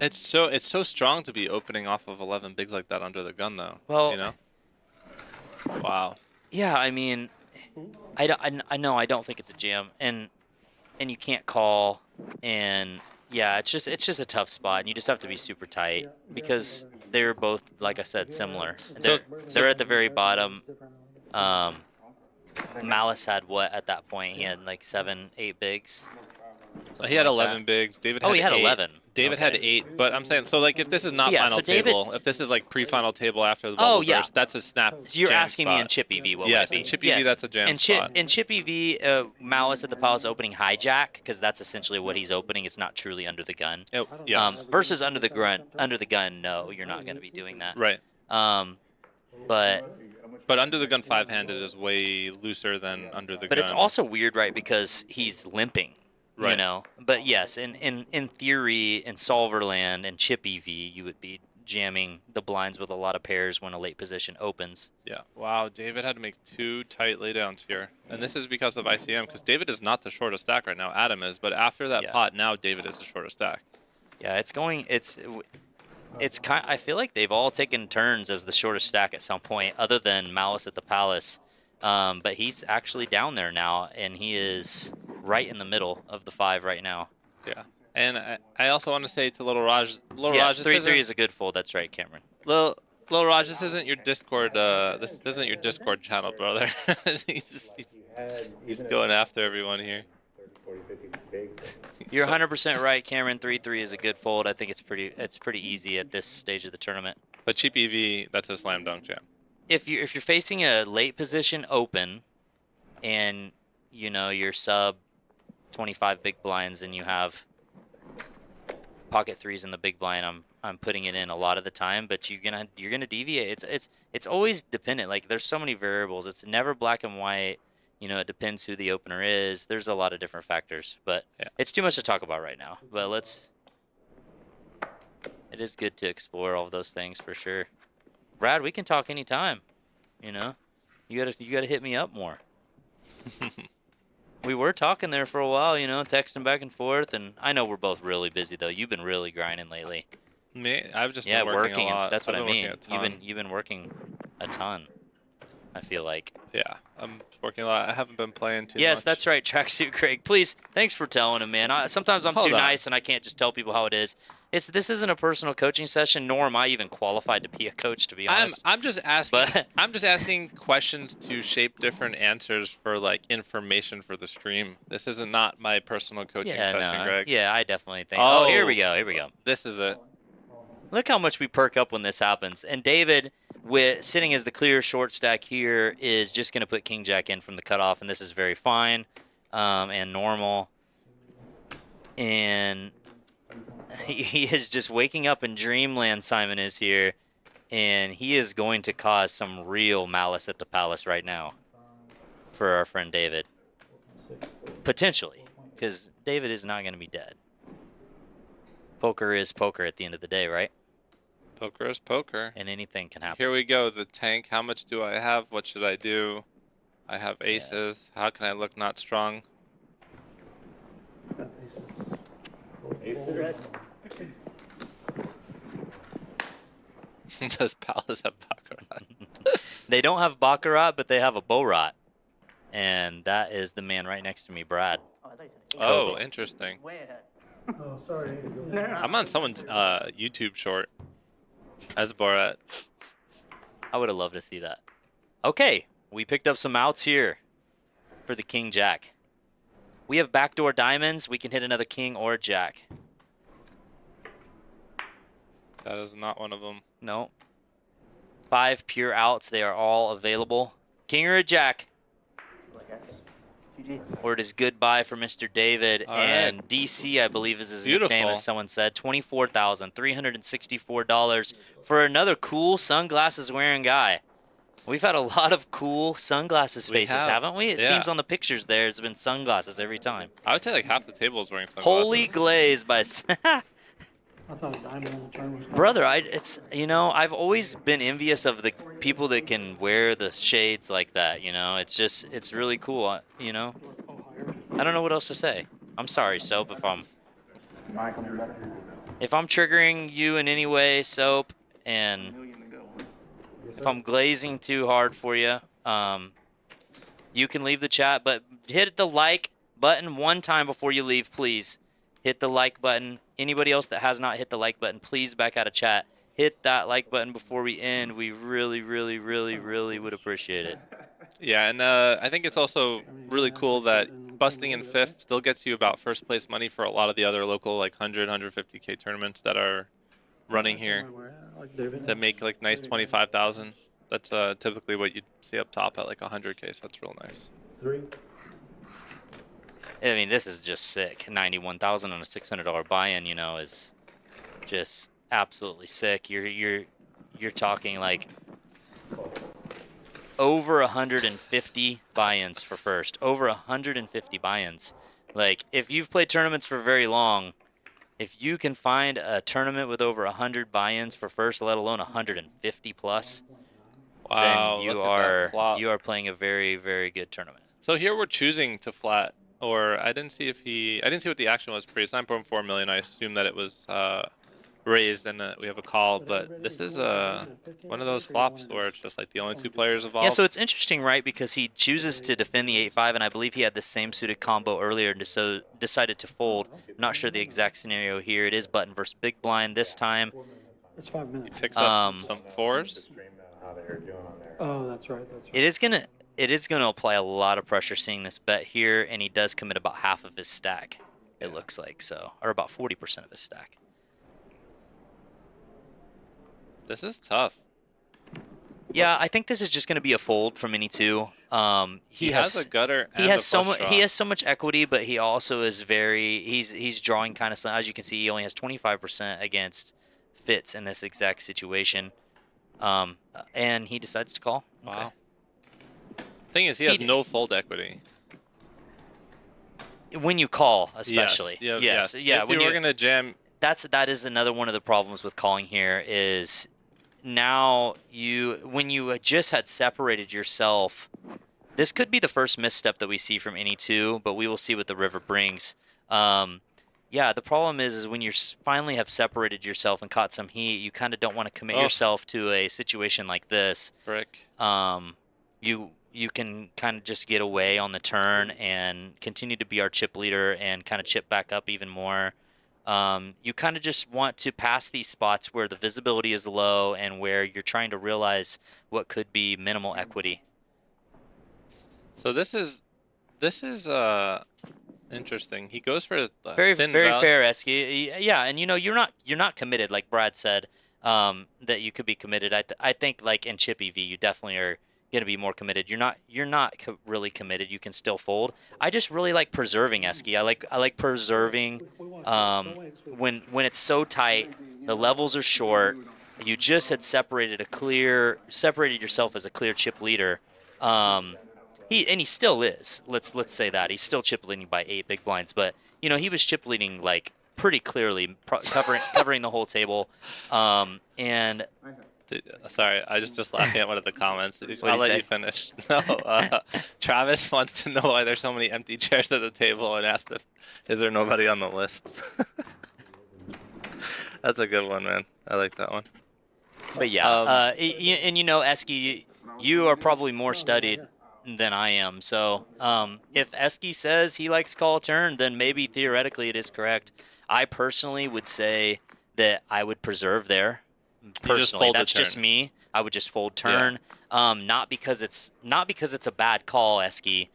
S6: It's so strong to be opening off of 11 bigs like that under the gun, though.
S8: Well,
S6: you know. Wow.
S8: Yeah, I mean, I know I don't think it's a jam, and you can't call, and yeah, it's just a tough spot, and you just have to be super tight because they're both, like I said, similar. They're at the very bottom. Malice had what at that point? He had like 7, 8 bigs.
S6: So he had 11 bigs. David.
S8: He had 11.
S6: David had 8, but I'm saying, so like if this is not
S8: Yeah,
S6: final
S8: so David-
S6: table, if this is like pre-final table after the bubble burst, that's a snap.
S8: You're
S6: jam
S8: asking
S6: spot.
S8: me in chip EV what
S6: Yes,
S8: would it be?
S6: in chip EV that's a jam spot.
S8: In chip EV, Malice at the Palace opening hijack, because that's essentially what he's opening. It's not truly under the gun.
S6: Yes.
S8: Versus under the gun, no, you're not going to be doing that.
S6: Right. But under the gun 5-handed is way looser than under the gun.
S8: But it's also weird, right? Because he's limping, you
S6: Right.
S8: know. But yes, in theory, in solver land and chip EV, you would be jamming the blinds with a lot of pairs when a late position opens.
S6: Yeah. Wow, David had to make 2 tight laydowns here. And this is because of ICM, because David is not the shortest stack right now. Adam is. But after that pot, now David is the shortest stack.
S8: Yeah, it's kind. I feel like they've all taken turns as the shortest stack at some point, other than Malice at the Palace. But he's actually down there now, and he is right in the middle of the 5 right now.
S6: Yeah. And I also want to say to Little Raj,
S8: Yes,
S6: this
S8: 3-3 is a good fold. That's right, Cameron.
S6: Little Raj, this isn't your Discord. This isn't your Discord channel, brother. he's going after everyone here.
S8: You're 100% right, Cameron. 3-3 is a good fold. I think it's pretty easy at this stage of the tournament.
S6: But cheap EV, that's a slam dunk jam.
S8: If you're facing a late position open, and you know you're sub 25 big blinds, and you have pocket 3s in the big blind, I'm putting it in a lot of the time. But you're gonna deviate. It's always dependent. Like there's so many variables. It's never black and white. You know, it depends who the opener is. There's a lot of different factors, but it's too much to talk about right now. But it is good to explore all of those things for sure. Brad, we can talk anytime. You know, you gotta hit me up more. We were talking there for a while, you know, texting back and forth, and I know we're both really busy though. You've been really grinding lately.
S6: Me? I've just been working a lot.
S8: That's what I mean.
S6: Working
S8: You've been working a ton. I feel like.
S6: Yeah, I'm working a lot. I haven't been playing too much.
S8: Yes, that's right, Tracksuit Craig. Please, thanks for telling him, man. Sometimes I'm too nice and I can't just tell people how it is. This isn't a personal coaching session, nor am I even qualified to be a coach, to be honest.
S6: I'm just asking. I'm just asking questions to shape different answers for like information for the stream. This is not my personal coaching session, Greg.
S8: Yeah, I definitely think. Oh, here we go. Here we go.
S6: This is it.
S8: Look how much we perk up when this happens. And David, sitting as the clear short stack here, is just going to put King Jack in from the cutoff, and this is very fine and normal. And he is just waking up in dreamland, Simon is here, and he is going to cause some real malice at the palace right now for our friend David. Potentially, because David is not going to be dead. Poker is poker at the end of the day, right?
S6: Poker is poker.
S8: And anything can happen.
S6: Here we go. The tank. How much do I have? What should I do? I have aces. How can I look not strong? Does Palace have Baccarat?
S8: They don't have Baccarat, but they have a Borat. And that is the man right next to me, Brad.
S6: Oh, interesting.
S10: Way ahead.
S3: Oh, sorry.
S6: I'm on someone's YouTube short as Borat.
S8: I would have loved to see that. Okay, we picked up some outs here for the King Jack. We have backdoor diamonds. We can hit another king or a jack.
S6: That is not one of them.
S8: No. 5 pure outs. They are all available. King or a jack. Or it is goodbye for Mr. David.
S6: All
S8: and
S6: right.
S8: DC, I believe, is his
S6: Beautiful.
S8: nickname, as someone said. $24,364 for another cool sunglasses wearing guy. We've had a lot of cool sunglasses faces, haven't we? It seems on the pictures there's been sunglasses every time.
S6: I would say like half the table is wearing sunglasses.
S8: Holy Glaze by...
S3: I thought a diamond on the turn was
S8: Brother, I've always been envious of the people that can wear the shades like that, you know? It's really cool, you know? I don't know what else to say. I'm sorry, Soap, if I'm triggering you in any way, Soap, and if I'm glazing too hard for you, you can leave the chat, but hit the like button one time before you leave, please. Hit the like button. Anybody else that has not hit the like button, please back out of chat. Hit that like button before we end. We really, really, really, really would appreciate it.
S6: Yeah, and I think it's also really cool that busting in 5th still gets you about first place money for a lot of the other local like 100, 150K tournaments that are running here to make like nice 25,000. That's typically what you'd see up top at like 100K, so that's real nice.
S3: 3.
S8: I mean, this is just sick. 91,000 on a $600 buy-in, you know, is just absolutely sick. You're talking like over 150 buy-ins for first. Over 150 buy-ins. Like, if you've played tournaments for very long, if you can find a tournament with over 100 buy-ins for first, let alone 150 plus,
S6: Wow,
S8: then you
S6: look at that flop.
S8: are playing a very, very good tournament.
S6: So here we're choosing to flat, or I didn't see what the action was pre. It's 9.4 million. I assume that it was raised and we have a call, but this is one of those flops where it's just like the only 2 players involved.
S8: Yeah, so it's interesting, right? Because he chooses to defend the 8-5, and I believe he had the same suited combo earlier, and so decided to fold. I'm not sure the exact scenario here. It is button versus big blind this time.
S3: It's 5
S6: He
S3: minutes.
S6: picks up some 4s.
S3: Oh, that's right. That's right.
S8: It is gonna apply a lot of pressure seeing this bet here, and he does commit about half of his stack. It looks like so, or about 40% of his stack.
S6: This is tough.
S8: Yeah, I think this is just going to be a fold from any 2.
S6: He has a gutter.
S8: He
S6: and
S8: has
S6: a
S8: so
S6: flush
S8: much.
S6: draw.
S8: He has so much equity, but he also is very. He's drawing kind of. As you can see, he only has 25% against fits in this exact situation, and he decides to call.
S6: Wow.
S8: Okay.
S6: Thing is, he has no fold equity.
S8: When you call, especially.
S6: Yes.
S8: Yeah.
S6: If
S8: When
S6: you were
S8: you,
S6: gonna jam,
S8: that is another one of the problems with calling here is now when you just had separated yourself, this could be the first misstep that we see from any 2, but we will see what the river brings. Yeah, the problem is when you finally have separated yourself and caught some heat, you kind of don't want to commit yourself to a situation like this.
S6: frick.
S8: You can kind of just get away on the turn and continue to be our chip leader and kind of chip back up even more. You kind of just want to pass these spots where the visibility is low and where you're trying to realize what could be minimal equity.
S6: So this is interesting. He goes for the
S8: Very
S6: thin
S8: very
S6: value.
S8: fair, Esky. Yeah, and you're not committed like Brad said. That you could be committed. I think like in chip EV, you definitely are going to be more committed. You're not really committed. You can still fold. I just really like preserving, Esky. I like preserving when it's so tight, the levels are short. You just had separated yourself as a clear chip leader. He still is. Let's say that he's still chip leading by 8 big blinds, but he was chip leading like pretty clearly, covering the whole table. And
S6: Sorry, I just laughing at one of the comments. I'll
S8: you
S6: let
S8: say?
S6: you finish. No, Travis wants to know why there's so many empty chairs at the table and asked is there nobody on the list? That's a good one, man. I like that one.
S8: But yeah, and Esky, you are probably more studied than I am. So if Esky says he likes call turn, then maybe theoretically it is correct. I personally would say that I would preserve there. Personally, that's just me. I would just fold turn. Yeah. Not because it's a bad call, Esky.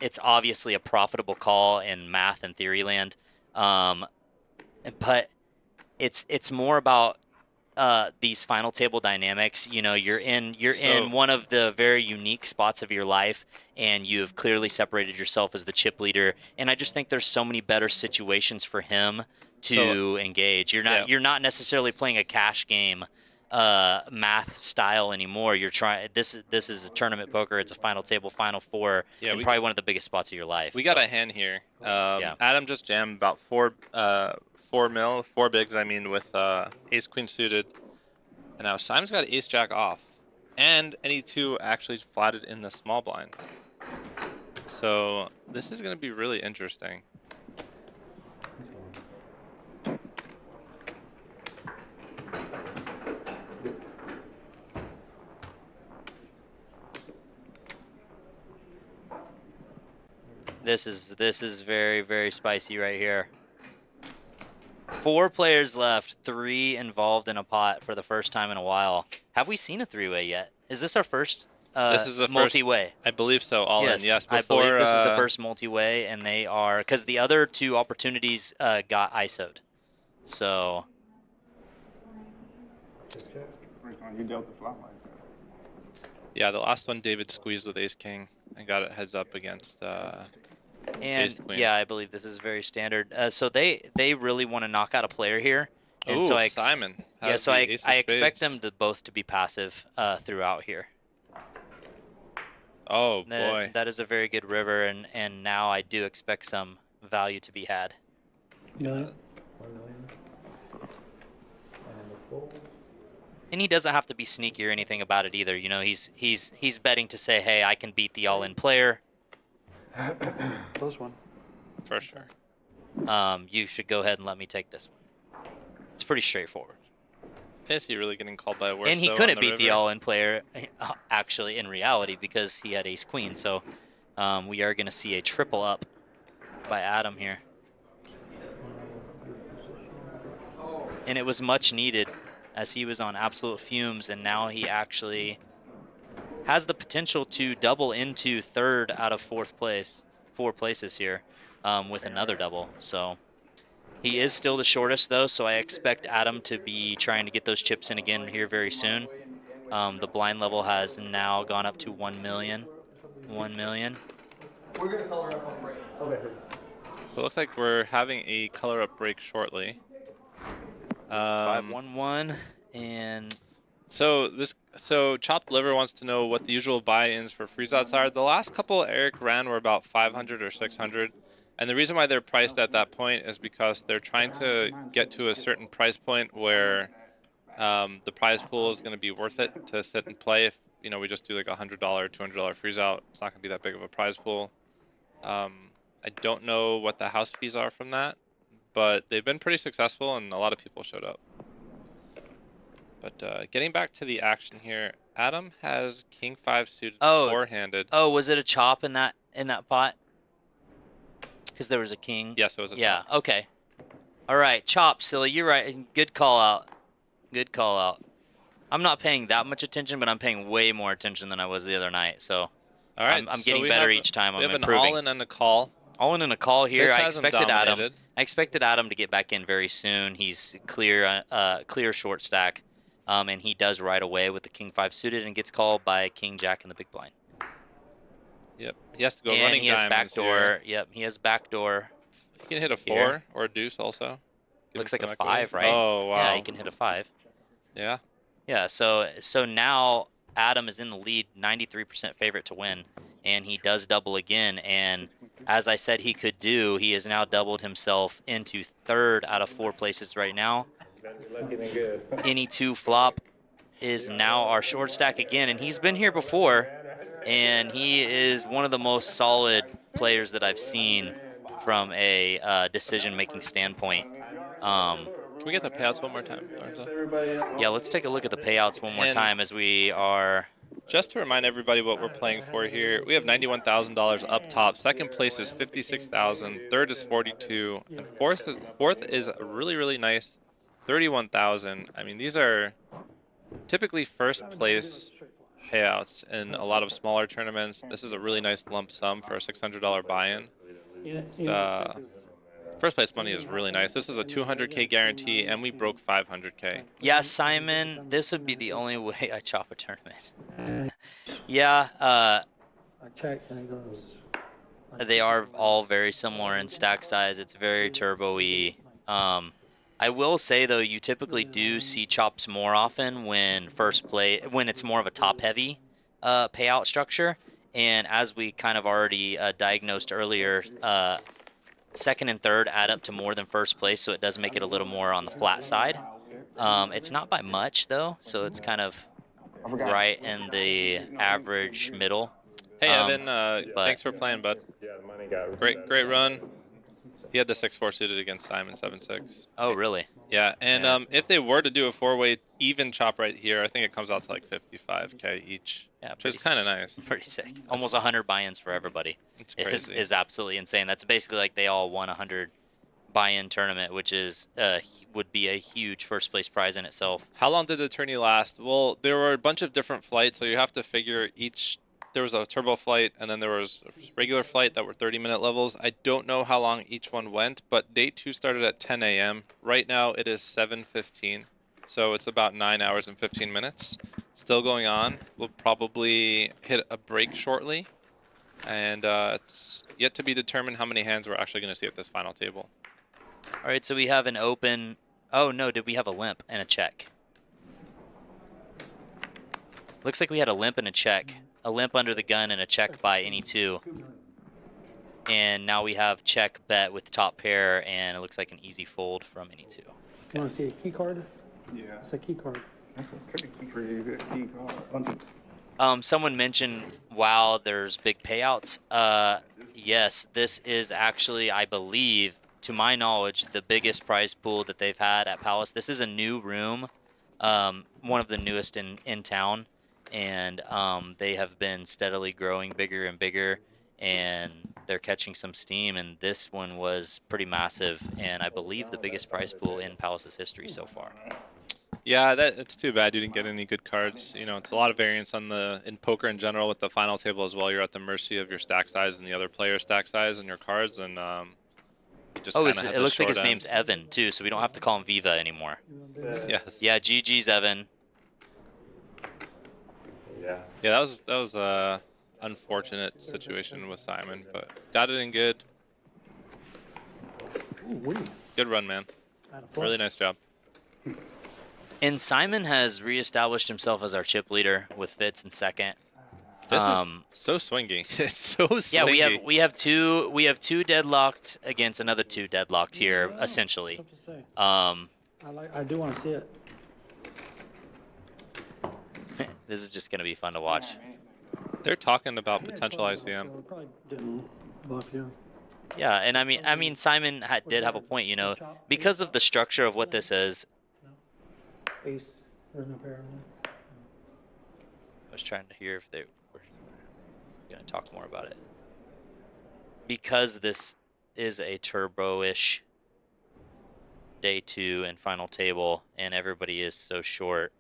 S8: It's obviously a profitable call in math and theory land. But it's more about these final table dynamics. You're in one of the very unique spots of your life, and you have clearly separated yourself as the chip leader. And I just think there's so many better situations for him to engage. You're not necessarily playing a cash game math style anymore. You're trying. This is a tournament poker. It's a final table, final 4, and probably one of the biggest spots of your life.
S6: We got a hand here. Adam just jammed about 4 bigs. I mean, with ace queen suited, and now Simon's got ace jack off, and any 2 actually flatted in the small blind. So this is going to be really interesting.
S8: This is very, very spicy right here. 4 players left, 3 involved in a pot for the first time in a while. Have we seen a 3-way yet? Is this our first
S6: this is a
S8: multi-way?
S6: I believe so. All in, yes.
S8: I believe this is the first multi-way, and they are because the other 2 opportunities got ISO'd. So.
S4: First time you dealt the flop like that.
S6: Yeah, the last one David squeezed with ace king and got it heads up against.
S8: And yeah, I believe this is very standard. So they really want to knock out a player here. And
S6: Ooh,
S8: so
S6: Simon.
S8: Yeah, so I expect them to both to be passive throughout here.
S1: Oh boy.
S8: That is a very good river, and now I do expect some value to be had.
S3: Million.
S8: And he doesn't have to be sneaky or anything about it either. You know, he's betting to say, hey, I can beat the all-in player.
S4: Close one.
S6: For sure.
S8: You should go ahead and let me take this one. It's pretty straightforward.
S6: Is he really getting called by a worse?
S8: And he
S6: though,
S8: couldn't
S6: on
S8: beat the
S6: river?
S8: all-in player, actually, in reality, because he had ace-queen. So we are going to see a triple up by Adam here. And it was much needed, as he was on absolute fumes, and now he actually has the potential to double into third out of four places here with another double. So he is still the shortest, though, so I expect Adam to be trying to get those chips in again here very soon. The blind level has now gone up to 1 million. 1 million.
S7: We're gonna color up on break. Okay.
S6: So it looks like we're having a color up break shortly.
S8: 5-1-1, and
S6: so Chopped Liver wants to know what the usual buy-ins for freeze outs are. The last couple Eric ran were about 500 or 600, and the reason why they're priced at that point is because they're trying to get to a certain price point where the prize pool is going to be worth it to sit and play. If we just do like $100, $200 freeze out, it's not going to be that big of a prize pool. I don't know what the house fees are from that, but they've been pretty successful and a lot of people showed up. But getting back to the action here, Adam has King 5 suited four-handed.
S8: Oh, was it a chop in that pot? Because there was a king.
S6: Yes, it was a chop.
S8: Yeah. Okay. All right, chop, silly. You're right. Good call out. Good call out. I'm not paying that much attention, but I'm paying way more attention than I was the other night. So
S6: all right,
S8: I'm getting better each time. I'm improving.
S6: We have an all-in and a call.
S8: All-in and a call here.
S6: Fitz
S8: I
S6: hasn't
S8: expected Adam.
S6: dominated.
S8: I expected Adam to get back in very soon. He's clear short stack, and he does right away with the King 5 suited and gets called by King Jack in the big blind.
S6: Yep, he has to go
S8: and
S6: running
S8: he has
S6: diamonds
S8: backdoor.
S6: here.
S8: Yep, he has backdoor.
S6: He can hit a 4
S8: here.
S6: or a deuce also. Give
S8: Looks
S6: him
S8: like a
S6: some
S8: 5,
S6: equity.
S8: right?
S6: Oh wow.
S8: Yeah, he can hit a 5.
S6: Yeah.
S8: Yeah, so now Adam is in the lead, 93% favorite to win, and he does double again. And as I said he could do, he has now doubled himself into third out of 4 places right now. Any 2 flop is now our short stack again, and he's been here before, and he is one of the most solid players that I've seen from a decision-making standpoint.
S6: Can we get the payouts one more time, Larza?
S8: Yeah, let's take a look at the payouts one more time as we are...
S6: Just to remind everybody what we're playing for here, we have $91,000 up top. Second place is $56,000. Third is $42,000. And fourth is really, really nice, $31,000. I mean, these are typically first place payouts in a lot of smaller tournaments. This is a really nice lump sum for a $600 buy-in. First place money is really nice. This is a 200K guarantee, and we broke 500K.
S8: Yeah, Simon, this would be the only way I chop a tournament. Yeah,
S3: I checked and it goes.
S8: they are all very similar in stack size. It's very turbo-y. I will say, though, you typically do see chops more often when when it's more of a top-heavy payout structure. And as we kind of already diagnosed earlier, second and third add up to more than first place, so it does make it a little more on the flat side. It's not by much, though, so it's kind of right in the average middle.
S6: Hey, Evan, thanks for playing, bud. Great run. He had the 6-4 suited against Simon 7-6.
S8: Oh, really?
S6: Yeah, and if they were to do a 4-way even chop right here, I think it comes out to like 55K each.
S8: Yeah,
S6: which is kind of nice.
S8: Pretty sick. Almost 100 buy-ins for everybody.
S6: It's crazy.
S8: Is absolutely insane. That's basically like they all won 100 buy-in tournament, which is would be a huge first place prize in itself.
S6: How long did the tourney last? Well, there were a bunch of different flights, so you have to figure each. There was a turbo flight, and then there was a regular flight that were 30-minute levels. I don't know how long each one went, but day 2 started at 10 a.m. Right now it is 7:15, so it's about 9 hours and 15 minutes. Still going on. We'll probably hit a break shortly, and it's yet to be determined how many hands we're actually going to see at this final table.
S8: All right, so we have an open. Oh no, did we have a limp and a check? Looks like we had a limp and a check a limp under the gun and a check by any two. And now we have check bet with top pair, and it looks like an easy fold from any two.
S3: You want to see a key card?
S4: Yeah.
S3: It's a key card.
S4: That's a pretty good key card.
S8: Someone mentioned, wow, there's big payouts. Yes, this is actually, I believe, to my knowledge, the biggest prize pool that they've had at Palace. This is a new room, one of the newest in town, and they have been steadily growing bigger and bigger, and they're catching some steam, and this one was pretty massive, and I believe the biggest prize pool in Palace's history so far.
S6: Yeah, it's too bad you didn't get any good cards. You know, it's a lot of variance in poker in general with the final table as well. You're at the mercy of your stack size and the other player's stack size and your cards, and you just
S8: it looks like his name's Evan too, so we don't have to call him Viva anymore.
S6: Yes.
S8: Yeah, GG's Evan.
S9: Yeah.
S6: Yeah, that was a unfortunate situation with Simon, but got it in good. Good run, man. Really nice job.
S8: And Simon has reestablished himself as our chip leader with Fitz in second.
S6: This is so swingy. It's so swingy.
S8: Yeah, we have two deadlocked against another two deadlocked here, essentially.
S3: I do want to see it.
S8: This is just gonna be fun to watch.
S6: They're talking about potential ICM.
S3: So probably didn't bluff you.
S8: Yeah, and I mean Simon did have a point, you know, because of the structure of what this is.
S3: Ace. There's no pair on there.
S8: I was trying to hear if they were going to talk more about it. Because this is a turbo-ish day 2 and final table, and everybody is so short,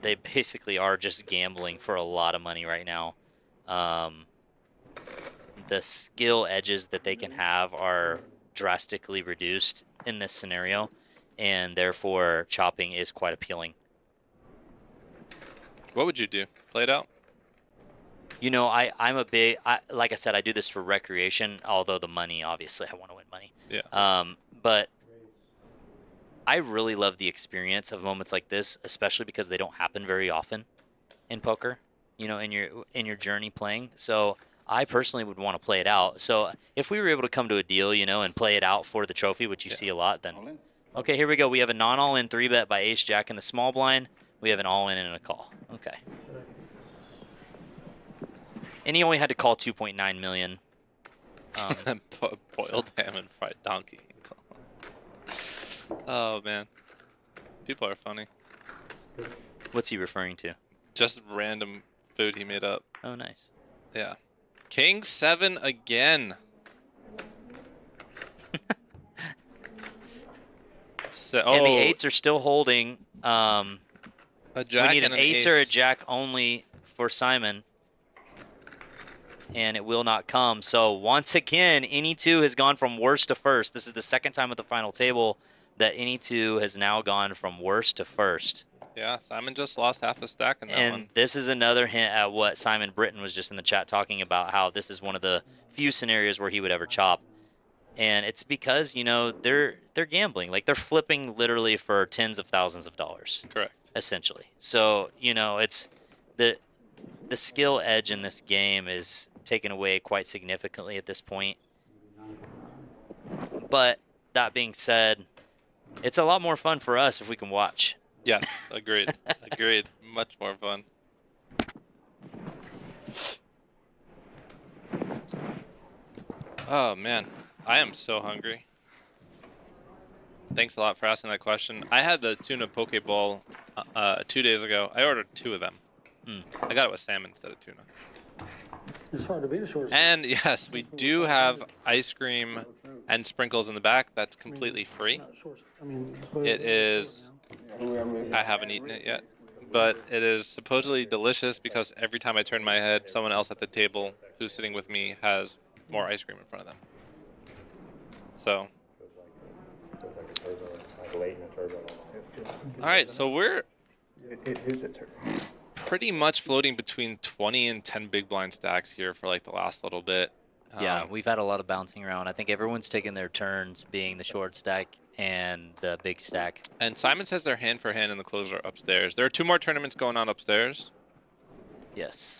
S8: they basically are just gambling for a lot of money right now. The skill edges that they can have are drastically reduced in this scenario, and therefore chopping is quite appealing.
S6: What would you do? Play it out?
S8: You know, I'm a big, like I said, I do this for recreation, although the money, obviously, I want to win money.
S6: Yeah.
S8: But I really love the experience of moments like this, especially because they don't happen very often in poker, you know, in your journey playing. So I personally would want to play it out. So if we were able to come to a deal, you know, and play it out for the trophy, which you see a lot, then... Okay, here we go. We have a non-all-in 3-bet by Ace-Jack in the small blind. We have an all-in and a call. Okay. And he only had to call 2.9 million.
S6: Boiled ham and fried donkey. Oh, man. People are funny.
S8: What's he referring to?
S6: Just random food he made up.
S8: Oh, nice.
S6: Yeah. King 7 again. So,
S8: and the 8s are still holding.
S6: A jack
S8: we need
S6: and
S8: an
S6: an
S8: ace
S6: ace.
S8: or a jack only for Simon. And it will not come. So once again, any 2 has gone from worst to first. This is the second time at the final table that any 2 has now gone from worst to first.
S6: Yeah, Simon just lost half a stack in that
S8: And
S6: one.
S8: this is another hint at what Simon Britton was just in the chat talking about, how this is one of the few scenarios where he would ever chop. And it's because, you know, they're gambling. Like, they're flipping literally for tens of thousands of dollars.
S6: Correct.
S8: Essentially. So, you know, it's the skill edge in this game is taken away quite significantly at this point. But that being said, it's a lot more fun for us if we can watch.
S6: Yes, agreed. Agreed. Much more fun. Oh, man. I am so hungry. Thanks a lot for asking that question. I had the tuna poke bowl 2 days ago. I ordered 2 of them. I got it with salmon instead of tuna.
S3: It's hard to beat a short.
S6: And yes, we do have ice cream and sprinkles in the back. That's completely free. It is, I haven't eaten it yet, but it is supposedly delicious because every time I turn my head, someone else at the table who's sitting with me has more ice cream in front of them. So. All right, so we're pretty much floating between 20 and 10 big blind stacks here for like the last little bit.
S8: Yeah, we've had a lot of bouncing around. I think everyone's taken their turns being the short stack and the big stack.
S6: And Simon says they're hand for hand in the closer upstairs. There are 2 more tournaments going on upstairs.
S8: Yes.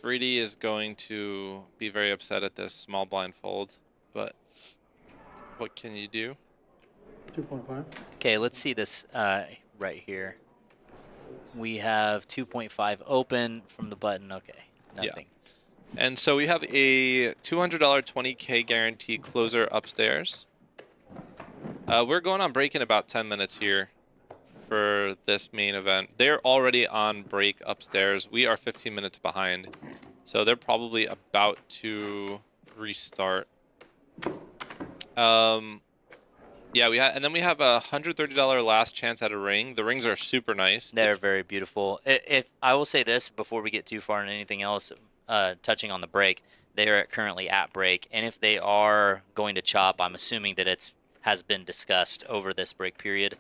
S6: Freedy is going to be very upset at this small blind fold, but what can you do?
S3: 2.5.
S8: Okay, let's see this right here. We have 2.5 open from the button. Okay, nothing.
S6: Yeah. And so we have a $200 20K guarantee closer upstairs. We're going on break in about 10 minutes here for this main event. They're already on break upstairs. We are 15 minutes behind. So they're probably about to restart. Yeah, and then we have a $130 last chance at a ring. The rings are super nice.
S8: They're very beautiful. If I will say this before we get too far into anything else, touching on the break, they are currently at break, and if they are going to chop, I'm assuming that has been discussed over this break period.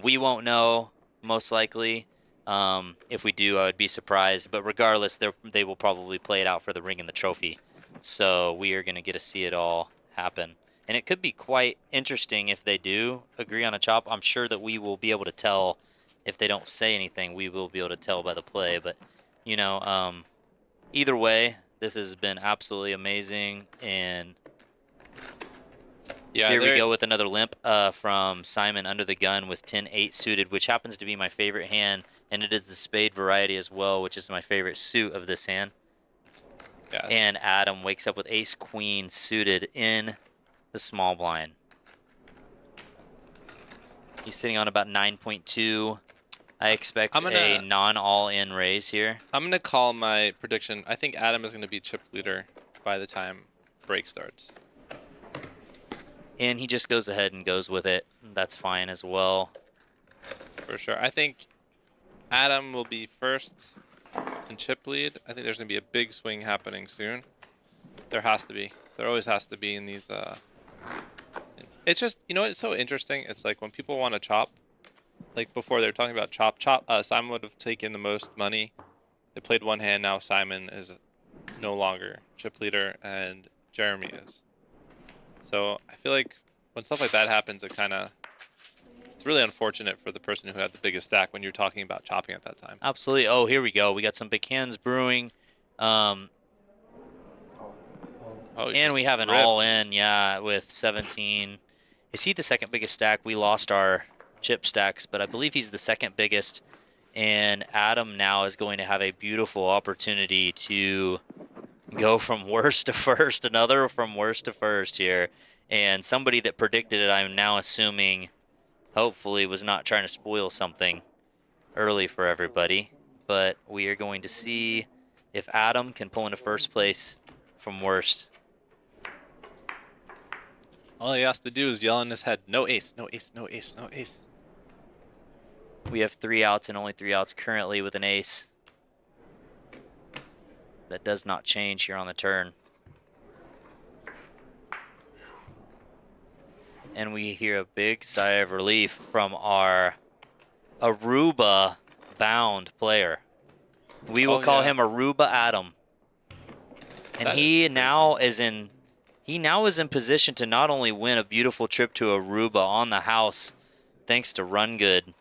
S8: We won't know, most likely. If we do, I would be surprised. But regardless, they will probably play it out for the ring and the trophy. So we are going to get to see it all happen. And it could be quite interesting if they do agree on a chop. I'm sure that we will be able to tell if they don't say anything. We will be able to tell by the play. But, you know, either way, this has been absolutely amazing. And
S6: yeah,
S8: here we go with another limp from Simon under the gun with 10-8 suited, which happens to be my favorite hand. And it is the spade variety as well, which is my favorite suit of this hand.
S6: Yes.
S8: And Adam wakes up with ace-queen suited in the small blind. He's sitting on about 9.2. I expect a non-all-in raise here.
S6: I'm going to call my prediction. I think Adam is going to be chip leader by the time break starts.
S8: And he just goes ahead and goes with it. That's fine as well.
S6: For sure. I think Adam will be first in chip lead. I think there's going to be a big swing happening soon. There has to be. There always has to be in these... It's just, you know, it's so interesting. It's like when people want to chop, like before they were talking about chop, Simon would have taken the most money. They played one hand. Now Simon is no longer chip leader and Jeremy is. So I feel like when stuff like that happens, it's really unfortunate for the person who had the biggest stack when you're talking about chopping at that time.
S8: Absolutely. Oh, here we go. We got some big hands brewing. And we have an all-in, yeah, with 17. Is he the second biggest stack? We lost our chip stacks, but I believe he's the second biggest. And Adam now is going to have a beautiful opportunity to go from worst to first, another from worst to first here. And somebody that predicted it, I'm now assuming, hopefully was not trying to spoil something early for everybody. But we are going to see if Adam can pull into first place from worst.
S6: All he has to do is yell in his head, no ace, no ace, no ace, no ace.
S8: We have 3 outs and only 3 outs currently with an ace. That does not change here on the turn. And we hear a big sigh of relief from our Aruba-bound player. We will call him Aruba Adam. And he now is in position to not only win a beautiful trip to Aruba on the house, thanks to RunGood,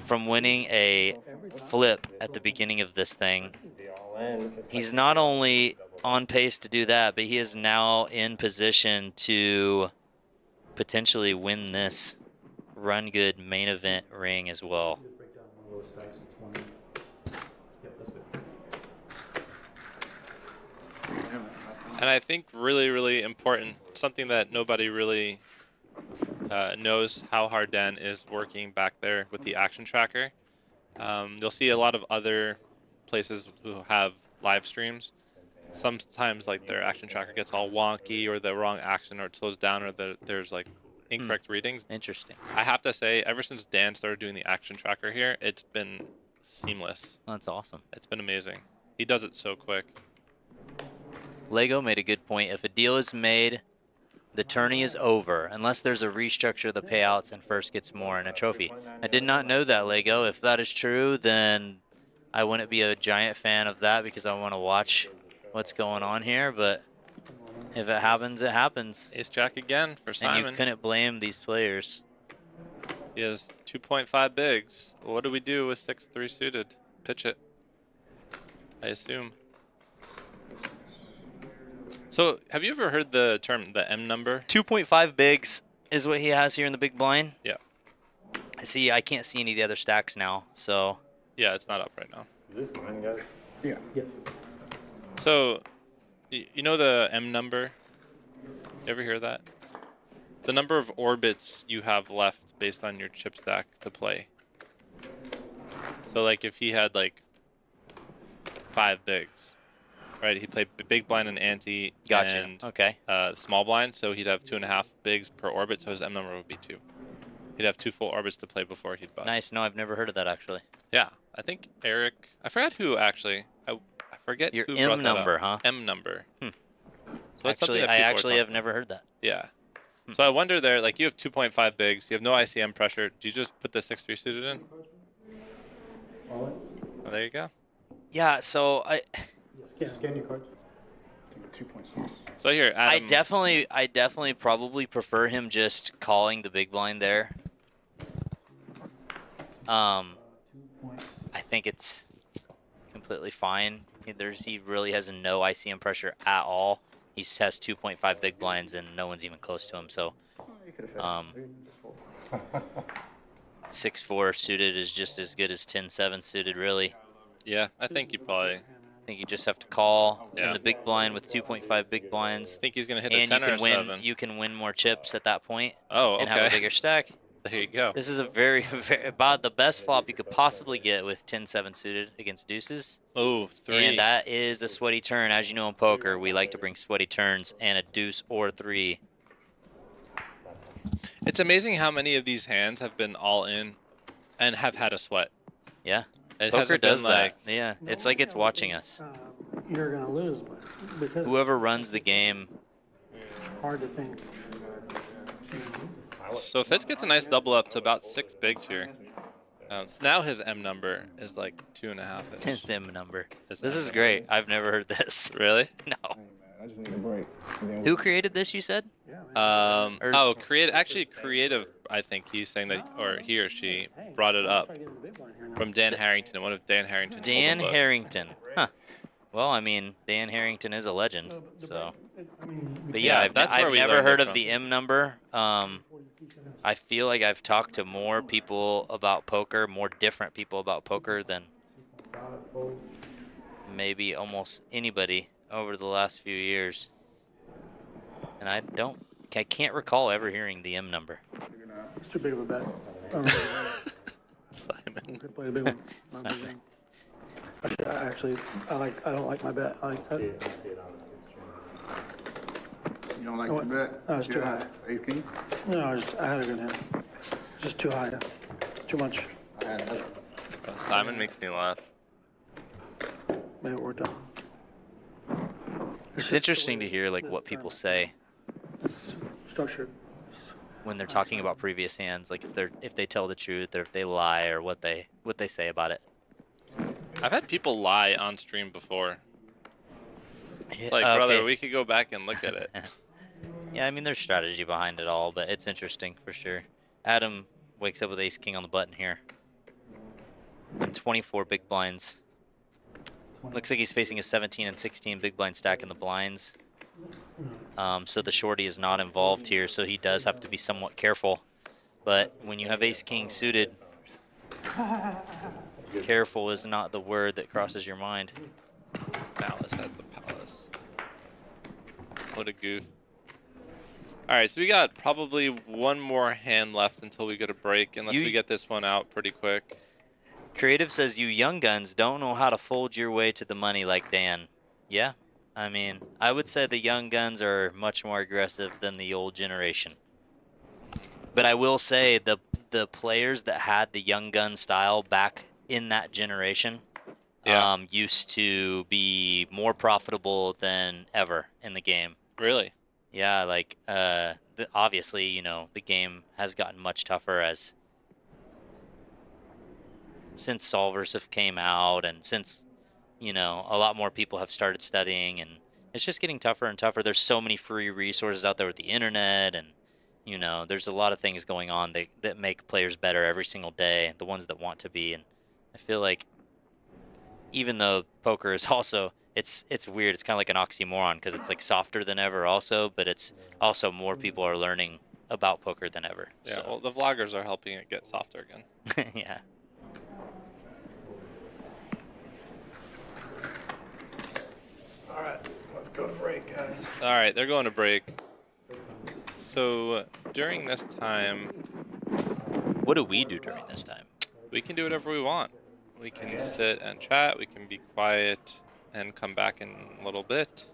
S8: from winning a flip at the beginning of this thing. He's not only on pace to do that, but he is now in position to potentially win this RunGood main event ring as well.
S6: And I think really, really important, something that nobody really knows how hard Dan is working back there with the action tracker. You'll see a lot of other places who have live streams. Sometimes like their action tracker gets all wonky or the wrong action or it slows down or there's like incorrect readings.
S8: Interesting.
S6: I have to say, ever since Dan started doing the action tracker here, it's been seamless.
S8: That's awesome.
S6: It's been amazing. He does it so quick.
S8: Lego made a good point. If a deal is made, the tourney is over, unless there's a restructure of the payouts and first gets more in a trophy. I did not know that, Lego. If that is true, then I wouldn't be a giant fan of that because I want to watch what's going on here, but if it happens, it happens.
S6: Ace Jack again for Simon.
S8: And you couldn't blame these players.
S6: He has 2.5 bigs. What do we do with 6-3 suited? Pitch it. I assume. So, have you ever heard the term the M number?
S8: 2.5 bigs is what he has here in the big blind.
S6: Yeah.
S8: See, I can't see any of the other stacks now, so.
S6: Yeah, it's not up right now.
S9: Is this mine, guys?
S4: Yeah.
S6: So, you know the M number? You ever hear that? The number of orbits you have left based on your chip stack to play. So, like, if he had, like, 5 bigs, right? He'd play big blind and ante
S8: Gotcha.
S6: and
S8: Okay.
S6: Small blind, so he'd have 2.5 bigs per orbit, so his M number would be 2. He'd have 2 full orbits to play before he'd bust.
S8: Nice. No, I've never heard of that, actually.
S6: Yeah, I think Eric, I forgot who actually. I forget
S8: Your
S6: who
S8: M
S6: brought that
S8: number,
S6: up.
S8: huh?
S6: M number.
S8: Hmm.
S6: So it's something
S8: Actually,
S6: that
S8: I
S6: people are
S8: actually have
S6: talking
S8: never heard that.
S6: Yeah. So I wonder there, like you have 2.5 bigs, you have no ICM pressure. Do you just put the 6-3 suited in? Oh, there you go.
S8: Yeah, so I
S3: Scan your cards.
S4: 2.6.
S6: So here, Adam.
S8: I definitely probably prefer him just calling the big blind there. I think it's completely fine. He really has no ICM pressure at all. He has 2.5 big blinds and no one's even close to him. So, 6-4 suited is just as good as 10-7 suited, really.
S6: Yeah, I think you probably.
S8: I think you just have to call
S6: Yeah.
S8: in the big blind with 2.5 big blinds.
S6: I think he's gonna hit
S8: And
S6: a
S8: you
S6: 10 or
S8: can win.
S6: 7.
S8: You can win more chips at that point.
S6: Oh,
S8: And have a
S6: okay.
S8: bigger stack.
S6: There you go.
S8: This is a very about the best flop you could possibly get with 10-7 suited against deuces.
S6: Oh, 3.
S8: And that is a sweaty turn. As you know in poker, we like to bring sweaty turns and a deuce or 3.
S6: It's amazing how many of these hands have been all in and have had a sweat.
S8: Yeah.
S6: It
S8: Poker
S6: hasn't been
S8: does
S6: like,
S8: that. Yeah. It's like it's watching us.
S3: You're gonna lose, but because
S8: Whoever runs the game.
S3: it's hard to think.
S6: So Fitz gets a nice double up to about 6 bigs here. Now his M number is like 2.5.
S8: His M number.
S6: His
S8: This
S6: M
S8: is
S6: number.
S8: great. I've never heard this.
S6: Really?
S8: No.
S4: I just need a break.
S8: Who created this, you said?
S6: Creative, I think he's saying that, or he or she brought it up from Dan Harrington, one of Dan Harrington's
S8: Dan
S6: Hold'em books.
S8: Harrington. Huh. Well, I mean, Dan Harrington is a legend, so. But yeah,
S6: Yeah, that's where
S8: I've
S6: we
S8: never
S6: learned
S8: heard
S6: it
S8: of
S6: from.
S8: the M number. I feel like I've talked to more people about poker, more different people about poker than maybe almost anybody over the last few years. And I can't recall ever hearing the M number.
S3: It's too big of a bet.
S6: Simon.
S3: Play a big one. Not a big one. Actually, I don't like my bet. I like that.
S4: You don't like
S3: Oh,
S4: the bet?
S3: no, it's too high.
S4: Ace king?
S3: No, I had a good hand. Just too high. Too much.
S6: Simon makes me laugh.
S3: Made it worked out.
S8: It's interesting to hear like what people say
S3: It's structured.
S8: when they're talking about previous hands, like if they tell the truth or if they lie or what they say about it.
S6: I've had people lie on stream before. It's like,
S8: Okay.
S6: brother, we could go back and look at it.
S8: Yeah, I mean, there's strategy behind it all, but it's interesting for sure. Adam wakes up with ace king on the button here. And 24 big blinds. Looks like he's facing a 17 and 16 big blind stack in the blinds. So the shorty is not involved here, so he does have to be somewhat careful. But when you have ace king suited, careful is not the word that crosses your mind.
S6: Malice at the palace. What a goof. Alright, so we got probably one more hand left until we get a break, unless we get this one out pretty quick.
S8: Creative says, you young guns don't know how to fold your way to the money like Dan. Yeah, I mean, I would say the young guns are much more aggressive than the old generation. But I will say the players that had the young gun style back in that generation used to be more profitable than ever in the game.
S6: Really?
S8: Yeah, like obviously, you know, the game has gotten much tougher since solvers have came out and since, you know, a lot more people have started studying, and it's just getting tougher and tougher. There's so many free resources out there with the internet, and, you know, there's a lot of things going on that make players better every single day, the ones that want to be. And I feel like even though poker is also, it's weird. It's kind of like an oxymoron because it's like softer than ever also, but it's also more people are learning about poker than ever.
S6: Yeah,
S8: So.
S6: well, the vloggers are helping it get softer again.
S8: Yeah.
S4: All right, let's go to break, guys.
S6: All right, they're going to break. So during this time,
S8: What do we do during this time?
S6: we can do whatever we want. We can sit and chat. We can be quiet and come back in a little bit.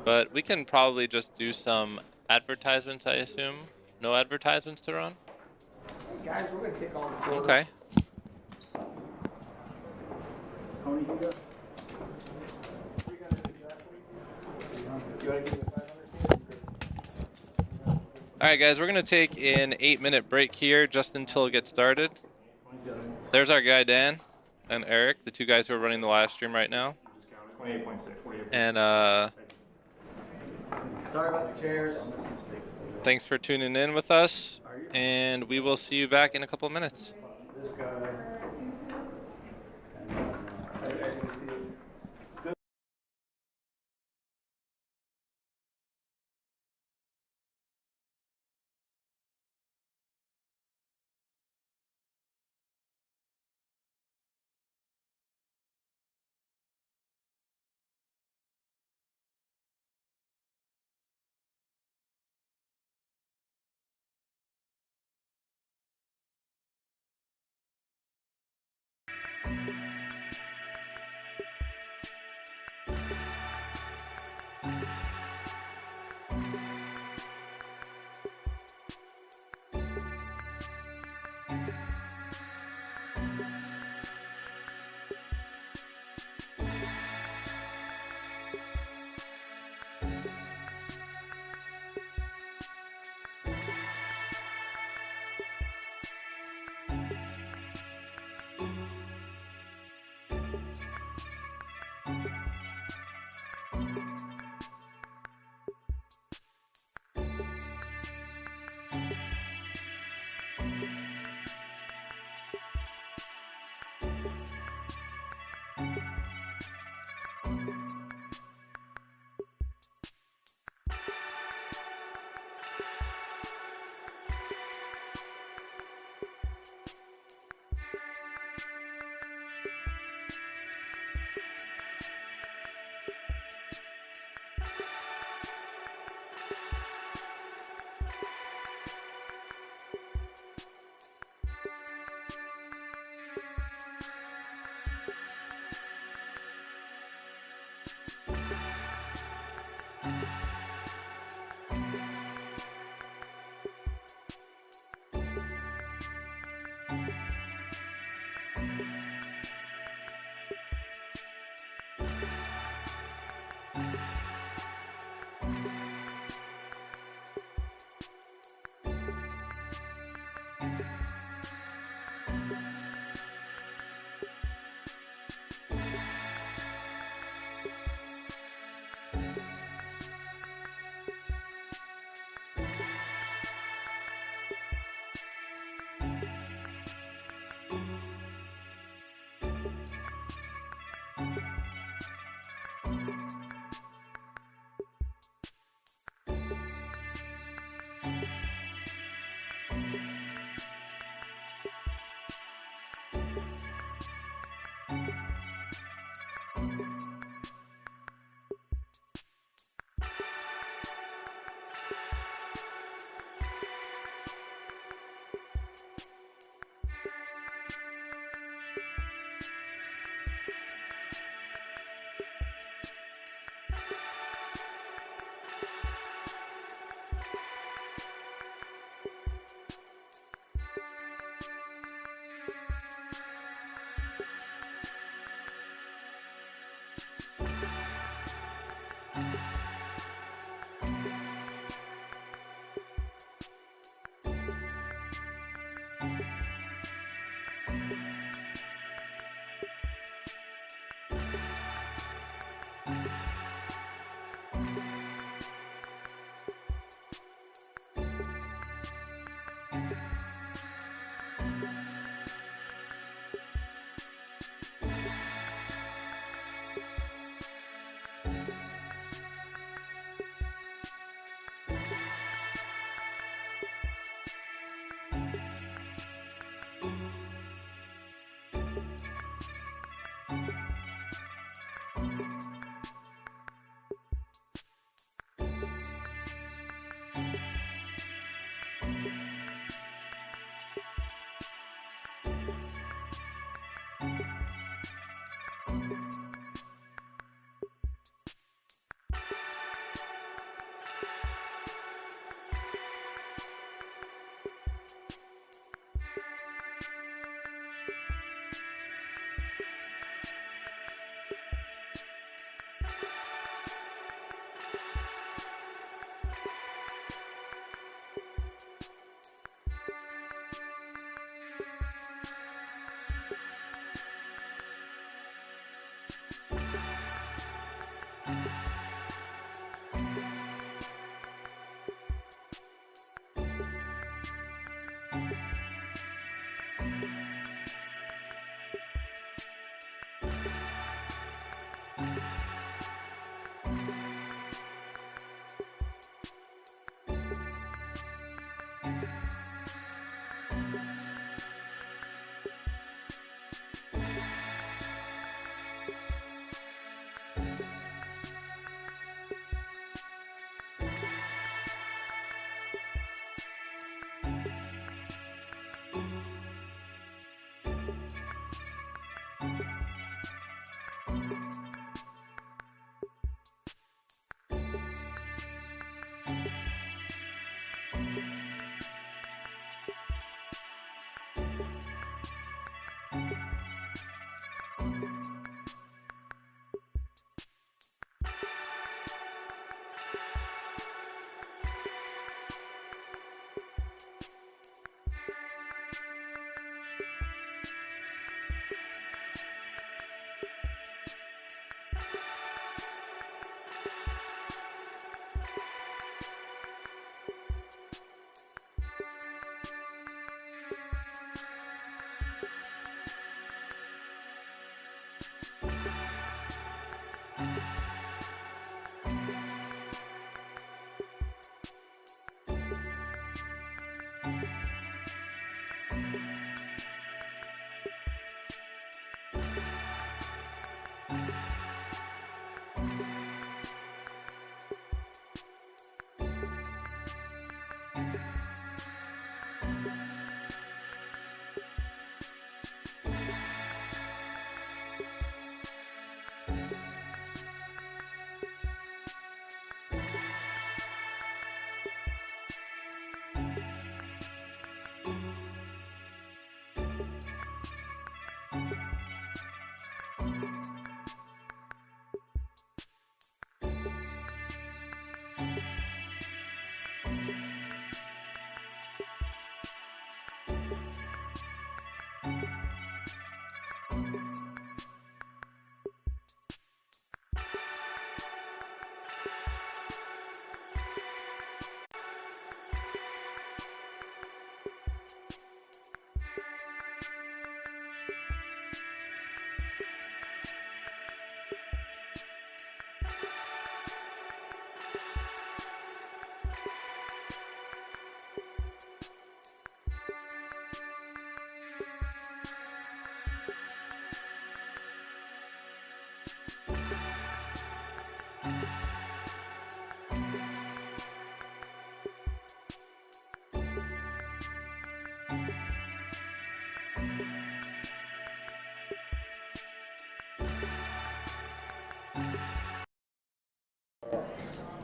S6: But we can probably just do some advertisements, I assume. No advertisements to run?
S3: Hey guys, we're gonna kick all the quarters.
S6: Okay.
S3: Tony, you got? You gotta do that for me? You gotta give me the 500?
S6: All right, guys, we're going to take an 8-minute break here just until it gets started. There's our guy, Dan, and Eric, the two guys who are running the live stream right now.
S4: 28.6.
S6: And
S3: Sorry about the chairs.
S6: thanks for tuning in with us, and we will see you back in a couple minutes.
S3: This guy.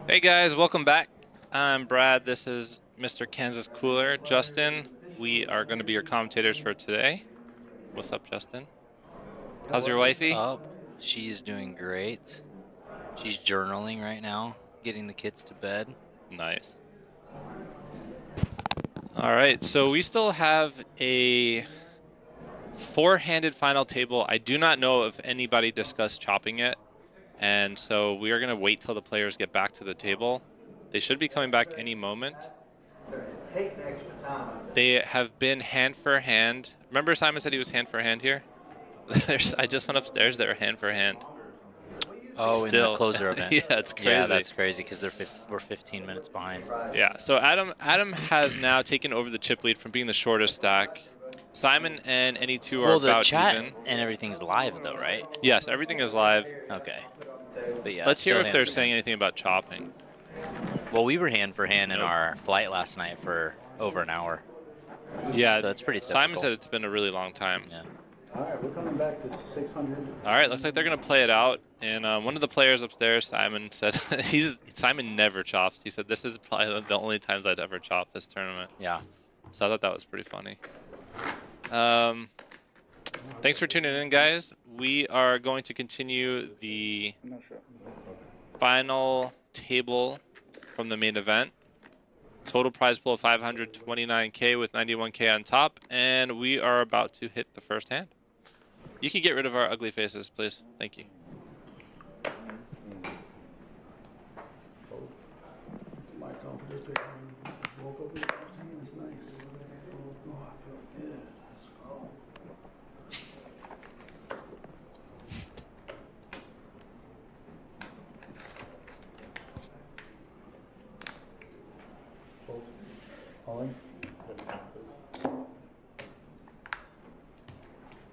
S6: Hey guys, welcome back. I'm Brad. This is Mr. Kansas Cooler, Justin. We are going to be your commentators for today. What's up, Justin? How's your wifey?
S11: Up? She's doing great. She's journaling right now, getting the kids to bed.
S6: Nice. All right, so we still have a four-handed final table. I do not know if anybody discussed chopping it, and so we are going to wait till the players get back to the table. They should be coming back any moment. They have been hand for hand. Remember Simon said he was hand for hand here? I just went upstairs, they're hand for hand.
S11: Oh,
S6: Still.
S11: in the closer event.
S6: Yeah, it's crazy.
S11: Yeah, that's crazy because we're 15 minutes behind.
S6: Yeah, so Adam has now taken over the chip lead from being the shortest stack. Simon and any two are
S11: Well, the
S6: about
S11: chat
S6: even.
S11: and everything's live though, right?
S6: Yes, everything is live.
S11: Okay. But yeah,
S6: Let's hear
S11: still
S6: if they're
S11: hand for
S6: saying
S11: hand.
S6: anything about chopping.
S11: Well, we were hand for hand in
S6: Nope.
S11: our flight last night for over an hour.
S6: Yeah,
S11: So it's pretty
S6: Simon
S11: typical.
S6: said it's been a really long time.
S11: Yeah.
S3: All right, we're coming back to 600.
S6: All right, looks like they're gonna play it out. And one of the players upstairs, Simon, said Simon never chops. He said this is probably the only times I'd ever chop this tournament.
S11: Yeah.
S6: So I thought that was pretty funny. Thanks for tuning in, guys. We are going to continue the
S4: I'm not sure.
S6: final table from the main event. Total prize pool of 529K with 91K on top, and we are about to hit the first hand. You can get rid of our ugly faces, please. Thank you.
S3: My confidence pick. Woke up with the first hand. It's nice. Oh, I feel good. Let's go. All in?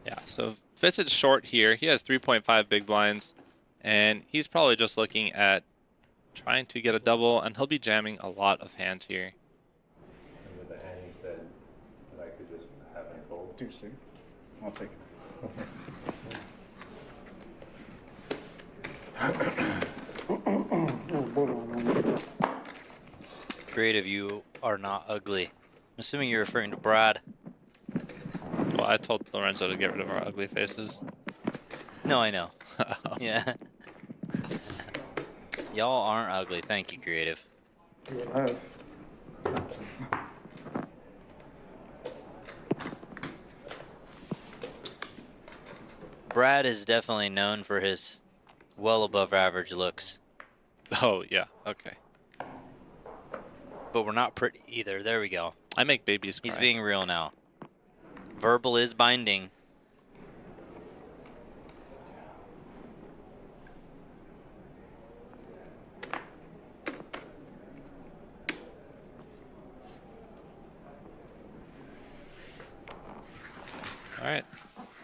S6: Yeah, so Fitz is short here. He has 3.5 big blinds, and he's probably just looking at trying to get a double, and he'll be jamming a lot of hands here.
S9: And with the hand you said that I could just have him fold.
S4: Do you see? I'll take it.
S11: Creative, you are not ugly. I'm assuming you're referring to Brad.
S6: Well, I told Lorenzo to get rid of our ugly faces.
S11: No, I know. Yeah. Y'all aren't ugly. Thank you, Creative. Brad is definitely known for his well above average looks.
S6: Oh, yeah, okay.
S11: But we're not pretty either. There we go.
S6: I make babies cry.
S11: He's being real now. Verbal is binding.
S6: All right.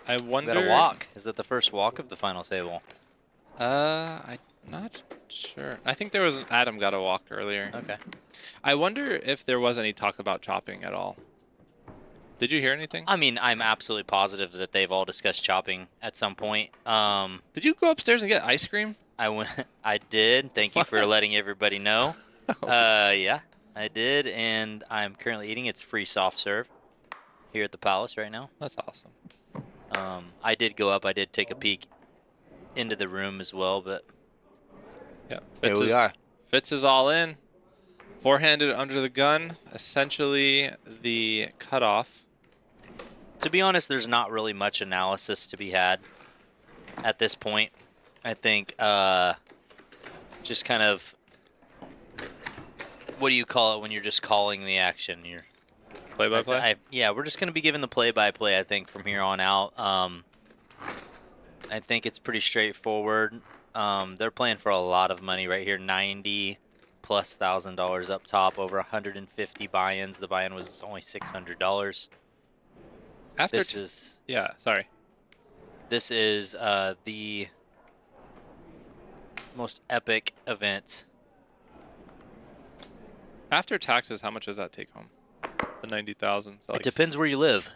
S6: I wonder.
S11: Got a walk. Is that the first walk of the final table?
S6: I'm not sure. I think there was Adam got a walk earlier.
S11: Okay.
S6: I wonder if there was any talk about chopping at all. Did you hear anything?
S11: I mean, I'm absolutely positive that they've all discussed chopping at some point.
S6: Did you go upstairs and get ice cream?
S11: I went. I did. Thank you for letting everybody know. Yeah, I did, and I'm currently eating. It's free soft serve here at the Palace right now.
S6: That's awesome.
S11: I did go up. I did take a peek into the room as well, but
S6: yeah,
S11: here we are.
S6: Fitz is all in. Four-handed under the gun, essentially the cutoff.
S11: To be honest, there's not really much analysis to be had at this point. I think just kind of, what do you call it when you're just calling the action? You're
S6: play-by-play?
S11: Yeah, we're just going to be given the play-by-play, I think, from here on out. I think it's pretty straightforward. They're playing for a lot of money right here, $90,000+ up top, over 150 buy-ins. The buy-in was only $600. This is the most epic event.
S6: After taxes, how much does that take home? The 90,000. So
S11: It depends where you live.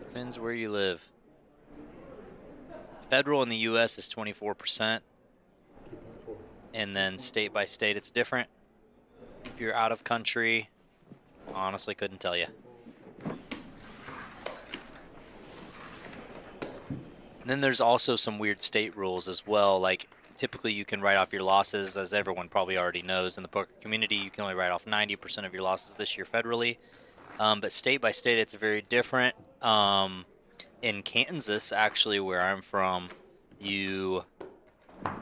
S11: Depends where you live. Federal in the U.S. is 24%, and then state by state it's different. If you're out of country, honestly couldn't tell you. And then there's also some weird state rules as well. Like typically you can write off your losses, as everyone probably already knows in the poker community. You can only write off 90% of your losses this year federally. But state by state, it's very different. In Kansas, actually, where I'm from, you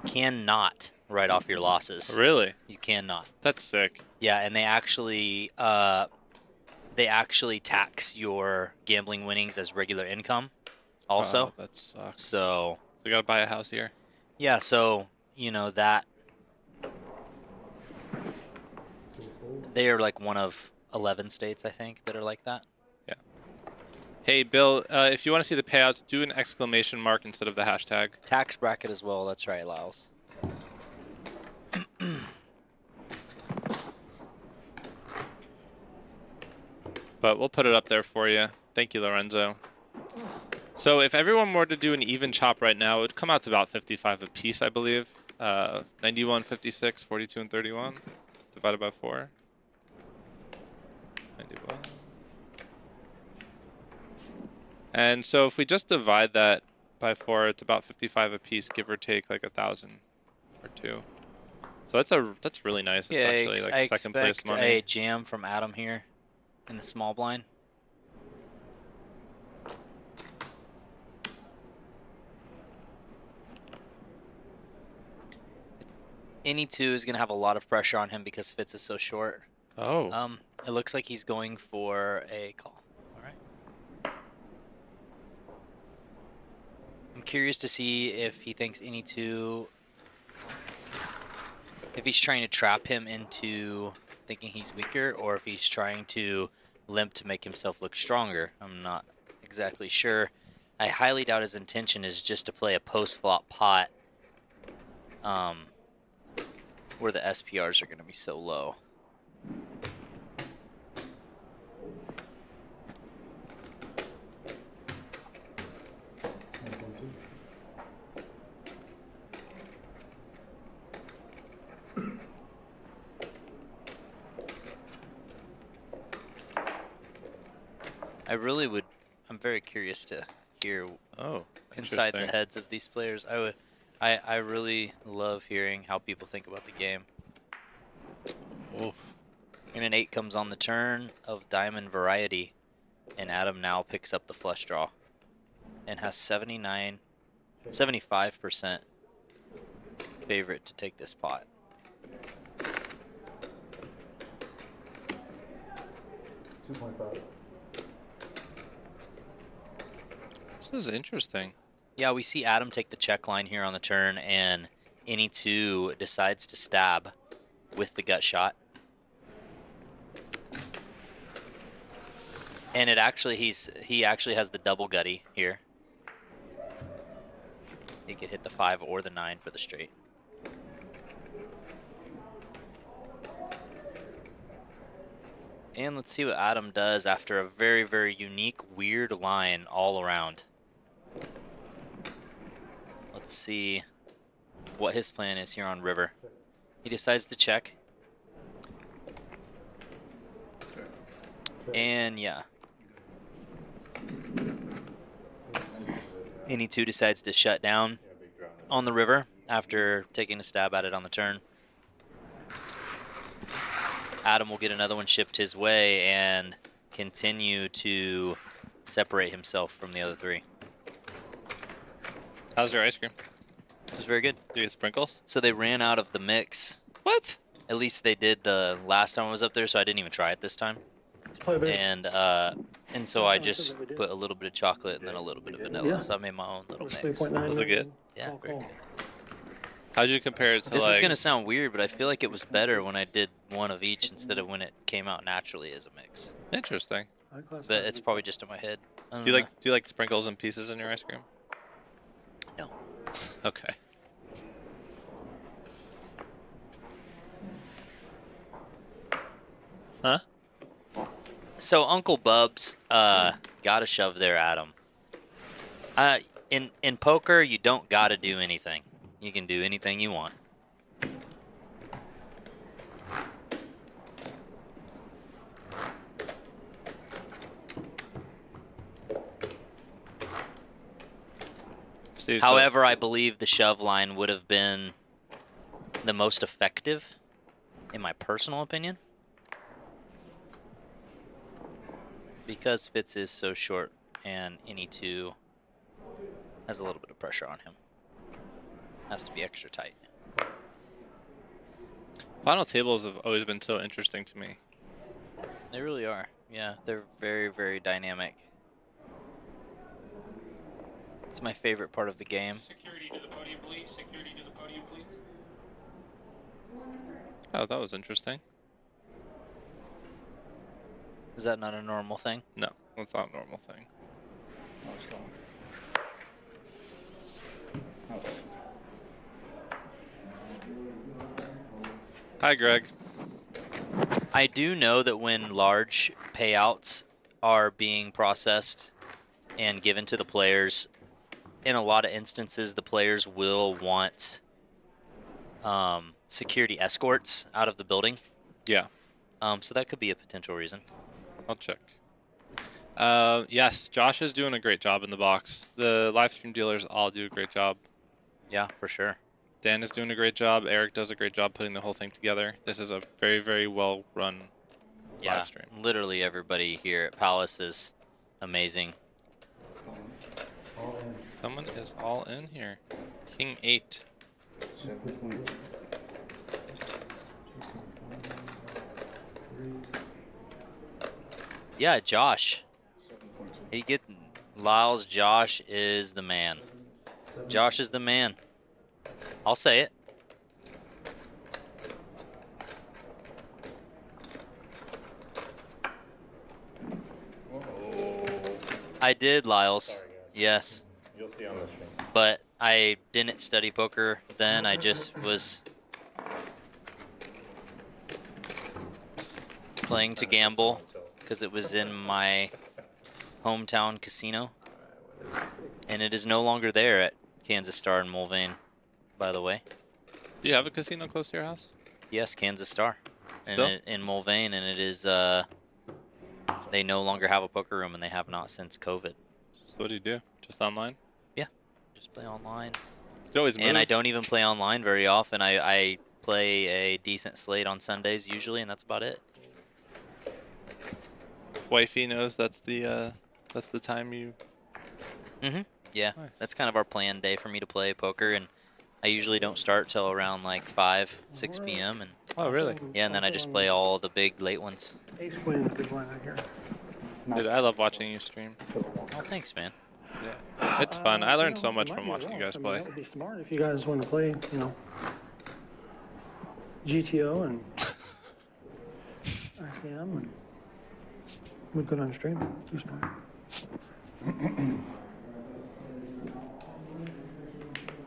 S11: cannot write off your losses.
S6: Really?
S11: You cannot.
S6: That's sick.
S11: Yeah, and they actually tax your gambling winnings as regular income also.
S6: Oh, that sucks.
S11: So
S6: you gotta buy a house here.
S11: Yeah, so you know that they are like one of 11 states, I think, that are like that.
S6: Yeah. Hey, Bill, if you want to see the payouts, do an exclamation mark instead of the hashtag.
S11: Tax bracket as well. That's right, Lyles.
S6: But we'll put it up there for you. Thank you, Lorenzo. So if everyone were to do an even chop right now, it would come out to about 55 apiece, I believe. 91, 56, 42, and 31 divided by 4. 91. And so if we just divide that by 4, it's about 55 apiece, give or take like 1,000 or 2. So that's really nice. It's actually like
S11: I
S6: second place
S11: expect
S6: money.
S11: a jam from Adam here in the small blind. Any 2 is going to have a lot of pressure on him because Fitz is so short.
S6: Oh.
S11: It looks like he's going for a call. All right. I'm curious to see if he thinks any 2, if he's trying to trap him into thinking he's weaker, or if he's trying to limp to make himself look stronger. I'm not exactly sure. I highly doubt his intention is just to play a post-flop pot where the SPRs are going to be so low. I'm very curious to hear inside the heads of these players. I really love hearing how people think about the game.
S6: Oof.
S11: And an 8 comes on the turn of diamond variety, and Adam now picks up the flush draw and has 75% favorite to take this pot.
S6: This is interesting.
S11: Yeah, we see Adam take the check line here on the turn, and any 2 decides to stab with the gut shot. And it actually he actually has the double gutty here. He could hit the 5 or the 9 for the straight. And let's see what Adam does after a very, very unique, weird line all around. Let's see what his plan is here on river. He decides to check. And yeah. Any 2 decides to shut down on the river after taking a stab at it on the turn. Adam will get another one shipped his way and continue to separate himself from the other 3.
S6: How's your ice cream?
S11: It was very good.
S6: Do you get sprinkles?
S11: So they ran out of the mix.
S6: What?
S11: At least they did the last time I was up there, so I didn't even try it this time. And so I just put a little bit of chocolate and then a little bit of vanilla. So I made my own little mix.
S6: Was it good?
S11: Yeah, very good.
S6: How'd you compare it to
S11: This
S6: like...
S11: is going to sound weird, but I feel like it was better when I did one of each instead of when it came out naturally as a mix.
S6: Interesting.
S11: But it's probably just in my head.
S6: Do you like sprinkles and pieces in your ice cream?
S11: No.
S6: Okay. Huh?
S11: So Uncle Bubs gotta shove there, Adam. In poker, you don't gotta do anything. You can do anything you want. However, I believe the shove line would have been the most effective, in my personal opinion. Because Fitz is so short and any 2 has a little bit of pressure on him. Has to be extra tight.
S6: Final tables have always been so interesting to me.
S11: They really are. Yeah, they're very, very dynamic. It's my favorite part of the game.
S12: Security to the podium, please. Security to the podium, please.
S6: Oh, that was interesting.
S11: Is that not a normal thing?
S6: No, that's not a normal thing. Hi, Greg.
S11: I do know that when large payouts are being processed
S8: and given to the players. In a lot of instances, the players will want security escorts out of the building.
S6: Yeah.
S8: So that could be a potential reason.
S6: I'll check. Yes, Josh is doing a great job in the box. The live stream dealers all do a great job.
S8: Yeah, for sure.
S6: Dan is doing a great job. Eric does a great job putting the whole thing together. This is a very, very well run live stream.
S8: Literally everybody here at Palace is amazing.
S6: Someone is all in here. King 8.
S8: Yeah, Josh. He get Lyles. Josh is the man. Josh is the man. I'll say it. I did, Lyles. Yes.
S9: You'll see on the stream.
S8: But I didn't study poker then. I just was playing to gamble because it was in my hometown casino. And it is no longer there at Kansas Star in Mulvane, by the way.
S6: Do you have a casino close to your house?
S8: Yes, Kansas Star.
S6: Still?
S8: In Mulvane, and it is, they no longer have a poker room, and they have not since COVID.
S6: So what do you do? Just online?
S8: Yeah, just play online.
S6: You always move.
S8: And I don't even play online very often. I play a decent slate on Sundays usually, and that's about it.
S6: Wifey knows that's the time you...
S8: Yeah,
S6: Nice.
S8: that's kind of our planned day for me to play poker, and I usually don't start till around like 5, 6 p.m. and
S6: Oh, really?
S8: yeah, and then I just play all the big late ones.
S3: Ace queen, big line right here.
S6: Dude, I love watching you stream.
S8: Oh, thanks, man.
S6: Yeah. It's fun. I learned so much
S3: Might
S6: from
S3: be
S6: watching you
S3: well.
S6: guys
S3: I mean,
S6: play.
S3: That would be smart if you guys want to play, you know, GTO and ICM, and we could on stream. Too smart.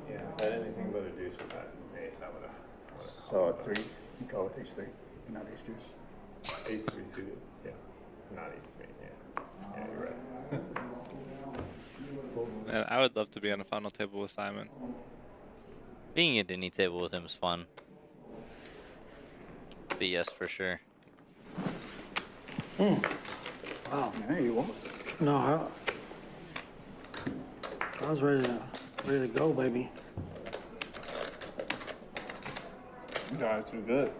S9: Yeah, if I had anything but a deuce with that ace, I would have.
S4: So 3, you go with ace 3, not ace deuce.
S9: Ace 3 suited. Yeah. Not ace 3. Yeah. Yeah, you're right.
S6: And I would love to be on a final table with Simon.
S8: Being at any table with him is fun. But yes, for sure.
S3: Wow.
S4: Yeah, you won't.
S3: No, I was ready to go, baby.
S4: You guys do good.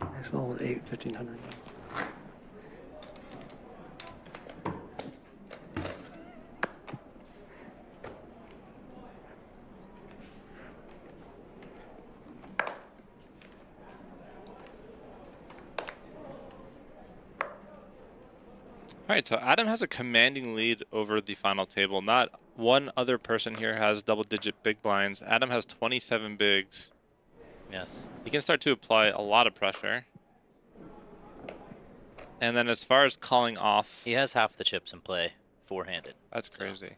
S3: Next level is 1500.
S6: All right, so Adam has a commanding lead over the final table. Not one other person here has double-digit big blinds. Adam has 27 bigs.
S8: Yes.
S6: He can start to apply a lot of pressure. And then as far as calling off...
S8: He has half the chips in play, four-handed.
S6: That's crazy.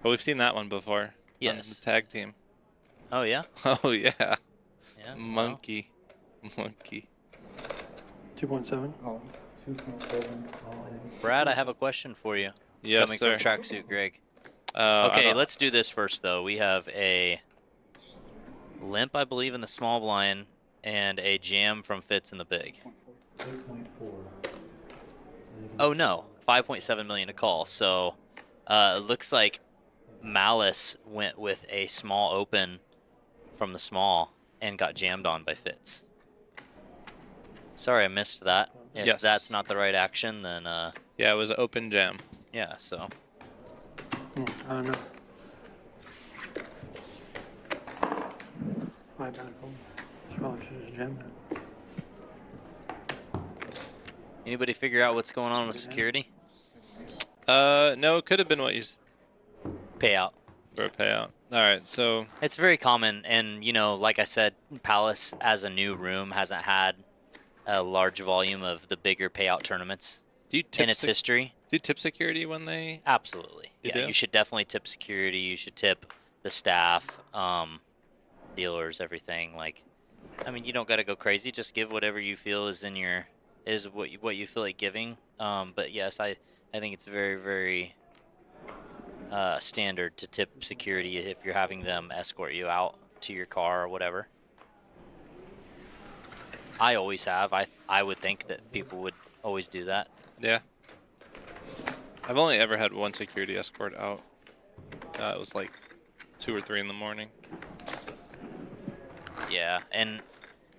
S6: But we've seen that one before.
S8: Yes.
S6: On the tag team.
S8: Oh, yeah?
S6: Oh, yeah.
S8: Yeah.
S6: Monkey. Monkey.
S3: 2.7.
S4: Oh, 2.7.
S8: Brad, I have a question for you.
S6: Yes,
S8: Coming
S6: sir.
S8: from Tracksuit Greg.
S6: I
S8: Okay,
S6: don't-
S8: let's do this first, though. We have a limp, I believe, in the small blind, and a jam from Fitz in the big.
S3: 8.4.
S8: Oh, no. 5.7 million to call. So it looks like Malice went with a small open from the small and got jammed on by Fitz. Sorry, I missed that. If
S6: Yes.
S8: that's not the right action, then
S6: Yeah, it was an open jam.
S8: yeah, so.
S3: I don't know. My bad. It's probably just jammed it.
S8: Anybody figure out what's going on with security?
S6: No, it could have been what you...
S8: Payout.
S6: For a payout. All right, so...
S8: It's very common, and, you know, like I said, Palace, as a new room, hasn't had a large volume of the bigger payout tournaments
S6: Do you tip
S8: in its history.
S6: Do you tip security when they...
S8: Absolutely.
S6: You
S8: Yeah,
S6: do?
S8: you should definitely tip security. You should tip the staff, dealers, everything. Like,
S11: I mean, you don't got to go crazy. Just give whatever you feel is in your what you feel like giving. But yes, I think it's very, very standard to tip security if you're having them escort you out to your car or whatever. I always have. I would think that people would always do that.
S6: Yeah. I've only ever had one security escort out. It was like 2 or 3 in the morning.
S11: Yeah, and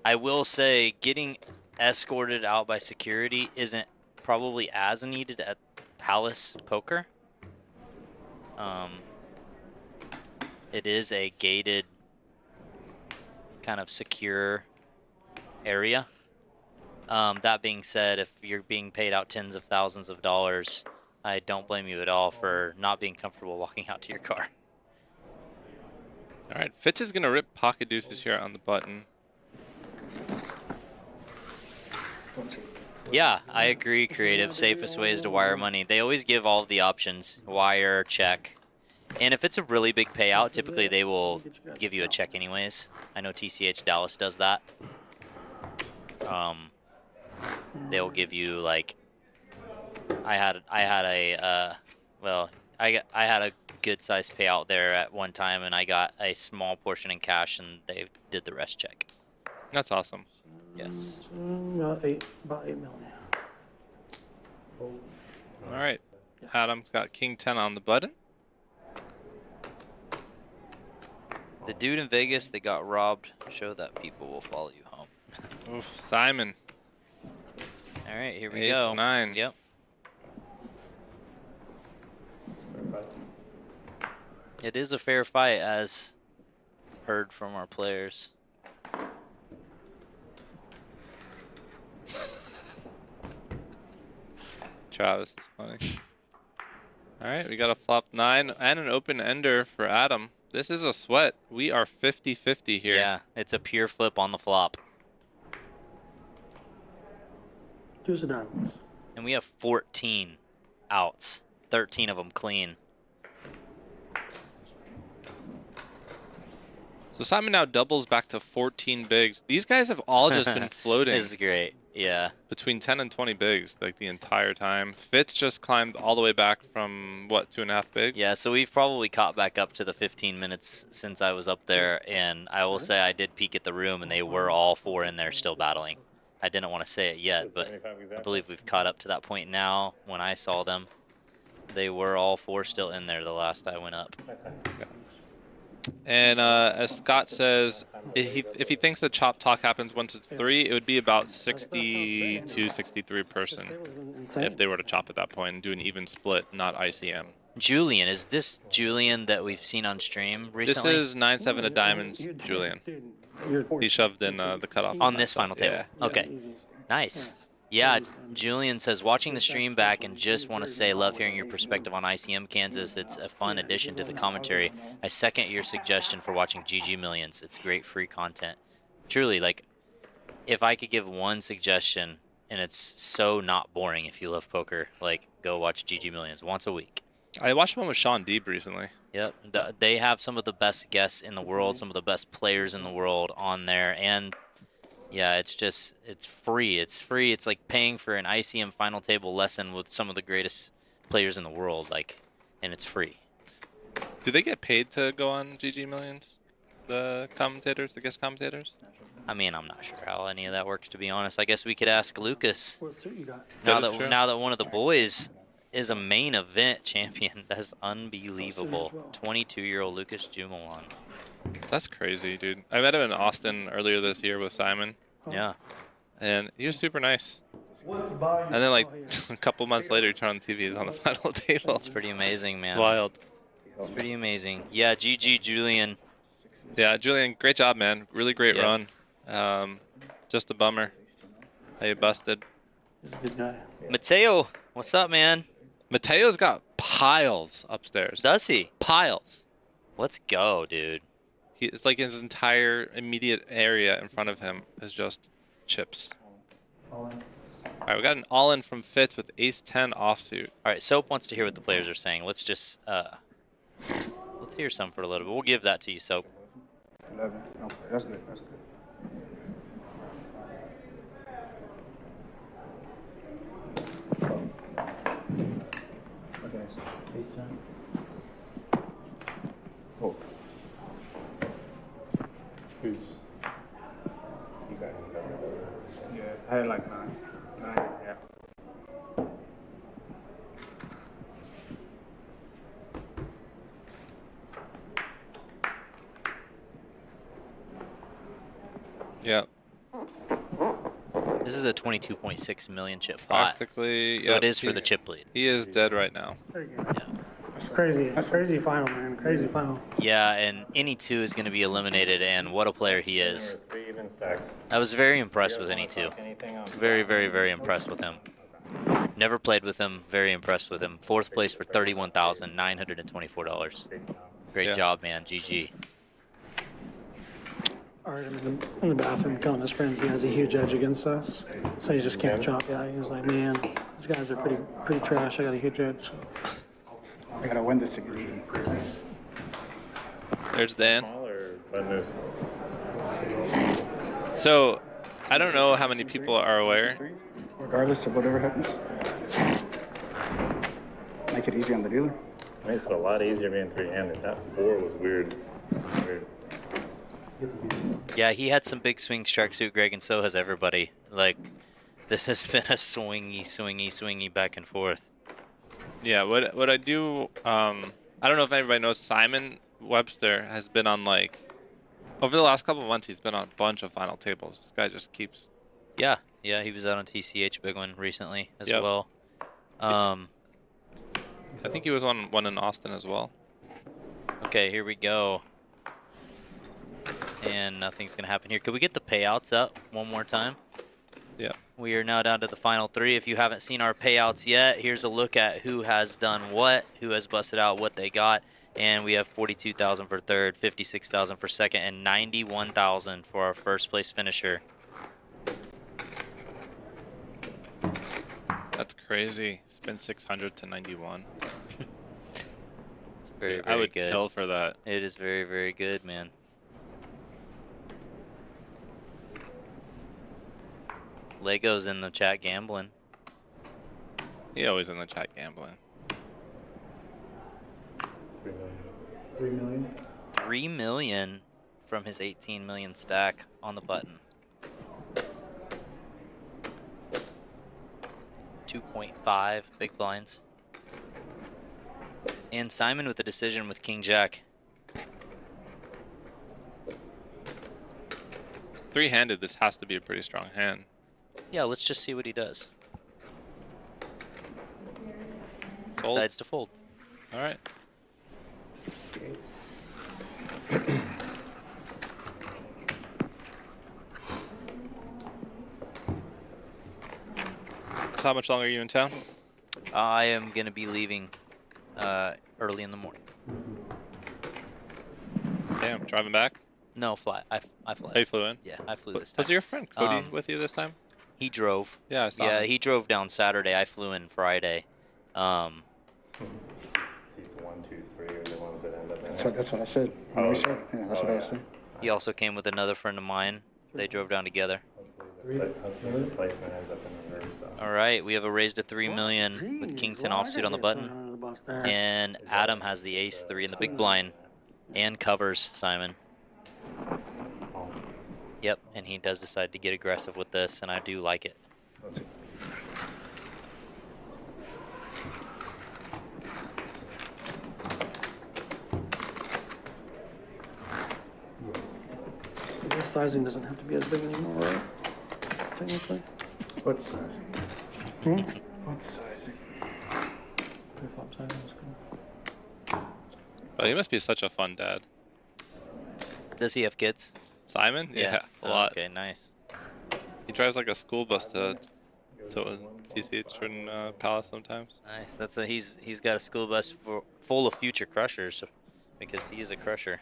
S11: I will say getting escorted out by security isn't probably as needed at Palace Poker. It is a gated, kind of secure area. That being said, if you're being paid out tens of thousands of dollars, I don't blame you at all for not being comfortable walking out to your car.
S6: All right, Fitz is going to rip pocket deuces here on the button.
S11: Yeah, I agree, Creative. Safest way is to wire money. They always give all of the options, wire, check. And if it's a really big payout, typically they will give you a check anyways. I know TCH Dallas does that. They'll give you like, I had a good sized payout there at one time, and I got a small portion in cash, and they did the rest check.
S6: That's awesome.
S11: Yes.
S3: About 8 million.
S6: All right, Adam's got King 10 on the button.
S11: The dude in Vegas that got robbed, show that people will follow you home.
S6: Oof, Simon.
S11: All right, here we
S6: Ace
S11: go.
S6: 9.
S11: Yep. It is a fair fight, as heard from our players.
S6: Travis is funny. All right, we got a flop 9 and an open ender for Adam. This is a sweat. We are 50-50 here.
S11: Yeah, it's a pure flip on the flop.
S3: Deuce of diamonds.
S11: And we have 14 outs, 13 of them clean.
S6: So Simon now doubles back to 14 bigs. These guys have all just been floating.
S11: This is great. Yeah.
S6: Between 10 and 20 bigs, like the entire time. Fitz just climbed all the way back from, what, 2.5 bigs?
S11: Yeah, so we've probably caught back up to the 15 minutes since I was up there. And I will say I did peek at the room, and they were all 4 in there still battling. I didn't want to say it yet, but I believe we've caught up to that point now. When I saw them, they were all 4 still in there the last I went up.
S6: And as Scott says, if he thinks the chop talk happens once it's 3, it would be about 62, 63 person if they were to chop at that point and do an even split, not ICM.
S11: Julian, is this Julian that we've seen on stream recently?
S6: This is 9-7 of diamonds, Julian. He shoved in the cutoff.
S11: On this final table?
S6: Yeah.
S11: Okay. Nice. Yeah, Julian says, watching the stream back and just want to say, love hearing your perspective on ICM Kansas. It's a fun addition to the commentary. I second your suggestion for watching GG Millions. It's great free content. Truly, like, if I could give one suggestion, and it's so not boring if you love poker, like, go watch GG Millions once a week.
S6: I watched one with Sean Deeb recently.
S11: Yep. They have some of the best guests in the world, some of the best players in the world on there, and yeah, it's free. It's free. It's like paying for an ICM final table lesson with some of the greatest players in the world, like, and it's free.
S6: Do they get paid to go on GG Millions? The commentators, the guest commentators?
S11: I mean, I'm not sure how any of that works, to be honest. I guess we could ask Lucas.
S3: What suit you got?
S11: Now that one of the boys is a main event champion, that's unbelievable. 22-year-old Lucas Jumelon.
S6: That's crazy, dude. I met him in Austin earlier this year with Simon.
S11: Yeah.
S6: And he was super nice. And then, like, a couple months later, you turn on the TV, he's on the final table.
S11: It's pretty amazing, man.
S6: It's wild.
S11: It's pretty amazing. Yeah, GG, Julian.
S6: Yeah, Julian, great job, man. Really great run. Just a bummer how you busted.
S3: He's a good guy.
S11: Mateo, what's up, man?
S6: Mateo's got piles upstairs.
S11: Does he?
S6: Piles.
S11: Let's go, dude.
S6: It's like his entire immediate area in front of him is just chips. All right, we got an all-in from Fitz with ace-10 offsuit.
S11: All right, Soap wants to hear what the players are saying. Let's just let's hear some for a little bit. We'll give that to you, Soap.
S4: 11. Okay, that's good. That's good.
S3: decent.
S9: Oh. Who's? You got him.
S4: Yeah, I had like 9. 9, yeah.
S6: Yeah.
S11: This is a 22.6 million chip pot.
S6: Practically.
S11: So
S6: yeah,
S11: it is for the chip lead.
S6: He is dead right now.
S3: That's crazy. That's crazy final, man. Crazy final.
S11: Yeah, and any 2 is going to be eliminated, and what a player he is.
S9: 3 even stacks.
S11: I was very impressed with any 2. Very, very, very impressed with him. Never played with him. Very impressed with him. 4th place for $31,924. Great job, man. GG.
S3: Art in the bathroom telling his friends he has a huge edge against us, so he just can't chop. Yeah, he was like, man, these guys are pretty trash. I got a huge edge.
S4: I gotta win this again.
S6: There's Dan. So, I don't know how many people are aware.
S4: Regardless of whatever happens. Make it easy on the dealer.
S9: Makes it a lot easier being 3-handed. That 4 was weird. Weird.
S11: Yeah, he had some big swings, tracksuit, Greg, and so has everybody. Like, this has been a swingy back and forth.
S6: Yeah, what I do, I don't know if anybody knows, Simon Webster has been on, like, over the last couple of months, he's been on a bunch of final tables. This guy just keeps...
S11: Yeah, he was out on TCH, big one recently as well.
S6: I think he was on one in Austin as well.
S11: Okay, here we go. And nothing's going to happen here. Could we get the payouts up one more time?
S6: Yeah.
S11: We are now down to the final 3. If you haven't seen our payouts yet, here's a look at who has done what, who has busted out what they got. And we have 42,000 for third, 56,000 for second, and 91,000 for our first place finisher.
S6: That's crazy. It's been 600 to 91.
S11: It's very, very
S6: I would
S11: good.
S6: kill for that.
S11: It is very, very good, man. Lego's in the chat gambling.
S6: He always in the chat gambling.
S4: 3 million.
S11: 3 million from his 18 million stack on the button. 2.5 big blinds. And Simon with the decision with King Jack.
S6: 3-handed, this has to be a pretty strong hand.
S11: Yeah, let's just see what he does.
S6: Fold.
S11: Decides to fold.
S6: All right. So how much longer are you in town?
S11: I am going to be leaving early in the morning.
S6: Damn, driving back?
S11: No, fly. I fly.
S6: Oh, you flew in?
S11: Yeah, I flew this time.
S6: Was your friend Cody with you this time?
S11: He drove.
S6: Yeah, I saw
S11: Yeah,
S6: him.
S11: he drove down Saturday. I flew in Friday.
S9: Seats 1, 2, 3 are the ones that end up in
S4: That's what I said. When we started. Yeah, that's what I said.
S11: He also came with another friend of mine. They drove down together.
S9: Hopefully the placement ends up in the reverse stuff.
S11: All right, we have a raise to 3 million with King 10 offsuit on the button. And Adam has the ace 3 in the big blind and covers Simon. Yep, and he does decide to get aggressive with this, and I do like it.
S3: The sizing doesn't have to be as big anymore, right? Technically.
S4: What sizing? What sizing?
S3: Pre-flop sizing is cool.
S6: Oh, he must be such a fun dad.
S11: Does he have kids?
S6: Simon? Yeah, a lot.
S11: Okay, nice.
S6: He drives like a school bus to TCH and Palace sometimes.
S11: Nice. That's a he's got a school bus full of future crushers because he is a crusher.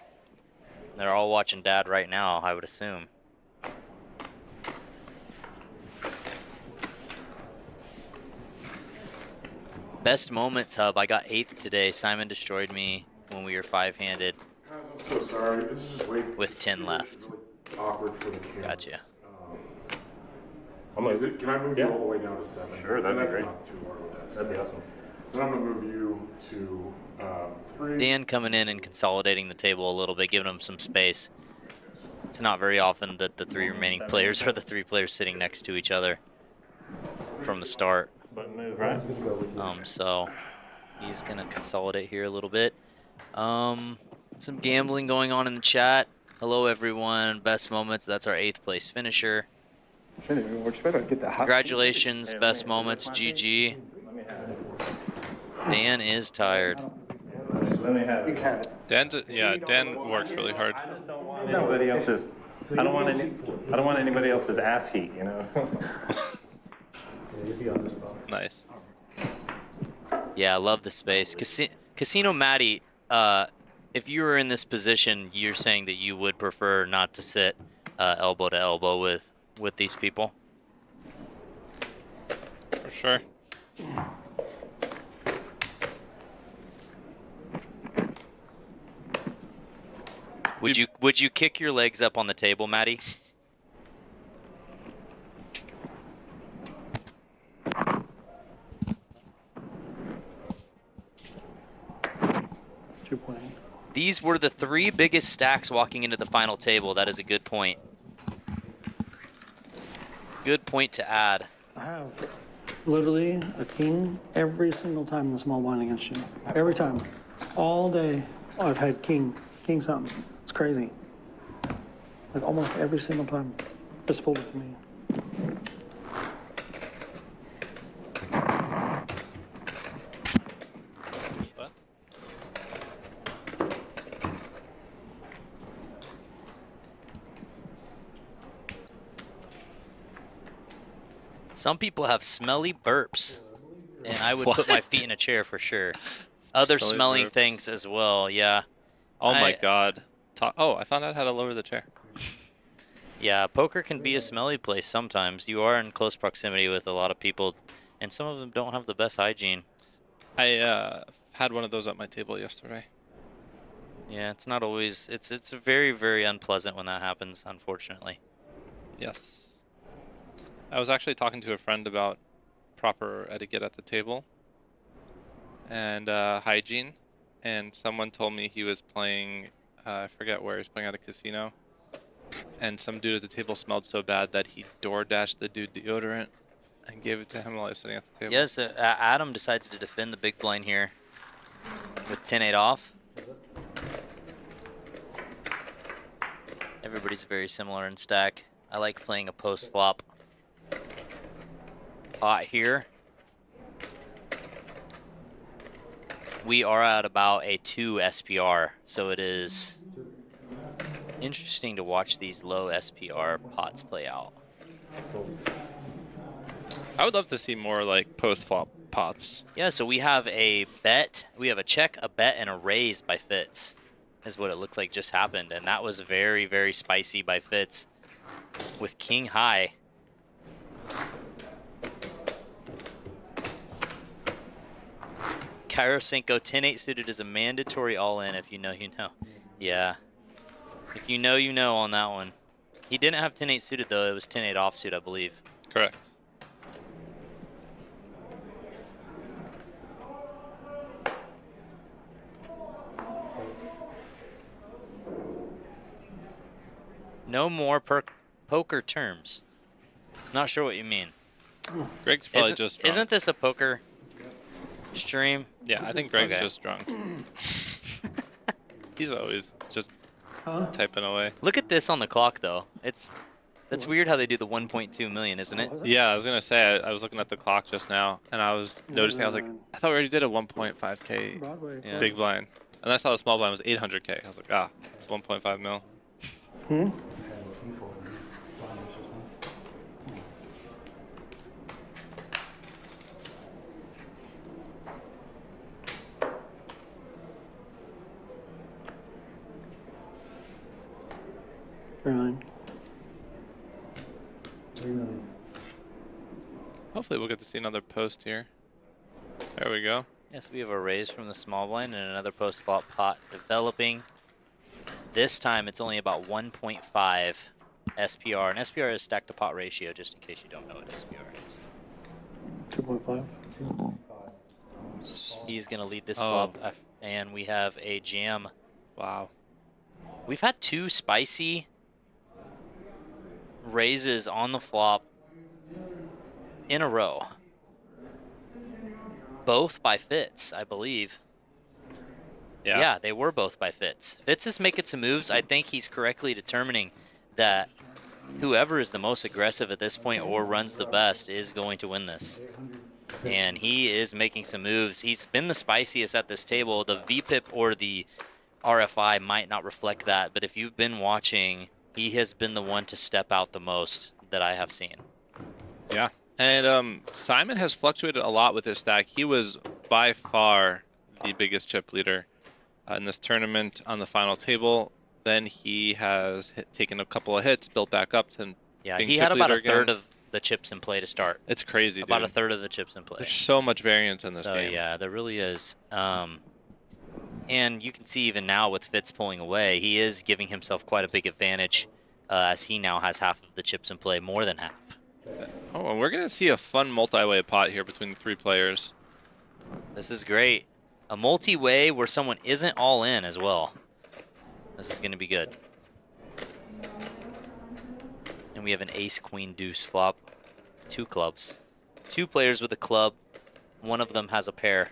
S11: They're all watching Dad right now, I would assume. Best moments hub. I got 8th today. Simon destroyed me when we were 5-handed.
S13: I'm so sorry. This is just wait.
S11: With 10 left.
S13: Really awkward for the kids.
S11: Gotcha.
S13: Can I move you all the way down to 7?
S9: Sure, that'd be
S13: That's
S9: great.
S13: not too hard with that
S9: That'd be
S13: stuff.
S9: awesome.
S13: Then I'm gonna move you to 3.
S11: Dan coming in and consolidating the table a little bit, giving him some space. It's not very often that the 3 remaining players are the 3 players sitting next to each other from the start.
S9: But move, right?
S11: So he's gonna consolidate here a little bit. Some gambling going on in the chat. Hello everyone, best moments. That's our 8th place finisher. Congratulations, best moments, GG. Dan is tired.
S9: Let me have it.
S6: Dan works really hard.
S9: I just don't want anybody else's. I don't want anybody else's ass heat, you know.
S6: Nice.
S11: Yeah, I love the space. Casino Matty, if you were in this position, you're saying that you would prefer not to sit elbow to elbow with these people?
S6: For sure.
S11: Would you kick your legs up on the table, Matty? These were the 3 biggest stacks walking into the final table. That is a good point. Good point to add.
S3: I have literally a king every single time in the small blind against you. Every time. All day I've had king something. It's crazy. Like almost every single time. It's folded for me.
S11: Some people have smelly burps, and I would put my feet in a chair for sure. Other
S6: Smelly
S11: smelling
S6: burps.
S11: things as well, yeah.
S6: Oh my god. Oh, I found out how to lower the chair.
S11: Yeah, poker can be a smelly place sometimes. You are in close proximity with a lot of people, and some of them don't have the best hygiene.
S6: I had one of those at my table yesterday.
S11: Yeah, it's not always. It's very, very unpleasant when that happens, unfortunately.
S6: Yes. I was actually talking to a friend about proper etiquette at the table and hygiene, and someone told me he was playing, I forget where, he was playing at a casino, and some dude at the table smelled so bad that he door dashed the dude deodorant and gave it to him while he was sitting at the table.
S11: Yes, Adam decides to defend the big blind here with 10-8 off. Everybody's very similar in stack. I like playing a post flop pot here. We are at about a 2 SPR, so it is interesting to watch these low SPR pots play out.
S6: I would love to see more like post-flop pots.
S11: Yeah, so we have a bet, we have a check, a bet, and a raise by Fitz, is what it looked like just happened, and that was very, very spicy by Fitz with king high. Cairo Cinco, 10-8 suited is a mandatory all-in. If you know, you know. Yeah. If you know, you know on that one. He didn't have 10-8 suited, though. It was 10-8 offsuit, I believe.
S6: Correct.
S11: No more poker terms. Not sure what you mean.
S6: Greg's probably just drunk.
S11: Isn't this a poker stream?
S6: Yeah, I think Greg's just drunk. He's always just typing away.
S11: Look at this on the clock, though. That's weird how they do the 1.2 million, isn't it?
S6: Yeah, I was gonna say I was looking at the clock just now, and I was noticing. I was like, I thought we already did a 1.5K big blind, and I saw the small blind was 800K. I was like, it's 1.5 mil. Hopefully we'll get to see another post here. There we go.
S11: Yes, we have a raise from the small blind and another post flop pot developing. This time it's only about 1.5 SPR, and SPR is stack to pot ratio, just in case you don't know what SPR is.
S3: 2.5.
S11: He's going to lead this
S6: Oh.
S11: flop, and we have a jam.
S6: Wow.
S11: We've had 2 spicy raises on the flop in a row. Both by Fitz, I believe. Yeah, they were both by Fitz. Fitz is making some moves. I think he's correctly determining that whoever is the most aggressive at this point or runs the best is going to win this. And he is making some moves. He's been the spiciest at this table. The VPIP or the RFI might not reflect that, but if you've been watching, he has been the one to step out the most that I have seen.
S6: Yeah. And Simon has fluctuated a lot with his stack. He was by far the biggest chip leader in this tournament on the final table. Then he has taken a couple of hits, built back up to being
S11: he
S6: chip
S11: had about a
S6: leader
S11: third
S6: again.
S11: of the chips in play to start.
S6: It's crazy,
S11: About
S6: dude.
S11: a third of the chips in play.
S6: There's so much variance in this game.
S11: Yeah, there really is. And you can see even now with Fitz pulling away, he is giving himself quite a big advantage as he now has half of the chips in play, more than half.
S6: Oh, and we're going to see a fun multi-way pot here between the 3 players.
S11: This is great. A multi-way where someone isn't all in as well. This is going to be good. And we have an ace, queen, deuce flop. 2 clubs. 2 players with a club. One of them has a pair.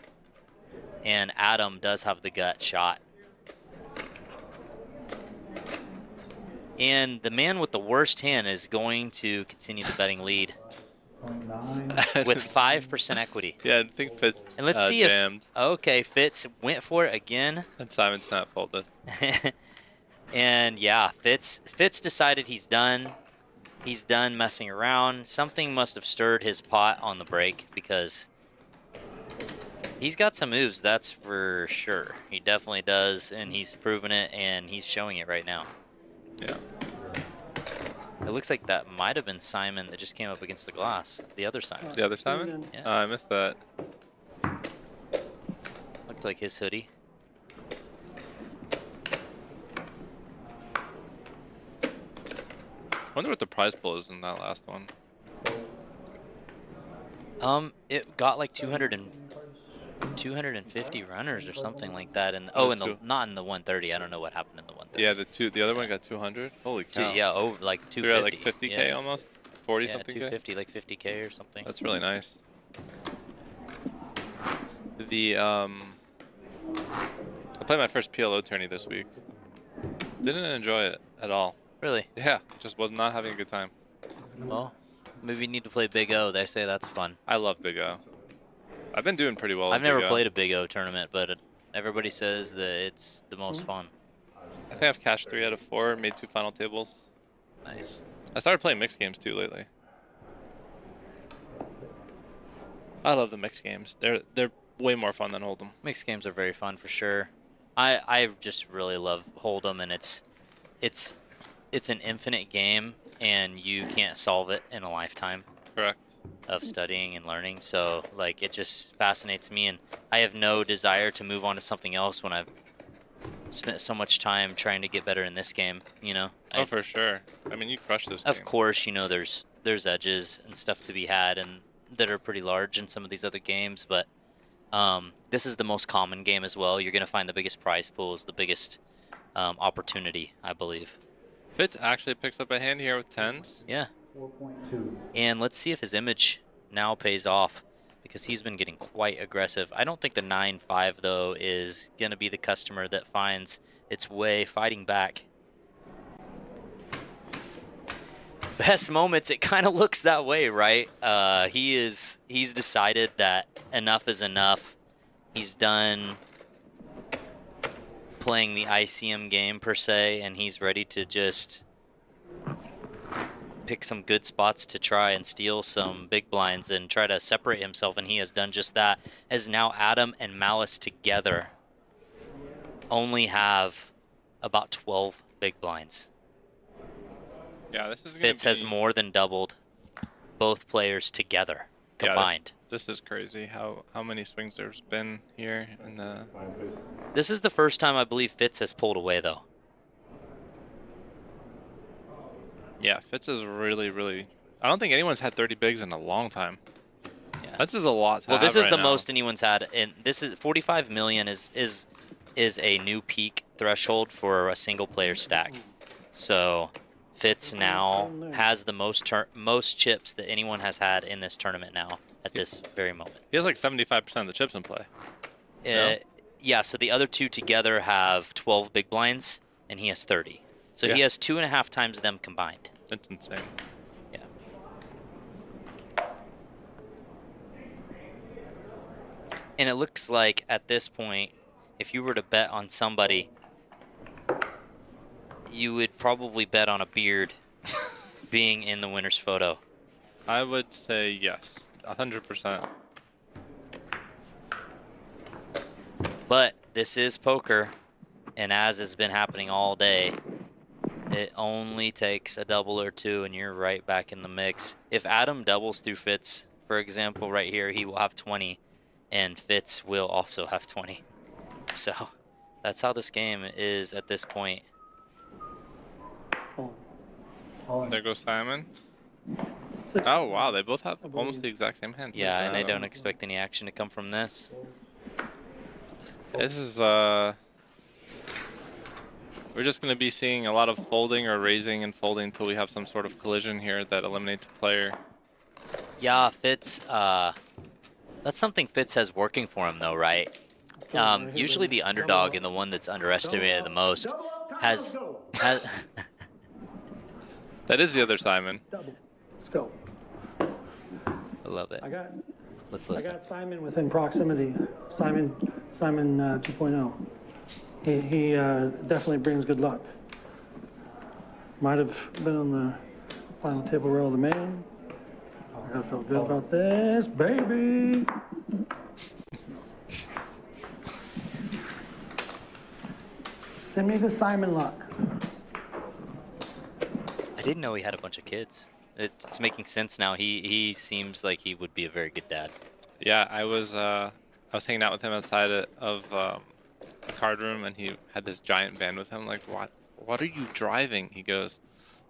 S11: And Adam does have the gut shot. And the man with the worst hand is going to continue the betting lead. With 5% equity.
S6: Yeah, I think Fitz
S11: And let's see
S6: jammed.
S11: if... Okay, Fitz went for it again.
S6: And Simon snap folded.
S11: And yeah, Fitz decided he's done. He's done messing around. Something must have stirred his pot on the break because he's got some moves, that's for sure. He definitely does, and he's proven it, and he's showing it right now.
S6: Yeah.
S11: It looks like that might have been Simon that just came up against the glass. The other Simon.
S6: The other Simon?
S11: Yeah.
S6: I missed that.
S11: Looked like his hoodie.
S6: I wonder what the prize pool is in that last one.
S11: It got like 250 runners or something like that. And not in the 130. I don't know what happened in the 130.
S6: Yeah, the other one got 200. Holy cow!
S11: Yeah, over like 250.
S6: They're at like 50K
S11: yeah.
S6: almost, 40
S11: Yeah,
S6: something.
S11: 250, like 50K or something.
S6: That's really nice. I played my first PLO tourney this week. Didn't enjoy it at all.
S11: Really?
S6: Yeah, just was not having a good time.
S11: Well, maybe you need to play Big O. They say that's fun.
S6: I love Big O. I've been doing pretty well.
S11: I've
S6: with
S11: never
S6: Big O.
S11: played a Big O tournament, but everybody says that it's the most fun.
S6: I think I've cashed 3 out of 4, made 2 final tables.
S11: Nice.
S6: I started playing mixed games too lately. I love the mixed games. They're way more fun than Hold'em.
S11: Mixed games are very fun for sure. I just really love Hold'em, and it's an infinite game, and you can't solve it in a lifetime.
S6: Correct.
S11: Of studying and learning, so like it just fascinates me, and I have no desire to move on to something else when I've spent so much time trying to get better in this game, you know.
S6: Oh, for sure. I mean, you crushed this game.
S11: Of course, you know, there's edges and stuff to be had, and that are pretty large in some of these other games, but this is the most common game as well. You're going to find the biggest prize pools, the biggest opportunity, I believe.
S6: Fitz actually picks up a hand here with 10s.
S11: Yeah. 4.2. And let's see if his image now pays off, because he's been getting quite aggressive. I don't think the 9-5, though, is going to be the customer that finds its way fighting back. Best moments, it kind of looks that way, right? He's decided that enough is enough. He's done playing the ICM game, per se, and he's ready to just pick some good spots to try and steal some big blinds and try to separate himself, and he has done just that, as now Adam and Malice together only have about 12 big blinds.
S6: Yeah, this is gonna
S11: Fitz has more than doubled both players together combined.
S6: Yeah, this is crazy how many swings there's been here in the...
S11: This is the first time I believe Fitz has pulled away, though.
S6: Yeah, Fitz is really, really... I don't think anyone's had 30 bigs in a long time.
S11: Yeah,
S6: This is a lot. To
S11: Well, this
S6: have
S11: is
S6: right
S11: the
S6: now.
S11: most anyone's had, and this is 45 million is a new peak threshold for a single player stack. So Fitz now has the most chips that anyone has had in this tournament now at this very moment.
S6: He has like 75% of the chips in play.
S11: Yeah, so the other two together have 12 big blinds, and he has 30. So he
S6: Yeah.
S11: has 2.5 times them combined.
S6: That's insane.
S11: Yeah. And it looks like at this point, if you were to bet on somebody, you would probably bet on a beard being in the winner's photo.
S6: I would say yes, 100%.
S11: But this is poker, and as has been happening all day, it only takes a double or two, and you're right back in the mix. If Adam doubles through Fitz, for example, right here, he will have 20, and Fitz will also have 20. So that's how this game is at this point.
S6: There goes Simon. Oh, wow, they both have almost the exact same hand.
S11: Yeah, and I don't expect any action to come from this.
S6: This is, we're just going to be seeing a lot of folding or raising and folding until we have some sort of collision here that eliminates a player.
S11: Yeah, Fitz, that's something Fitz has working for him though, right? Usually the underdog and the one that's underestimated the most has
S6: That is the other Simon.
S3: Let's go.
S11: I love it. Let's listen.
S3: I got Simon within proximity. Simon 2.0. He definitely brings good luck. Might have been on the final table row of the main. I gotta feel good about this, baby. Send me the Simon luck.
S11: I didn't know he had a bunch of kids. It's making sense now. He seems like he would be a very good dad.
S6: Yeah, I was hanging out with him outside of the card room, and he had this giant van with him. Like, what are you driving? He goes,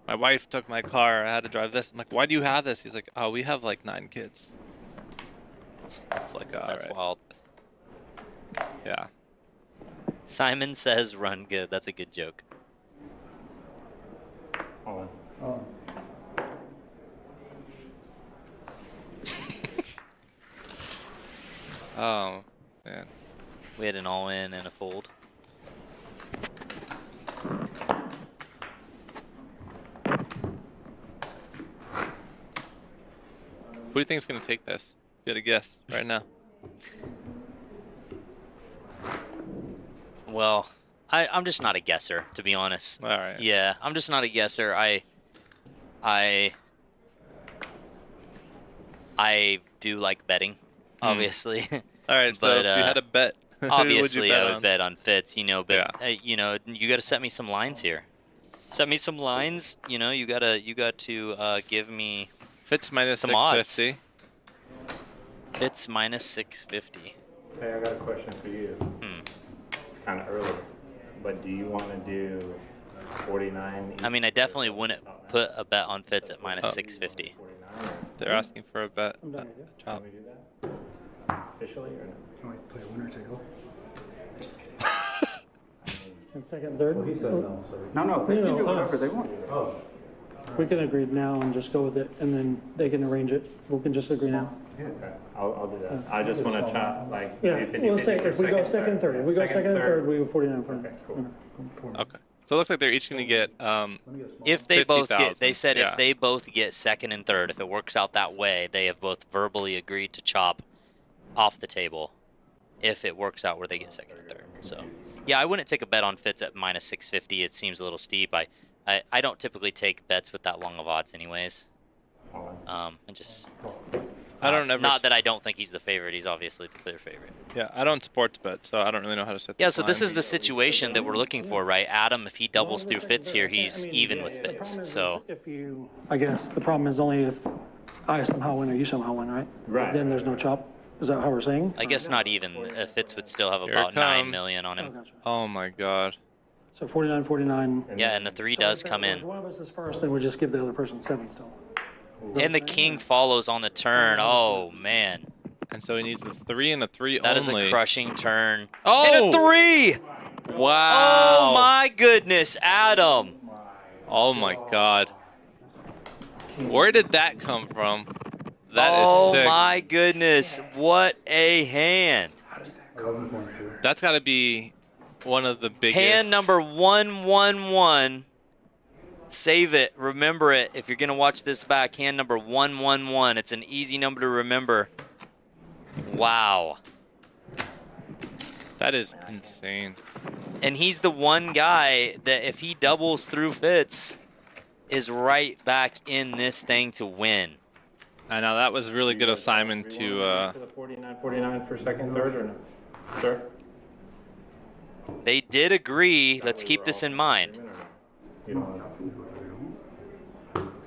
S6: my wife took my car. I had to drive this. I'm like, why do you have this? He's like, oh, we have like 9 kids. It's like, all
S11: That's
S6: right.
S11: wild.
S6: Yeah.
S11: Simon says run good. That's a good joke.
S4: Oh.
S6: Oh, man.
S11: We had an all-in and a fold.
S6: Who do you think is going to take this? You got a guess right now.
S11: Well, I'm just not a guesser, to be honest.
S6: All right.
S11: Yeah, I'm just not a guesser. I do like betting, obviously.
S6: All right, so
S11: but
S6: if you had a bet, who would you
S11: obviously
S6: bet
S11: I would
S6: on?
S11: bet on Fitz, but
S6: Yeah.
S11: you know, you got to set me some lines here. Set me some lines. You know, you got to give me
S6: Fitz minus
S11: some odds.
S6: 650.
S11: Fitz minus 650.
S9: Hey, I got a question for you. It's kind of early, but do you want to do 49?
S11: I mean, I definitely wouldn't put a bet on Fitz at minus 650.
S6: They're asking for a bet.
S9: Can
S6: Chop.
S9: we do that? Officially or no?
S3: Can we play winner take all? And second, third?
S4: He said no, so.
S3: No, they can do whatever they
S4: want. Oh.
S3: We can agree now and just go with it, and then they can arrange it. We can just agree now.
S9: Okay, I'll do that. I just want to chop, like,
S3: Yeah,
S9: if
S3: we'll say if we go second, third. If we go second and third, we go 49 for
S9: Okay, cool.
S6: Okay. So it looks like they're each going to get
S11: If they both get,
S6: 50,000.
S11: they said
S6: Yeah.
S11: if they both get second and third, if it works out that way, they have both verbally agreed to chop off the table. If it works out where they get second and third, so yeah, I wouldn't take a bet on Fitz at minus 650. It seems a little steep. I don't typically take bets with that long of odds, anyways. And just
S6: I don't ever.
S11: not that I don't think he's the favorite. He's obviously the clear favorite.
S6: Yeah, I don't sports bet, so I don't really know how to set.
S11: Yeah, so this is the situation that we're looking for, right? Adam, if he doubles through Fitz here, he's even with Fitz. So
S3: If you, I guess the problem is only if I somehow win or you somehow win, right?
S9: Right.
S3: Then there's no chop. Is that how we're saying?
S11: I guess not even. Fitz would still have
S6: Here
S11: about
S6: it
S11: 9
S6: comes.
S11: million on
S3: Oh,
S11: him.
S3: gotcha.
S6: Oh my god.
S3: So 49, 49.
S11: Yeah, and the 3 does come
S3: If
S11: in.
S3: one of us is first, then we just give the other person 7 still.
S11: And the king follows on the turn. Oh, man.
S6: And so he needs a 3 and a 3
S11: That
S6: only.
S11: is a crushing turn.
S6: Oh!
S11: And a 3!
S6: Wow.
S11: Oh my goodness, Adam.
S6: Oh my god. Where did that come from? That is
S11: Oh
S6: sick.
S11: my goodness, what a hand.
S6: That's got to be one of the biggest.
S11: Hand number 111. Save it, remember it. If you're going to watch this back, hand number 111. It's an easy number to remember. Wow.
S6: That is insane.
S11: And he's the one guy that if he doubles through Fitz is right back in this thing to win.
S6: I know that was really good of Simon to
S9: To the 49-49 for second, third, or no? Sir?
S11: They did agree. Let's keep this in mind.
S9: You don't want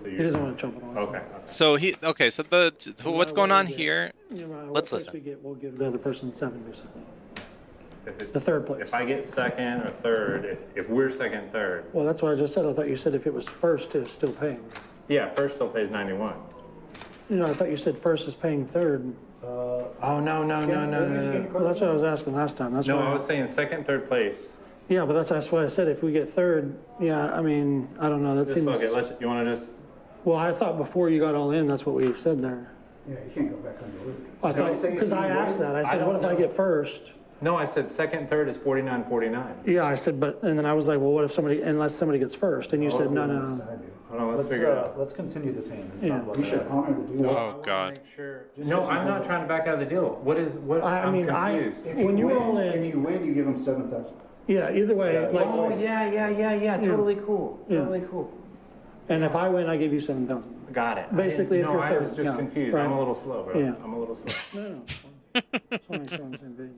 S3: He doesn't want to jump it on.
S9: Okay.
S6: So so what's going on here?
S11: Let's listen.
S3: We'll give the other person 7 basically.
S9: If it's,
S3: The third place.
S9: If I get second or third, if we're second, third.
S3: Well, that's what I just said. I thought you said if it was first, it's still paying.
S9: Yeah, first still pays 91.
S3: I thought you said first is paying third.
S9: Oh, no.
S3: Well, that's what I was asking last time. That's
S9: No,
S3: why
S9: I was saying second, third place.
S3: Yeah, but that's what I said. If we get third, yeah, I mean, I don't know. That
S9: Just
S3: seems.
S9: fuck it. You want to just.
S3: Well, I thought before you got all in, that's what we said there.
S14: Yeah, you can't go back on your route.
S3: I thought because I asked that. I said, what if I get first?
S9: No, I said second, third is 49-49.
S3: Yeah, I said, and then I was like, well, what if unless somebody gets first? And you said, no.
S9: Hold on, let's figure it out.
S14: Let's continue this hand.
S3: Yeah.
S14: You should honor the deal.
S6: Oh god.
S9: No, I'm not trying to back out of the deal. I'm confused.
S3: When you roll in,
S14: If you win, you give them 7,000.
S3: yeah, either way, like,
S10: yeah. Totally cool. Totally cool.
S3: and if I win, I give you 7,000.
S9: Got it.
S3: Basically, if
S9: no,
S3: you're
S9: I was
S3: first,
S9: just
S3: yeah,
S9: confused.
S3: right.
S9: I'm a little slow, bro.
S3: Yeah.
S9: I'm a little slow.
S3: No. That's why I'm on the same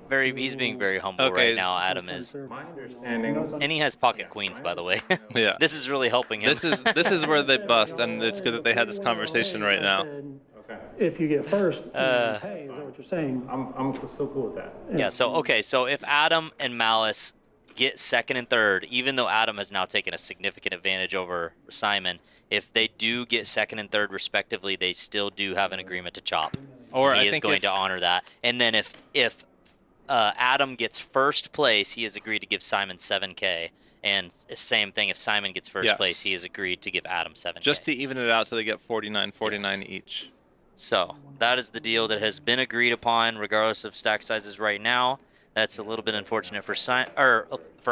S3: page.
S11: He's being very humble
S6: Okay,
S11: right now, Adam is.
S9: My understanding.
S11: And he has pocket queens, by the way.
S6: Yeah.
S11: This is really helping him.
S6: This is where they bust, and it's good that they had this conversation right now.
S9: Okay.
S3: If you get first, you pay. Is that what you're saying?
S9: I'm still cool with that.
S11: Yeah, so if Adam and Malice get second and third, even though Adam has now taken a significant advantage over Simon, if they do get second and third respectively, they still do have an agreement to chop.
S6: Or
S11: he
S6: I
S11: is
S6: think
S11: going to honor that. And then if Adam gets first place, he has agreed to give Simon 7K. And same thing, if Simon gets first place, he has agreed to give Adam 7K.
S6: Just to even it out so they get 49 each.
S11: So that is the deal that has been agreed upon, regardless of stack sizes right now. That's a little bit unfortunate for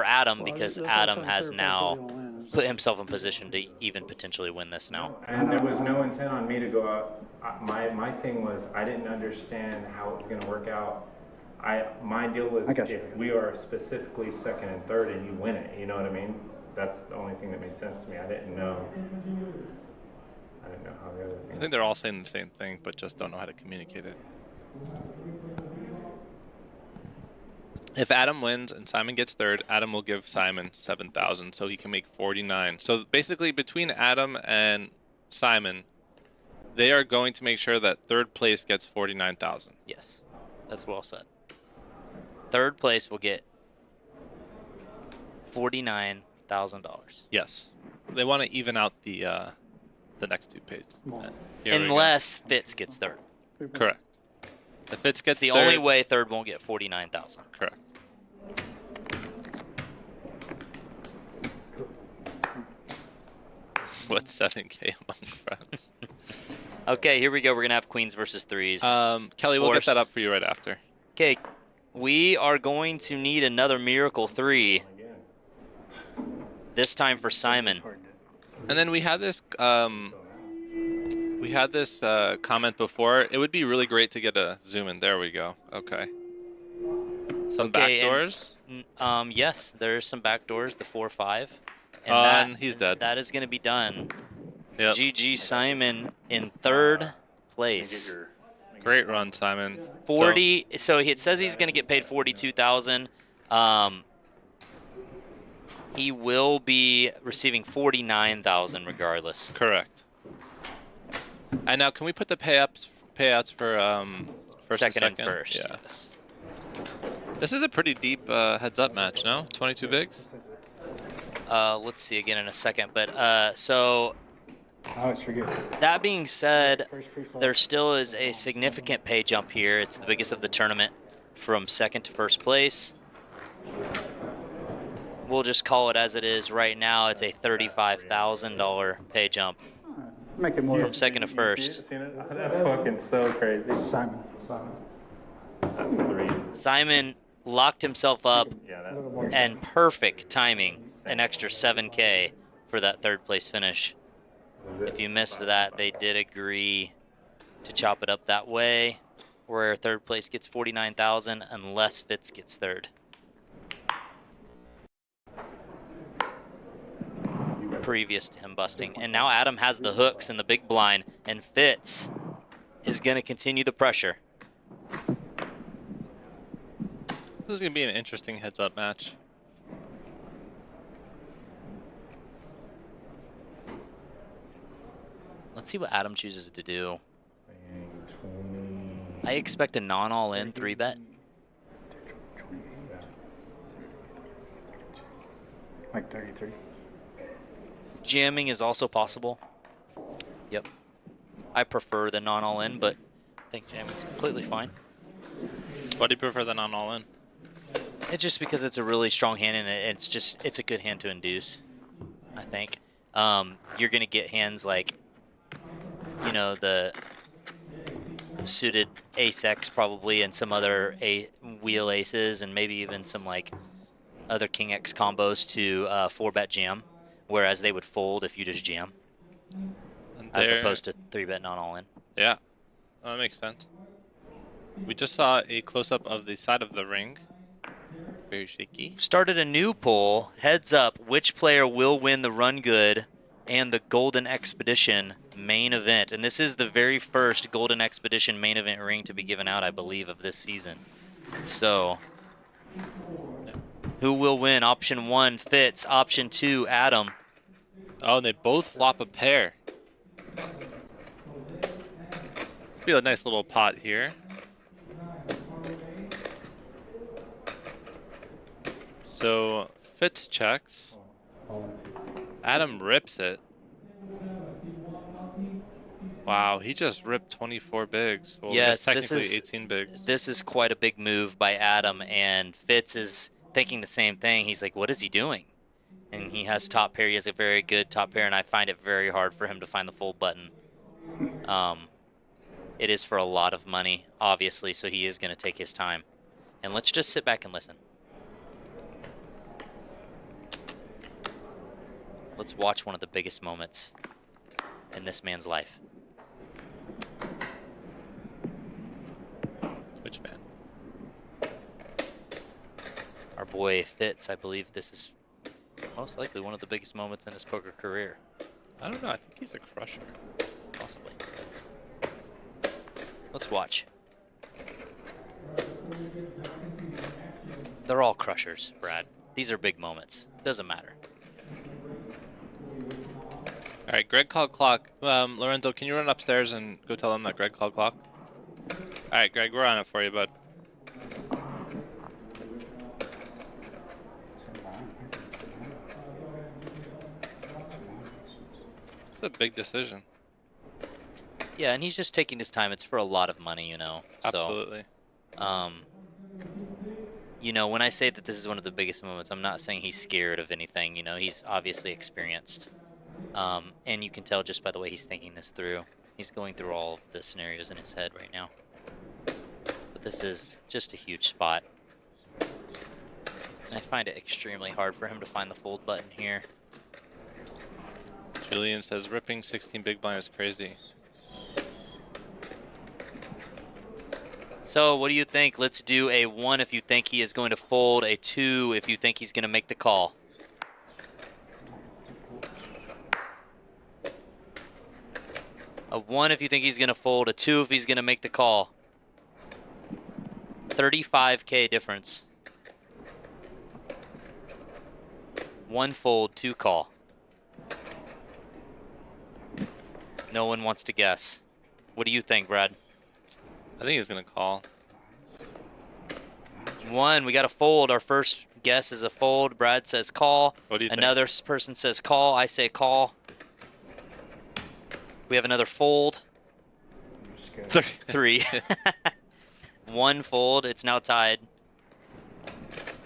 S11: Adam, because Adam has now put himself in position to even potentially win this now.
S9: And there was no intent on me to go out. My thing was I didn't understand how it was going to work out. My deal was if we are specifically second and third and you win it, you know what I mean? That's the only thing that made sense to me. I didn't know how the other thing.
S6: I think they're all saying the same thing, but just don't know how to communicate it. If Adam wins and Simon gets third, Adam will give Simon 7,000, so he can make 49. So basically, between Adam and Simon, they are going to make sure that third place gets 49,000.
S11: Yes, that's well said. Third place will get $49,000.
S6: Yes, they want to even out the next two pages.
S11: Unless Fitz gets third.
S6: Correct. If Fitz gets
S11: the
S6: third,
S11: only way third won't get 49,000.
S6: Correct. What's 7K among friends?
S11: Okay, here we go. We're gonna have queens versus threes.
S6: Kelly, we'll get that up for you right after.
S11: Okay, we are going to need another miracle 3. This time for Simon.
S6: And then we had this comment before. It would be really great to get a zoom in. There we go. Okay. Some backdoors.
S11: Yes, there's some backdoors. The 4-5.
S6: And he's dead.
S11: That is going to be done.
S6: Yep.
S11: GG Simon in third place.
S6: Great run, Simon.
S11: 40. So it says he's going to get paid 42,000. He will be receiving 49,000 regardless.
S6: Correct. And now, can we put the payouts for first
S11: second
S6: and
S11: and first?
S6: Yeah.
S11: Yes.
S6: This is a pretty deep heads-up match, no? 22 bigs.
S11: Let's see again in a second, but so
S14: I always forget.
S11: That being said, there still is a significant pay jump here. It's the biggest of the tournament from second to first place. We'll just call it as it is right now. It's a $35,000 pay jump
S14: Make it more.
S11: from second to first.
S9: That's fucking so crazy.
S14: Simon.
S11: Simon locked himself up
S9: Yeah,
S11: and perfect timing, an extra 7K for that third place finish. If you missed that, they did agree to chop it up that way, where third place gets 49,000 unless Fitz gets third. Previous to him busting. And now Adam has the hooks in the big blind, and Fitz is going to continue the pressure.
S6: This is going to be an interesting heads-up match.
S11: Let's see what Adam chooses to do. I expect a non-all-in 3-bet.
S14: Like 33.
S11: Jamming is also possible. Yep. I prefer the non-all-in, but I think jamming is completely fine.
S6: Why do you prefer the non-all-in?
S11: It's just because it's a really strong hand, and it's a good hand to induce, I think. You're going to get hands like, you know, the suited ace-x probably, and some other wheel aces, and maybe even some like other king-x combos to 4-bet jam, whereas they would fold if you just jam, as opposed to 3-bet non-all-in.
S6: Yeah, that makes sense. We just saw a close-up of the side of the ring. Very shaky.
S11: Started a new poll. Heads up, which player will win the Run Good and the Golden Expedition main event? And this is the very first Golden Expedition main event ring to be given out, I believe, of this season. So, who will win? Option 1, Fitz. Option 2, Adam.
S6: Oh, and they both flop a pair. Be a nice little pot here. So Fitz checks. Adam rips it. Wow, he just ripped 24 bigs. Well,
S11: Yes,
S6: technically
S11: this is
S6: 18 bigs.
S11: This is quite a big move by Adam, and Fitz is thinking the same thing. He's like, what is he doing? And he has top pair. He has a very good top pair, and I find it very hard for him to find the fold button. It is for a lot of money, obviously, so he is going to take his time. And let's just sit back and listen. Let's watch one of the biggest moments in this man's life.
S6: Which man?
S11: Our boy Fitz, I believe this is most likely one of the biggest moments in his poker career.
S6: I don't know. I think he's a crusher.
S11: Possibly. Let's watch. They're all crushers, Brad. These are big moments. Doesn't matter.
S6: All right, Greg called clock. Lorenzo, can you run upstairs and go tell them that Greg called clock? All right, Greg, we're on it for you, bud. It's a big decision.
S11: Yeah, and he's just taking his time. It's for a lot of money, you know.
S6: Absolutely.
S11: So, you know, when I say that this is one of the biggest moments, I'm not saying he's scared of anything. You know, he's obviously experienced. And you can tell just by the way he's thinking this through. He's going through all of the scenarios in his head right now. But this is just a huge spot. And I find it extremely hard for him to find the fold button here.
S6: Julian says ripping 16 big blind is crazy.
S11: So what do you think? Let's do a 1 if you think he is going to fold, a 2 if you think he's going to make the call. A 1 if you think he's going to fold, a 2 if he's going to make the call. 35K difference. 1 fold, 2 call. No one wants to guess. What do you think, Brad?
S6: I think he's going to call.
S11: 1, we got a fold. Our first guess is a fold. Brad says call.
S6: What do you think?
S11: Another person says call. I say call.
S8: We have another fold. Three. One fold. It's now tied.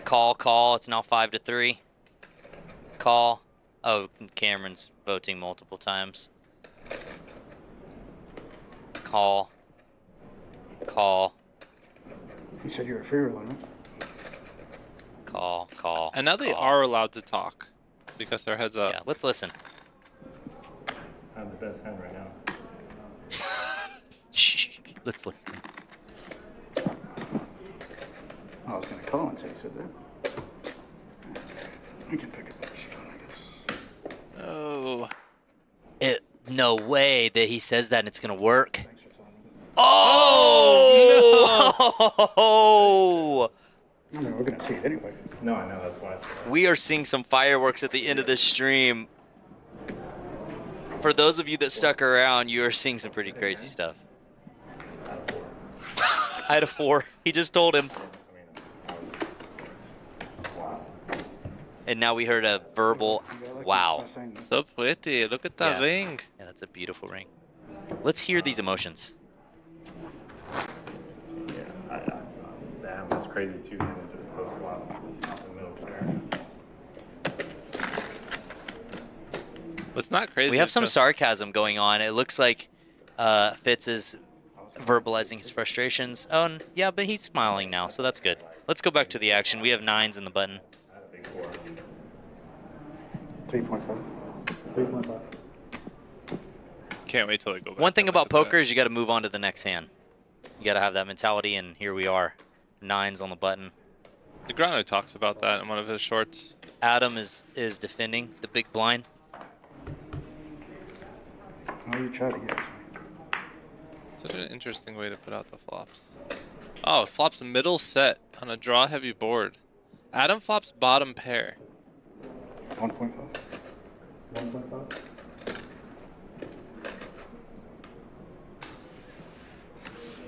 S8: Call, call. It's now 5-3. Call. Oh, Cameron's voting multiple times. Call. Call.
S14: You said you were free rolling, huh?
S8: Call, call.
S6: And now they
S8: call.
S6: are allowed to talk because their heads up.
S8: Yeah, let's listen.
S9: I have the best hand right now.
S8: Shh, let's listen.
S14: I was going to call until you said that. We can pick it back strong, I guess.
S8: Oh. No way that he says that and it's going to work.
S14: Thanks for telling me.
S8: Oh!
S14: I mean, we're going to see it anyway.
S9: No, I know, that's why.
S8: We are seeing some fireworks at the end of this stream. For those of you that stuck around, you are seeing some pretty crazy stuff. I had a 4. He just told him. And now we heard a verbal wow.
S6: So pretty. Look at that
S8: Yeah.
S6: ring.
S8: Yeah, that's a beautiful ring. Let's hear these emotions.
S9: Damn, that's crazy too. Just post flop off the middle pair.
S6: What's not crazy?
S8: We have
S6: is
S8: some
S6: just-
S8: sarcasm going on. It looks like Fitz is verbalizing his frustrations. Oh, yeah, but he's smiling now, so that's good. Let's go back to the action. We have 9s in the button.
S14: 3.5. 3.5.
S6: Can't wait till they go back.
S8: One thing
S6: and
S8: about
S6: look at
S8: poker is you got to move on to the next hand. You got to have that mentality, and here we are. 9s on the button.
S6: that. DeGrano talks about that in one of his shorts.
S8: Adam is defending the big blind.
S14: Oh, you try to get it.
S6: Such an interesting way to put out the flops. Oh, flops middle set on a draw heavy board. Adam flops bottom pair.
S14: 1.5. 1.5.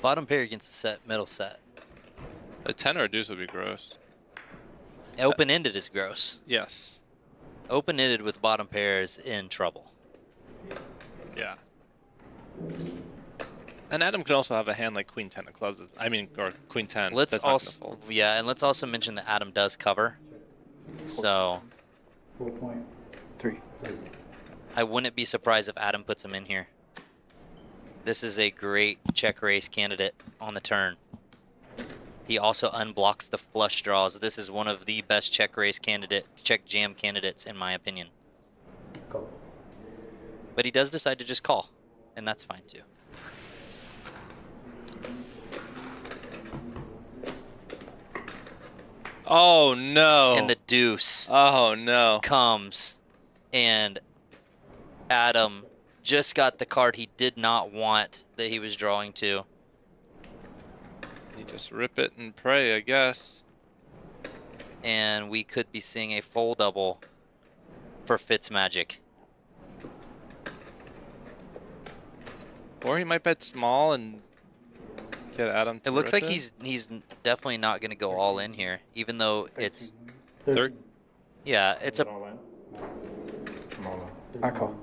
S8: Bottom pair against the set, middle set.
S6: A 10 or a deuce would be gross.
S8: Open-ended is gross.
S6: Yes.
S8: Open-ended with bottom pair is in trouble.
S6: Yeah. And Adam could also have a hand like Queen 10 of clubs. I mean, or Queen 10.
S8: Let's
S6: That's not gonna
S8: also,
S6: fold.
S8: yeah, and let's also mention that Adam does cover. So
S14: 4.3.
S8: I wouldn't be surprised if Adam puts him in here. This is a great check raise candidate on the turn. He also unblocks the flush draws. This is one of the best check raise check jam candidates in my opinion. But he does decide to just call, and that's fine too.
S6: Oh no.
S8: And the deuce
S6: Oh no.
S8: comes, and Adam just got the card he did not want that he was drawing to.
S6: You just rip it and pray, I guess.
S8: And we could be seeing a full double for Fitzmagic.
S6: Or he might bet small and get Adam to
S8: It looks
S6: rip
S8: like
S6: it.
S8: he's definitely not going to go all in here, even though it's
S6: Third.
S8: yeah, it's a
S9: All in? I'm all in.
S14: I call.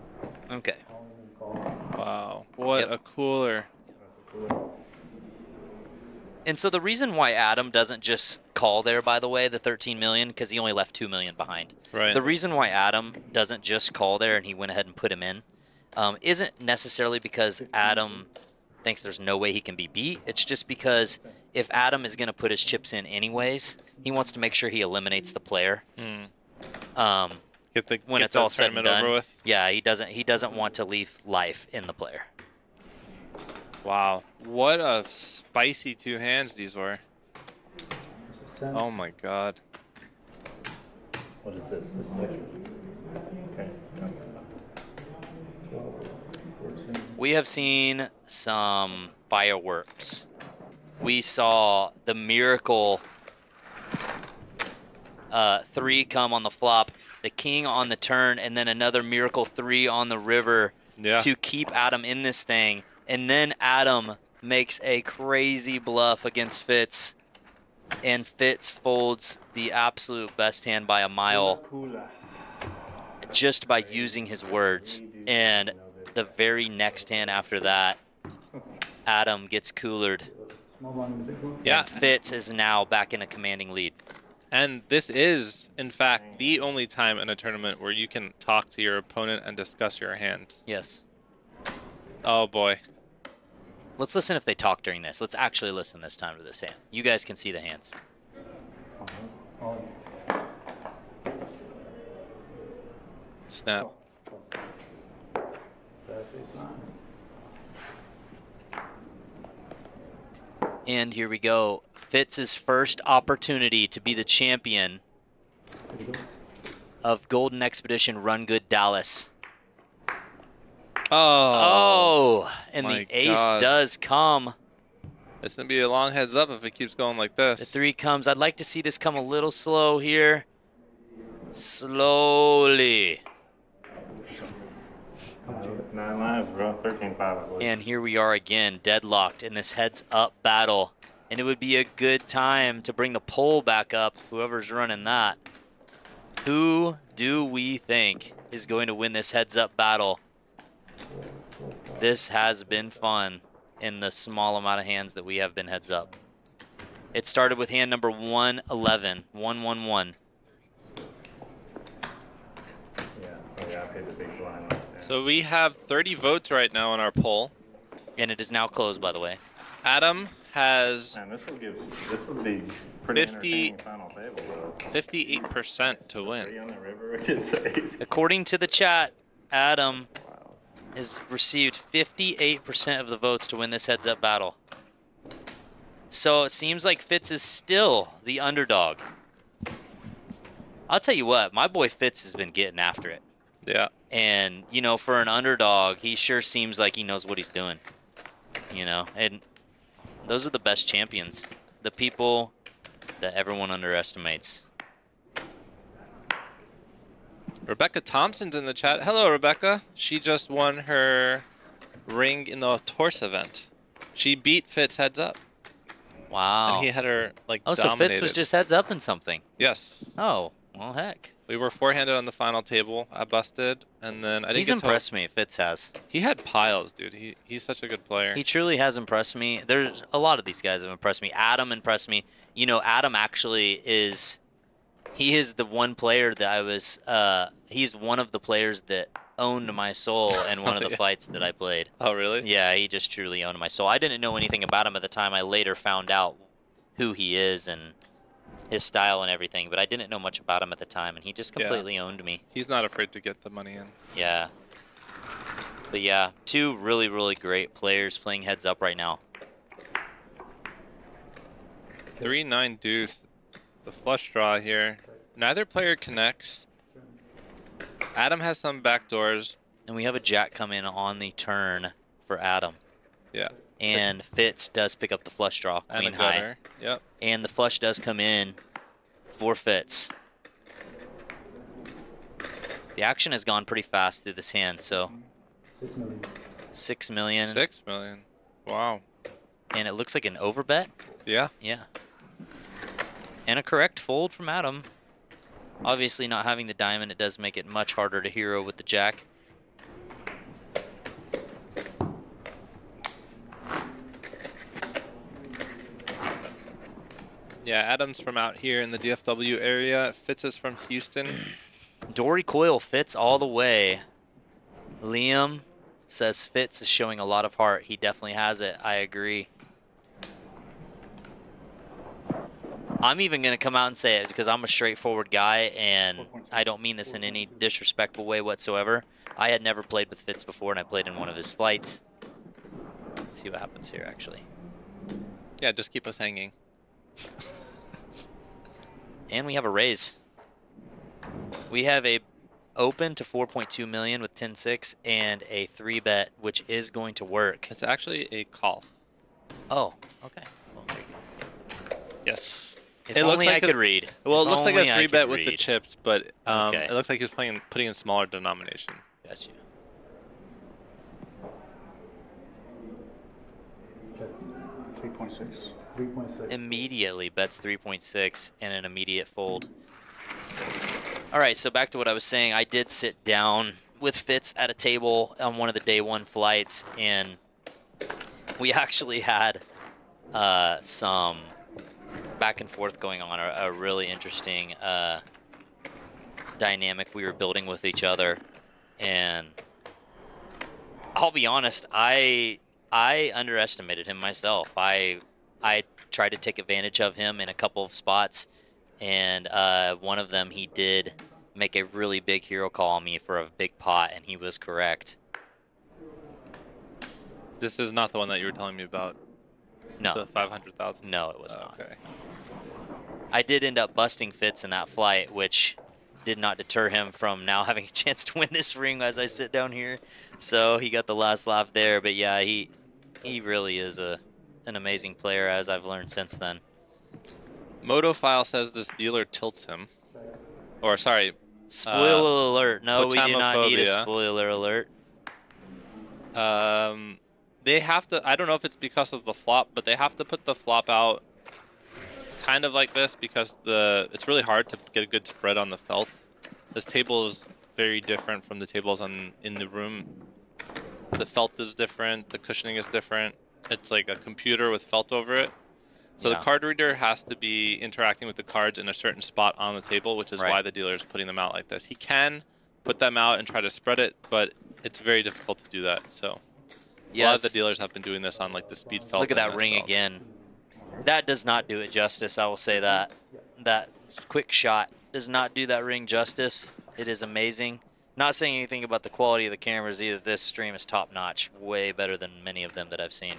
S8: okay.
S6: Wow. What
S8: Yep.
S6: a cooler.
S8: And so the reason why Adam doesn't just call there, by the way, the 13 million, because he only left 2 million behind.
S6: Right.
S8: The reason why Adam doesn't just call there and he went ahead and put him in isn't necessarily because Adam thinks there's no way he can be beat. It's just because if Adam is going to put his chips in anyways, he wants to make sure he eliminates the player.
S6: Get
S8: When
S6: get
S8: it's all
S6: the
S8: said and
S6: tournament
S8: done.
S6: over with.
S8: Yeah, he doesn't want to leave life in the player.
S6: Wow. What a spicy 2 hands these were. Oh my god.
S9: What is this? This is extra. Okay.
S8: We have seen some fireworks. We saw the miracle 3 come on the flop, the king on the turn, and then another miracle 3 on the river to keep Adam in this thing. And then Adam makes a crazy bluff against Fitz, and Fitz folds the absolute best hand by a mile just by using his words. And
S11: the very next hand after that, Adam gets coolered.
S6: Yeah.
S11: And Fitz is now back in a commanding lead.
S6: And this is, in fact, the only time in a tournament where you can talk to your opponent and discuss your hands.
S11: Yes.
S6: Oh, boy.
S11: Let's listen if they talk during this. Let's actually listen this time to this hand. You guys can see the hands.
S6: Snap.
S11: And here we go. Fitz's first opportunity to be the champion of Golden Expedition Run Good Dallas.
S6: Oh,
S11: and
S6: my
S11: the ace
S6: God.
S11: does come.
S6: It's going to be a long heads up if it keeps going like this.
S11: The 3 comes. I'd like to see this come a little slow here. Slowly.
S9: 9 lives, bro. 13-5, I believe.
S11: And here we are again, deadlocked in this heads-up battle. And it would be a good time to bring the poll back up, whoever's running that. Who do we think is going to win this heads-up battle? This has been fun in the small amount of hands that we have been heads up. It started with hand number 111, 111.
S9: Yeah, I paid the big blind right there.
S6: So we have 30 votes right now on our poll.
S11: And it is now closed, by the way.
S6: Adam has
S9: Man, this will be pretty entertaining final table, though.
S6: 58% to win.
S9: Pretty on the river against ace.
S11: According to the chat, Adam has received 58% of the votes to win this heads-up battle. So it seems like Fitz is still the underdog. I'll tell you what, my boy Fitz has been getting after it.
S6: Yeah.
S11: And, you know, for an underdog, he sure seems like he knows what he's doing. You know, and those are the best champions. The people that everyone underestimates.
S6: Rebecca Thompson's in the chat. Hello, Rebecca. She just won her ring in the Torse event. She beat Fitz heads up.
S11: Wow.
S6: And he had her, like,
S11: Oh, so
S6: dominated.
S11: Fitz was just heads up in something.
S6: Yes.
S11: Oh, well, heck.
S6: We were four-handed on the final table. I busted, and then I didn't
S11: He's
S6: get to-
S11: impressed me, Fitz has.
S6: He had piles, dude. He's such a good player.
S11: He truly has impressed me. There's a lot of these guys have impressed me. Adam impressed me. You know, Adam actually is... He is the one player that I was... he's one of the players that owned my soul in one of the fights that I played.
S6: Oh, really?
S11: Yeah, he just truly owned my soul. I didn't know anything about him at the time. I later found out who he is and his style and everything, but I didn't know much about him at the time, and he just completely owned me.
S6: He's not afraid to get the money in.
S11: Yeah. But yeah, two really, really great players playing heads up right now.
S6: 3-9 deuce. The flush draw here. Neither player connects. Adam has some backdoors.
S11: And we have a jack come in on the turn for Adam.
S6: Yeah.
S11: And Fitz does pick up the flush draw,
S6: And
S11: queen
S6: a
S11: high.
S6: gutter. Yep.
S11: And the flush does come in for Fitz. The action has gone pretty fast through this hand, so 6 million.
S6: 6 million. Wow.
S11: And it looks like an overbet.
S6: Yeah.
S11: Yeah. And a correct fold from Adam. Obviously not having the diamond, it does make it much harder to hero with the jack.
S6: Yeah, Adam's from out here in the DFW area. Fitz is from Houston.
S11: Dory Coyle Fitz all the way. Liam says Fitz is showing a lot of heart. He definitely has it. I agree. I'm even going to come out and say it because I'm a straightforward guy, and I don't mean this in any disrespectful way whatsoever. I had never played with Fitz before, and I played in one of his flights. Let's see what happens here, actually.
S6: Yeah, just keep us hanging.
S11: And we have a raise. We have a open to 4.2 million with 10-6 and a 3-bet, which is going to work.
S6: It's actually a call.
S11: Oh, okay. Well,
S6: yes.
S11: If only I could read.
S6: Well,
S11: If
S6: it looks like a
S11: only I
S6: 3-bet
S11: could
S6: with the
S11: read.
S6: chips, but
S11: Okay.
S6: it looks like he was putting in smaller denomination.
S11: Gotcha. Immediately bets 3.6 and an immediate fold. All right, so back to what I was saying. I did sit down with Fitz at a table on one of the day one flights, and we actually had some back and forth going on, a really interesting dynamic we were building with each other. And I'll be honest, I underestimated him myself. I tried to take advantage of him in a couple of spots, and one of them he did make a really big hero call on me for a big pot, and he was correct.
S6: This is not the one that you were telling me about.
S11: No.
S6: The 500,000.
S11: No, it was not.
S6: Okay.
S11: I did end up busting Fitz in that flight, which did not deter him from now having a chance to win this ring as I sit down here. So he got the last laugh there. But yeah, he really is an amazing player, as I've learned since then.
S6: Motophile says this dealer tilts him. Or sorry.
S11: Spoiler alert. No, we do not need a
S6: Potamophobia.
S11: spoiler alert.
S6: They have to, I don't know if it's because of the flop, but they have to put the flop out kind of like this because it's really hard to get a good spread on the felt. This table is very different from the tables in the room. The felt is different, the cushioning is different. It's like a computer with felt over it. So the card reader has to be interacting with the cards in a certain spot on the table, which is why the dealer is putting them out like this. He can put them out and try to spread it, but it's very difficult to do that. So a lot of the dealers have been doing this on like the speed felt.
S11: Look at that ring again. That does not do it justice, I will say that. That quick shot does not do that ring justice. It is amazing. Not saying anything about the quality of the cameras either. This stream is top notch. Way better than many of them that I've seen.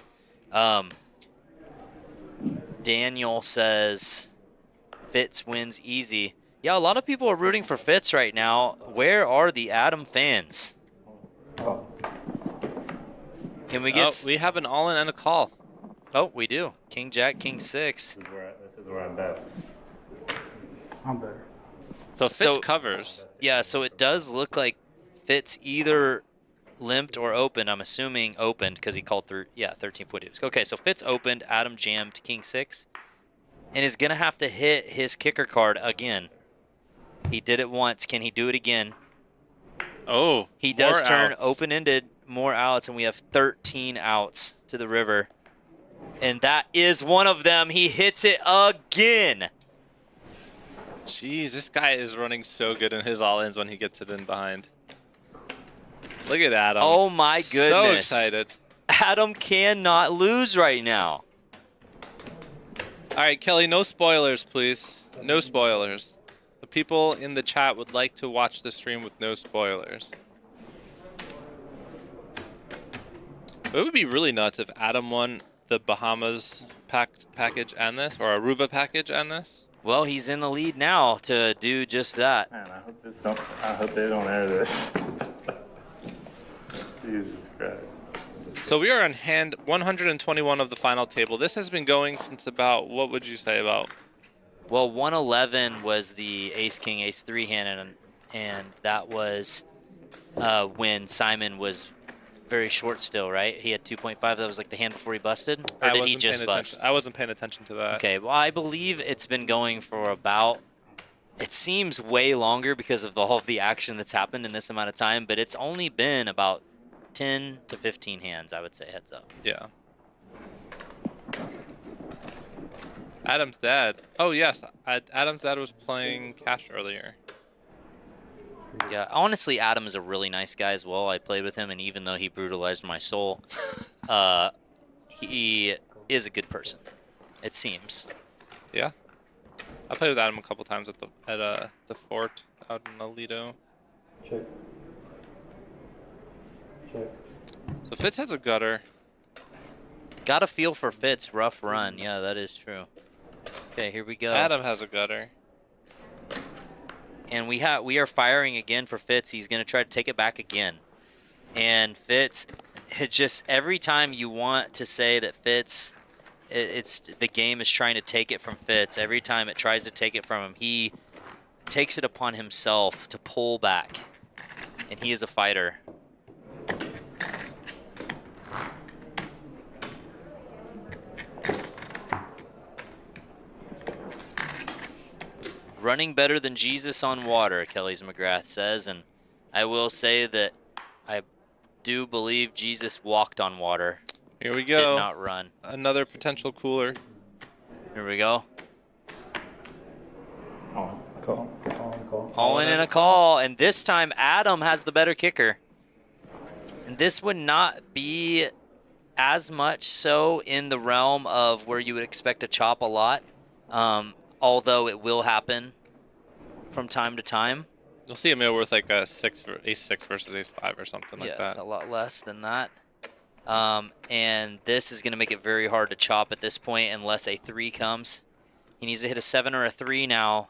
S11: Daniel says Fitz wins easy. Yeah, a lot of people are rooting for Fitz right now. Where are the Adam fans? Can we get...
S6: we have an all-in and a call.
S11: Oh, we do. King Jack, King 6.
S9: This is where I'm best.
S14: I'm better.
S6: So Fitz covers.
S11: Yeah, so it does look like Fitz either limped or opened. I'm assuming opened because he called through. Yeah, 13.2. Okay, so Fitz opened. Adam jammed King 6. And is going to have to hit his kicker card again. He did it once. Can he do it again?
S6: Oh,
S11: he does turn
S6: outs.
S11: open-ended, more outs, and we have 13 outs to the river. And that is one of them. He hits it again.
S6: Jeez, this guy is running so good in his all-ins when he gets it in behind. Look at Adam.
S11: Oh my goodness.
S6: So excited.
S11: Adam cannot lose right now.
S6: All right, Kelly, no spoilers, please. No spoilers. The people in the chat would like to watch the stream with no spoilers. It would be really nuts if Adam won the Bahamas package and this, or Aruba package and this.
S11: Well, he's in the lead now to do just that.
S9: Man, I hope they don't air this. Jesus Christ.
S6: So we are on hand 121 of the final table. This has been going since about, what would you say about?
S11: Well, 111 was the Ace King Ace 3 hand, and that was when Simon was very short still, right? He had 2.5. That was like the hand before he busted, or did he just bust?
S6: I wasn't paying attention to that.
S11: Okay, well, I believe it's been going for about, it seems way longer because of all of the action that's happened in this amount of time, but it's only been about 10 to 15 hands, I would say, heads up.
S6: Yeah. Adam's dad. Oh, yes. Adam's dad was playing cash earlier.
S11: Yeah, honestly, Adam is a really nice guy as well. I played with him, and even though he brutalized my soul, he is a good person, it seems.
S6: Yeah. I played with Adam a couple times at the fort out in Alito.
S3: Check. Check.
S6: So Fitz has a gutter.
S11: Got a feel for Fitz, rough run. Yeah, that is true. Okay, here we go.
S6: Adam has a gutter.
S11: And we are firing again for Fitz. He's going to try to take it back again. And Fitz, it just every time you want to say that Fitz, it's the game is trying to take it from Fitz. Every time it tries to take it from him, he takes it upon himself to pull back. And he is a fighter. Running better than Jesus on water, Kelly's McGrath says, and
S8: I will say that I do believe Jesus walked on water.
S6: Here we
S8: Did
S6: go.
S8: not run.
S6: Another potential cooler.
S8: Here we go.
S4: Call.
S8: All in and a call. And this time, Adam has the better kicker. And this would not be as much so in the realm of where you would expect to chop a lot, although it will happen from time to time.
S6: You'll see a meal worth like a ace-6 versus ace-5 or something like that.
S8: Yes, a lot less than that. And this is going to make it very hard to chop at this point unless a 3 comes. He needs to hit a 7 or a 3 now.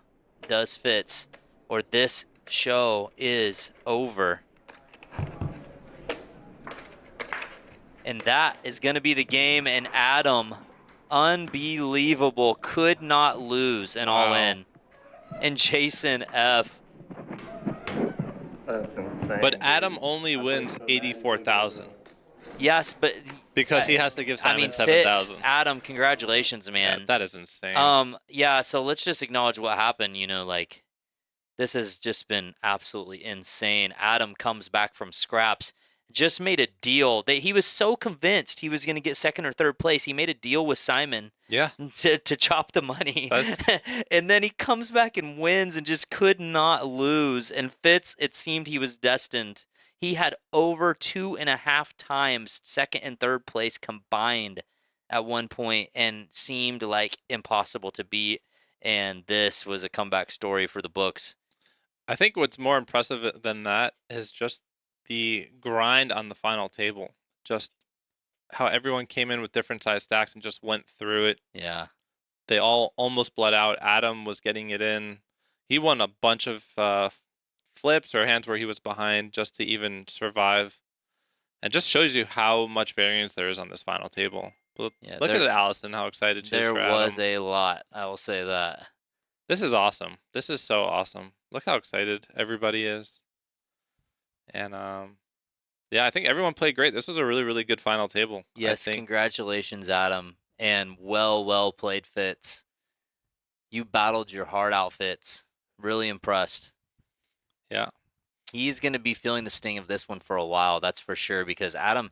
S8: Does Fitz, or this show is over. And that is going to be the game, and Adam, unbelievable, could not lose an all-in. And Jason F.
S9: That's insane.
S6: But Adam only wins 84,000.
S8: Yes, but
S6: because he has to give Simon
S8: Fitz,
S6: 7,000.
S8: Adam, congratulations, man.
S6: Yeah, that is insane.
S8: Yeah, so let's just acknowledge what happened. You know, like, this has just been absolutely insane. Adam comes back from scraps, just made a deal that he was so convinced he was going to get second or third place. He made a deal with Simon.
S6: Yeah.
S8: To chop the money. And then he comes back and wins and just could not lose. And Fitz, it seemed he was destined. He had over 2.5 times second and third place combined at one point and seemed like impossible to beat. And this was a comeback story for the books.
S6: I think what's more impressive than that is just the grind on the final table. Just how everyone came in with different size stacks and just went through it.
S8: Yeah.
S6: They all almost bled out. Adam was getting it in. He won a bunch of flips or hands where he was behind just to even survive. And just shows you how much variance there is on this final table. Look at Allison, how excited she is for Adam.
S8: There was a lot, I will say that.
S6: This is awesome. This is so awesome. Look how excited everybody is. And yeah, I think everyone played great. This was a really, really good final table.
S8: Yes, congratulations, Adam. And well played, Fitz. You battled your heart out, Fitz. Really impressed.
S6: Yeah.
S8: He's going to be feeling the sting of this one for a while, that's for sure, because Adam,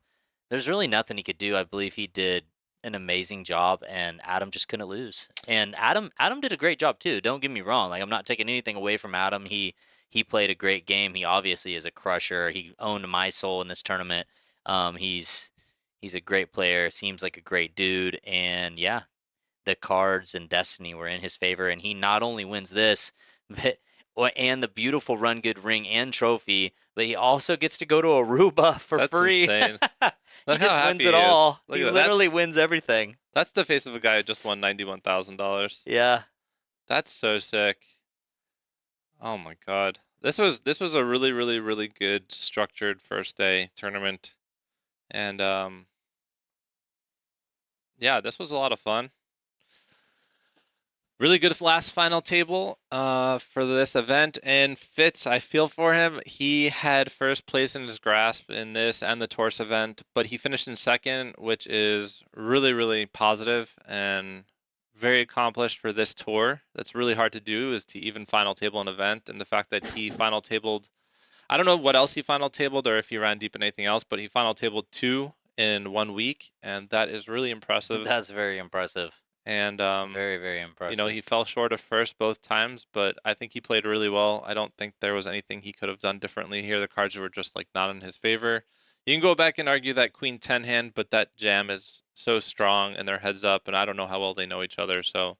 S8: there's really nothing he could do. I believe he did an amazing job, and Adam just couldn't lose. And Adam did a great job, too. Don't get me wrong. Like, I'm not taking anything away from Adam. He played a great game. He obviously is a crusher. He owned my soul in this tournament. He's a great player. Seems like a great dude. And yeah, the cards and destiny were in his favor. And he not only wins this, and the beautiful Run Good ring and trophy, but he also gets to go to Aruba for free.
S6: That's insane.
S8: He just wins it all.
S6: Look
S8: He
S6: at that.
S8: literally wins everything.
S6: That's the face of a guy who just won $91,000.
S8: Yeah.
S6: That's so sick. Oh my God. This was a really, really, really good structured first day tournament. And yeah, this was a lot of fun. Really good last final table for this event. And Fitz, I feel for him. He had first place in his grasp in this and the Torse event, but he finished in second, which is really, really positive and very accomplished for this tour. That's really hard to do, is to even final table an event. And the fact that he final tabled, I don't know what else he final tabled or if he ran deep in anything else, but he final tabled 2 in 1 week. And that is really impressive.
S8: That's very impressive.
S6: And
S8: very, very impressive.
S6: You know, he fell short of first both times, but I think he played really well. I don't think there was anything he could have done differently here. The cards were just like not in his favor. You can go back and argue that Queen 10 hand, but that jam is so strong and they're heads up, and I don't know how well they know each other. So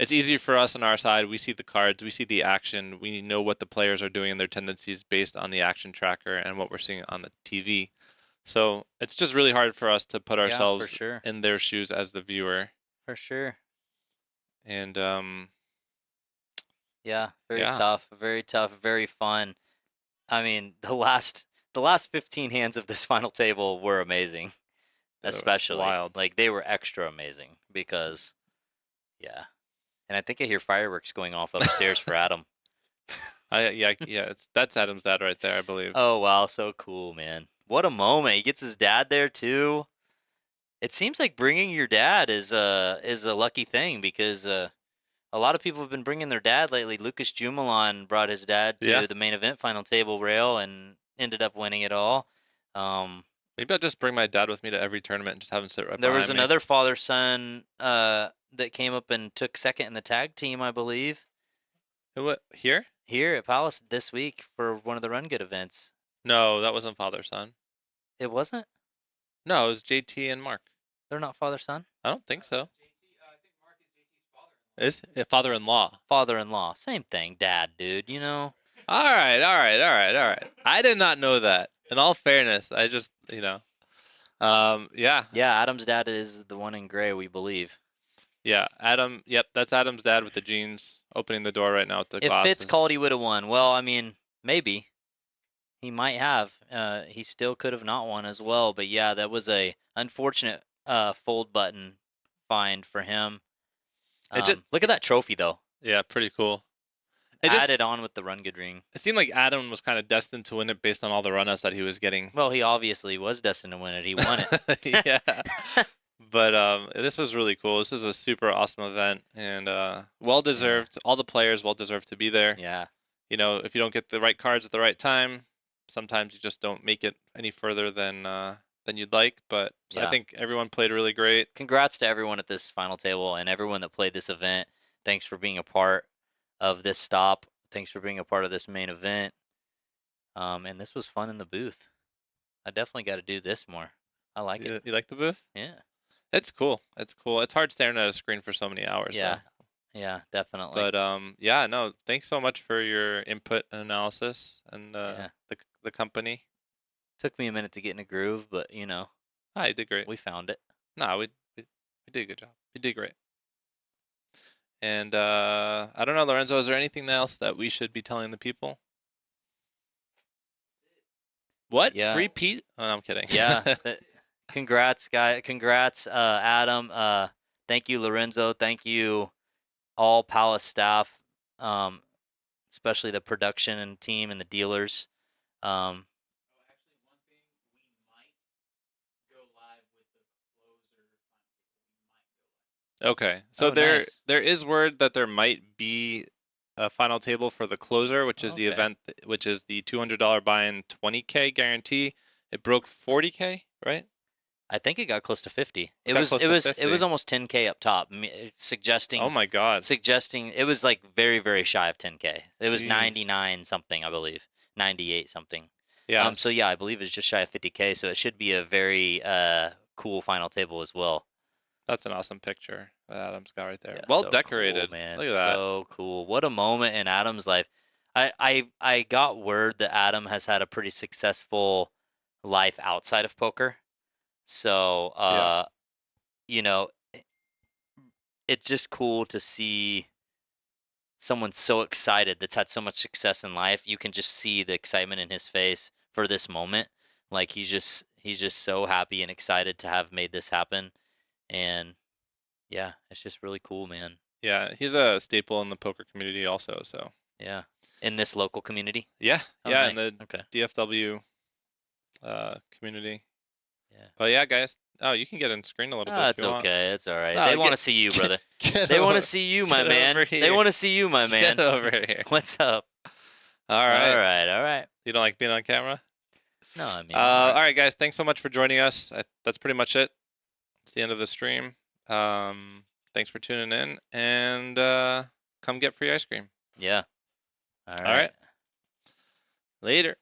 S6: it's easy for us on our side. We see the cards, we see the action, we know what the players are doing and their tendencies based on the action tracker and what we're seeing on the TV. So it's just really hard for us to put ourselves in their shoes as the viewer.
S8: For sure.
S6: And
S8: yeah, very tough, very fun. I mean, the last 15 hands of this final table were amazing. Especially
S6: wild.
S8: Like they were extra amazing because yeah. And I think I hear fireworks going off upstairs for Adam.
S6: That's Adam's dad right there, I believe.
S8: Oh wow, so cool, man. What a moment. He gets his dad there too. It seems like bringing your dad is a lucky thing because
S11: a lot of people have been bringing their dad lately. Lucas Jumelon brought his dad to the main event final table rail and ended up winning it all.
S6: Maybe I'll just bring my dad with me to every tournament and just have him sit right
S11: There
S6: behind
S11: was
S6: me.
S11: another father-son that came up and took second in the tag team, I believe.
S6: What, here?
S11: Here at Palace this week for one of the Run Good events.
S6: No, that wasn't father-son.
S11: It wasn't?
S6: No, it was JT and Mark.
S11: They're not father-son?
S6: I don't think so. Is it father-in-law?
S11: Father-in-law. Same thing. Dad, dude, you know?
S6: All right. I did not know that. In all fairness, I just, yeah.
S11: Yeah, Adam's dad is the one in gray, we believe.
S6: Yeah, Adam. Yep, that's Adam's dad with the jeans opening the door right now with the
S11: If
S6: glasses.
S11: Fitz called, he would have won. Well, I mean, maybe. He might have. He still could have not won as well. But yeah, that was a unfortunate fold button find for him. Look at that trophy, though.
S6: Yeah, pretty cool.
S11: Added on with the Run Good ring.
S6: It seemed like Adam was kind of destined to win it based on all the run-outs that he was getting.
S11: Well, he obviously was destined to win it. He won it.
S6: Yeah. But this was really cool. This is a super awesome event and well-deserved. Yeah. All the players well-deserved to be there.
S11: Yeah.
S6: You know, if you don't get the right cards at the right time, sometimes you just don't make it any further than you'd like. But so I think everyone played really great.
S11: Congrats to everyone at this final table and everyone that played this event. Thanks for being a part of this stop. Thanks for being a part of this main event. And this was fun in the booth. I definitely got to do this more. I like it.
S6: You like the booth?
S11: Yeah.
S6: It's cool. It's cool. It's hard staring at a screen for so many hours.
S11: Yeah.
S6: Though.
S11: Yeah, definitely.
S6: But yeah, no, thanks so much for your input and analysis and the company.
S11: Took me a minute to get in a groove, but you know.
S6: You did great.
S11: We found it.
S6: No, we did a good job. You did great. And I don't know, Lorenzo, is there anything else that we should be telling the people? What?
S11: Yeah.
S6: Free Pete? Oh, no, I'm kidding.
S11: Yeah. Congrats, guy. Congrats, Adam. Thank you, Lorenzo. Thank you, all Palace staff, especially the production and team and the dealers.
S6: Okay, so there is word that there might be a final table for the closer, which is the event, which is the $200 buy-in, 20K guarantee. It broke 40K, right?
S11: I think it got close to 50. It was almost 10K up top, suggesting.
S6: Oh my God!
S11: Suggesting it was like very, very shy of 10K. It was 99 something, I believe, 98 something.
S6: Yeah.
S11: So yeah, I believe it's just shy of 50K. So it should be a very cool final table as well.
S6: That's an awesome picture that Adam's got right there.
S11: Yeah,
S6: well
S11: so
S6: decorated,
S11: cool, man.
S6: Look at that.
S11: So cool. What a moment in Adam's life. I got word that Adam has had a pretty successful life outside of poker. So you know, it's just cool to see someone so excited that's had so much success in life. You can just see the excitement in his face for this moment. Like he's just so happy and excited to have made this happen. And yeah, it's just really cool, man.
S6: Yeah, he's a staple in the poker community also, so.
S11: Yeah. In this local community?
S6: Yeah.
S11: Oh,
S6: yeah,
S11: nice.
S6: in the DFW community.
S11: Yeah.
S6: But yeah, guys. Oh, you can get in screen a little bit.
S11: It's okay. It's all right.
S6: No,
S11: they want to see you, brother. They want to see you, my man. They want to see you, my man.
S6: Get over here.
S11: What's up?
S6: All right.
S11: All right.
S6: You don't like being on camera?
S11: No, I mean.
S6: All right, guys. Thanks so much for joining us. That's pretty much it. It's the end of the stream. Thanks for tuning in, and come get free ice cream.
S11: Yeah.
S6: All right. Later.